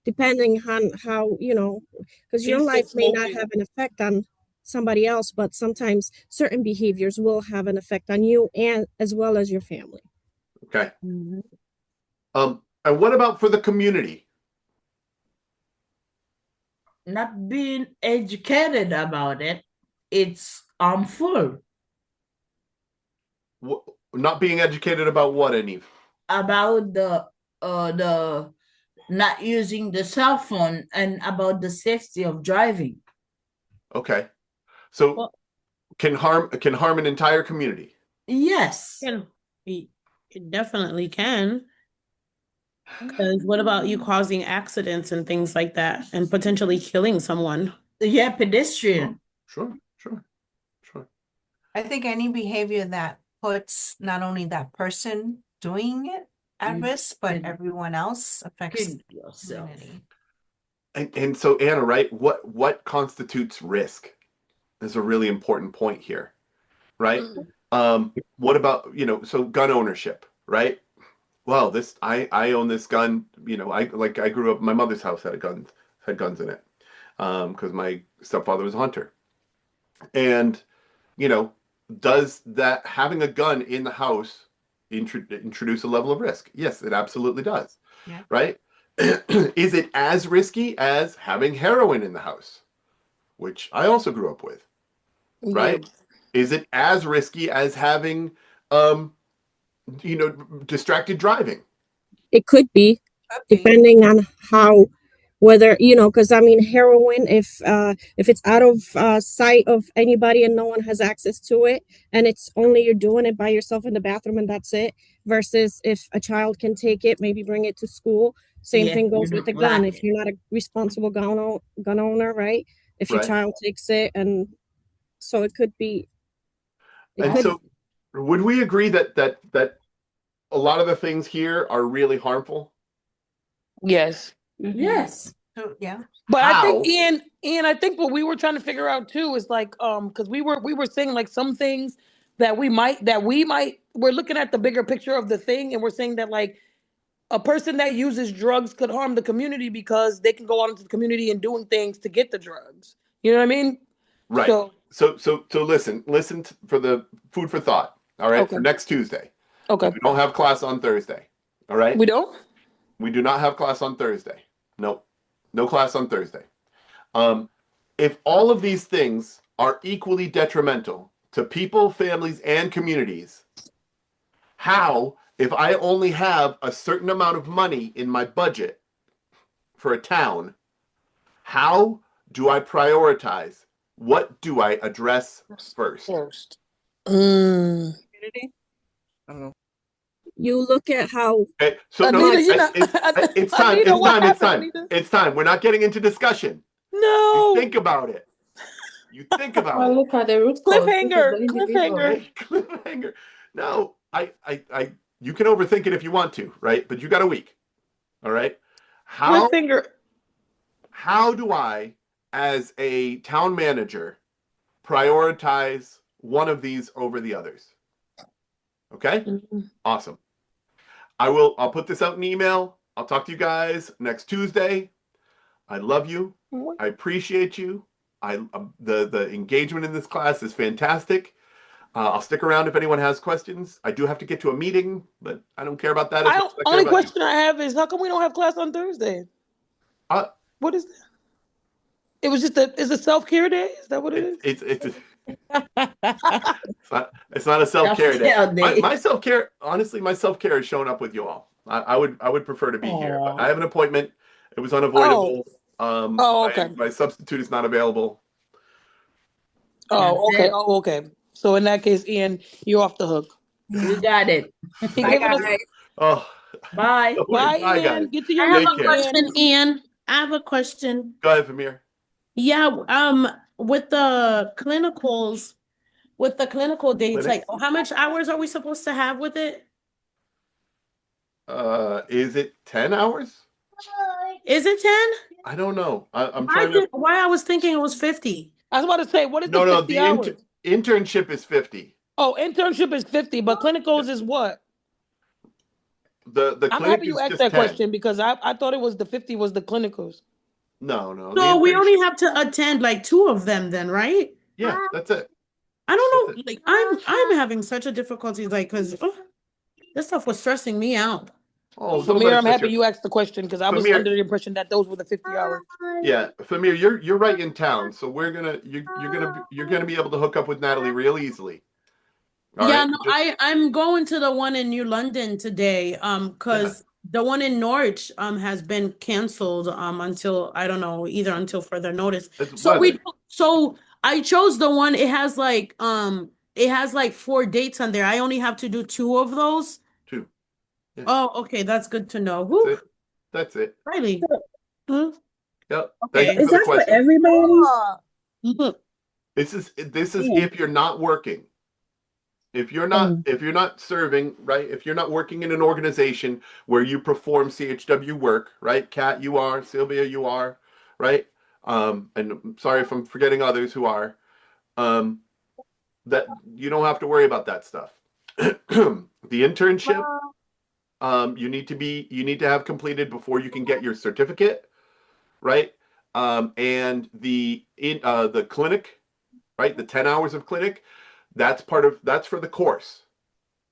depending on how, because your life may not have an effect on somebody else, but sometimes certain behaviors will have an effect on you and as well as your family. Okay. And what about for the community? Not being educated about it, it's harmful. Not being educated about what, Aneve? About the not using the cell phone and about the safety of driving. Okay. So can harm an entire community? Yes. It definitely can. Because what about you causing accidents and things like that and potentially killing someone? Yeah, pedestrian. Sure. I think any behavior that puts not only that person doing it at risk, but everyone else affects the community. And so Anna, right? What constitutes risk is a really important point here, right? What about, so gun ownership, right? Well, I own this gun, I grew up, my mother's house had guns in it. Because my stepfather was a hunter. And, does that having a gun in the house introduce a level of risk? Yes, it absolutely does. Yeah. Right? Is it as risky as having heroin in the house, which I also grew up with? Right? Yeah. Is it as risky as having, distracted driving? It could be, depending on how, whether, because I mean, heroin, if it's out of sight of anybody and no one has access to it, and it's only you're doing it by yourself in the bathroom and that's it, versus if a child can take it, maybe bring it to school. Same Yeah, thing goes you're with the not gun. lacking. If you're not a responsible gun owner, right? If your Right. child takes it, and so it could be. And so, would we agree that a lot of the things here are really harmful? Yes. Yes. So, yeah. But How? I think Ian, I think what we were trying to figure out too is like, because we were saying like some things that we're looking at the bigger picture of the thing, and we're saying that like a person that uses drugs could harm the community because they can go out into the community and doing things to get the drugs. You know what I mean? Right. So listen for the food for thought. All right. Okay. For next Tuesday. Okay. We don't have class on Thursday. All right. We don't? We do not have class on Thursday. Nope. No class on Thursday. If all of these things are equally detrimental to people, families, and communities, how, if I only have a certain amount of money in my budget for a town, how do I prioritize? What do I address first? Community? I don't know. You look at how. Okay, so Anita, it's time. Anita, It's what time. It's happened, time. Anita? It's time. We're not getting into discussion. No. You think about it. You think about Well, it. look at the root cause. Look at the individual. Cliffhanger. No, you can overthink it if you want to, right? But you got a week. All right. Cliffhanger. How do I, as a town manager, prioritize one of these over the others? Okay. Awesome. I'll put this out in email. I'll talk to you guys next Tuesday. I love you. I appreciate you. The engagement in this class is fantastic. I'll stick around if anyone has questions. I do have to get to a meeting, but I don't care about that. Only question I have is how come we don't have class on Thursday? What is that? It was just it's a self-care day? Is that what it is? It's not a self-care day. My self-care, honestly, my self-care is showing up with you all. I would prefer to be here, but I have an appointment. It was unavoidable. Okay. My substitute is not available. Oh, okay. Oh, okay. So in that case, Ian, you're off the hook. You got it. Bye, guys. Oh, bye. Bye, Bye, Ian. guys. Get to your I have Take a care. question, Ian. I have a question. Go ahead, Famir. Yeah, with the clinicals, with the clinical dates, Clinic? like how much hours are we supposed to have with it? Is it 10 hours? Is it 10? I don't know. I'm trying to. Why I was thinking it was 50. I was about to say, what is No, the no. 50 The hours? internship is 50. Oh, internship is 50, but clinicals is what? The I'm clinic happy you is asked just that 10. question because I thought it was the 50 was the clinicals. No. No, we only have to attend like 2 of them then, right? Yeah, that's it. I don't know. Like I'm having such a difficulty, like, because this stuff was stressing me out. Oh, Famir, I'm happy you asked the question because I was Famir. under the impression that those were the 50 hours. Yeah, Famir, you're right in town, so you're gonna be able to hook up with Natalie real easily. All Yeah, right? no, I'm going to the one in New London today, because the one in Norwich has been canceled until I don't know, either until further notice. So I chose the one, it has like 4 dates on there. I only have to do 2 of those. 2. Yeah. Oh, okay, that's good to know. That's it. Really? Yep. Okay. Thank you Is for the that for question. everybody? This is if you're not working. If you're not serving, right? If you're not working in an organization where you perform CHW work, right? Kat, you are. Sylvia, you are, right? And I'm sorry if I'm forgetting others who are. That you don't have to worry about that stuff. The internship, you need to have completed before you can get your certificate, right? And the clinic, right? The 10 hours of clinic, that's for the course.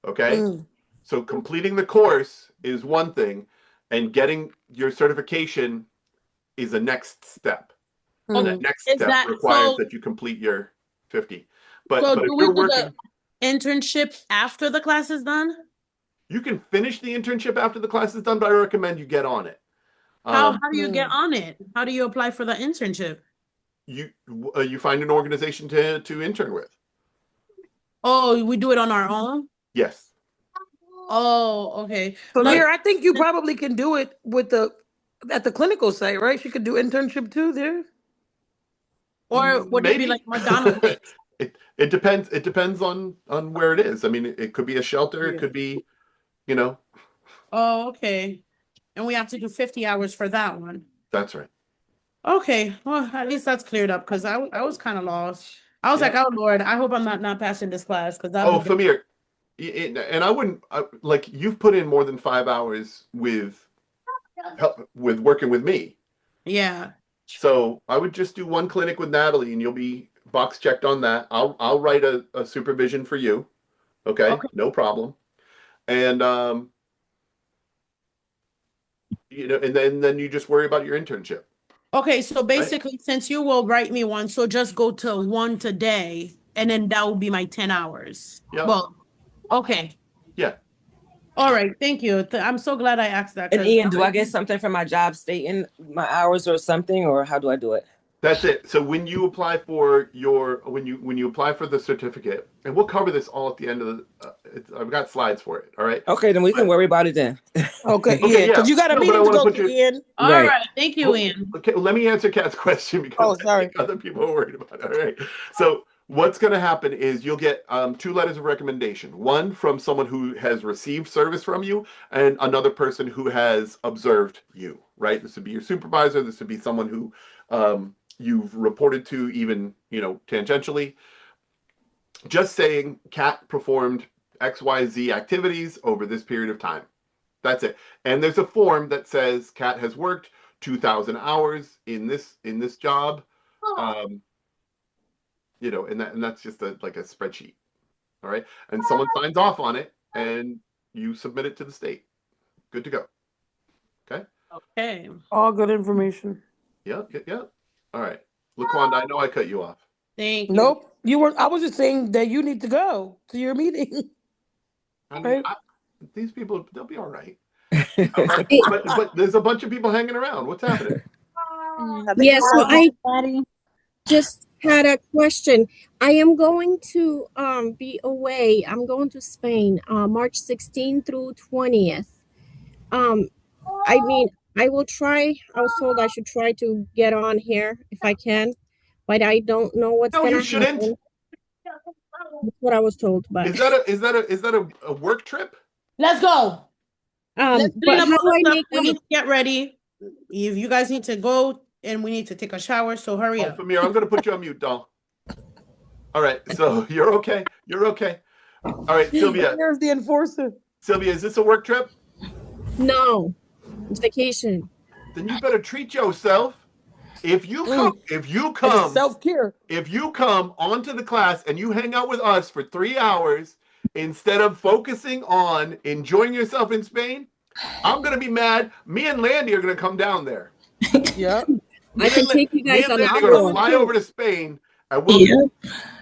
Okay. So completing the course is one thing, and getting your certification is the next step. And that next step requires that you complete your 50. But So if do we you're do working, the internship after the class is done? you can finish the internship after the class is done, but I recommend you get on it. How do you get on it? How do you apply for the internship? You find an organization to intern with. Oh, we do it on our own? Yes. Oh, okay. Samir, I think you probably can do it at the clinical site, right? She could do internship too there. Or would it be like McDonald's? It depends. It depends on where it is. I mean, it could be a shelter. It could be, Oh, okay. And we have to do 50 hours for that one. That's right. Okay. Well, at least that's cleared up because I was kind of lost. I was like, oh Lord, I hope I'm not passing this class because Famir, and I wouldn't like you've put in more than 5 hours with working with me. Yeah. So I would just do one clinic with Natalie, and you'll be box checked on that. I'll write a supervision for you. Okay, no problem. And and then you just worry about your internship. Okay, so basically, since you will write me one, so just go to one today, and then that will be my 10 hours. Yeah. Well, okay. Yeah. All right. Thank you. I'm so glad I asked that. And Ian, do I get something from my job stating my hours or something, or how do I do it? That's it. So when you apply for when you apply for the certificate, and we'll cover this all at the end of the. I've got slides for it. All right. Okay, then we can worry about it then. Okay, yeah, because you got a meeting to go to, Ian. All right. Thank you, Ian. Okay, let me answer Kat's question because I think other people are worried about it. All right. So what's going to happen is you'll get 2 letters of recommendation. One from someone who has received service from you, and another person who has observed you. Right. This would be your supervisor. This would be someone who you've reported to, even tangentially. Just saying, Kat performed XYZ activities over this period of time. That's it. And there's a form that says Kat has worked 2,000 hours in this job. And that's just like a spreadsheet. All right. And someone signs off on it, and you submit it to the state. Good to go. Okay. Okay. All good information. Yeah. All right. LaQuanda, I know I cut you off. Thank you. Nope. You were. I was just saying that you need to go to your meeting. I mean, these people, they'll be all right. but there's a bunch of people hanging around. What's happening? Yes, so I just had a question. I am going to be away. I'm going to Spain, March 16th through 20th. I mean, I will try. I was told I should try to get on here if I can, but I don't know what's No, gonna you shouldn't. happen. That's what I was told. But Is that a work trip? Let's go. Let's but how do I make we need to get ready. If you guys need to go, and we need to take a shower, so hurry up. Famir, I'm going to put you on mute, doll. All right, so you're okay. You're okay. All right, Sylvia. Here's the enforcer. Sylvia, is this a work trip? No, it's vacation. Then you better treat yourself. If you come, self-care. If you come onto the class and you hang out with us for 3 hours instead of focusing on enjoying yourself in Spain, I'm gonna be mad. Me and Landy are gonna come down there. Yeah, I can take you guys on a tour. We're gonna fly over to Spain and we'll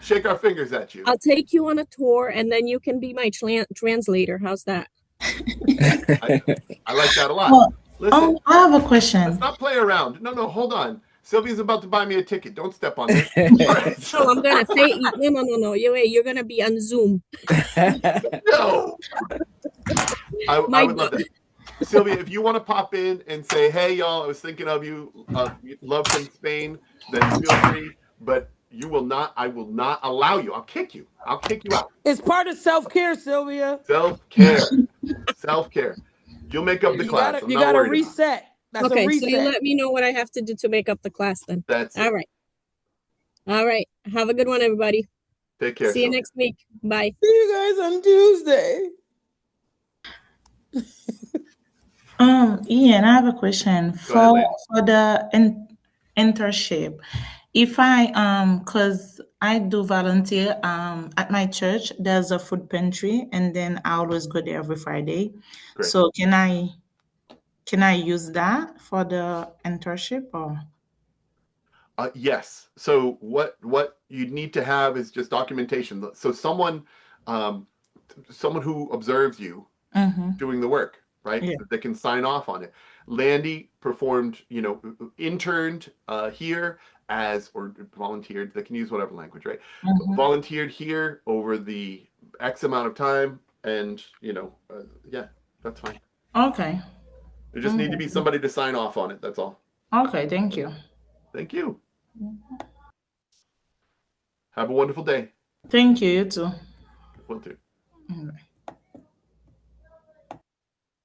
shake our fingers at you. I'll take you on a tour, and then you can be my translator. How's that? I like that a lot. Well, Listen, I have a question. Let's not play around. No, hold on. Sylvia's about to buy me a ticket. Don't step on this. Right, so I'm gonna say no. You're gonna be on Zoom. No. I would love that. Sylvia, if you want to pop in and say, "Hey, y'all, I was thinking of you. Love from Spain," then feel free. But You will not. I will not allow you. I'll kick you. I'll kick you out. It's part of self-care, Sylvia. Self-care. Self-care. You'll make up the class. I'm You not gotta worried about it. reset. That's a Okay, so you reset. let me know what I have to do to make up the class then. That's it. All right. All right. Have a good one, everybody. Take care. See you Sylvia. next week. Bye. See you guys on Tuesday. Ian, I have a question Go ahead, for lady. the internship. If I cause I do volunteer at my church, there's a food pantry, and then I always go there every Friday. Great. So can I use that for the internship or? Yes. So what you need to have is just documentation. So someone who observes you doing the work, right? Yeah. That can sign off on it. Landy performed, interned here as, or volunteered. They can use whatever language, right? Volunteered here over the X amount of time, and yeah, that's fine. Okay. There just need to be somebody to sign off on it. That's all. Okay, thank you. Thank you. Have a wonderful day. Thank you, you too. Will do. All right.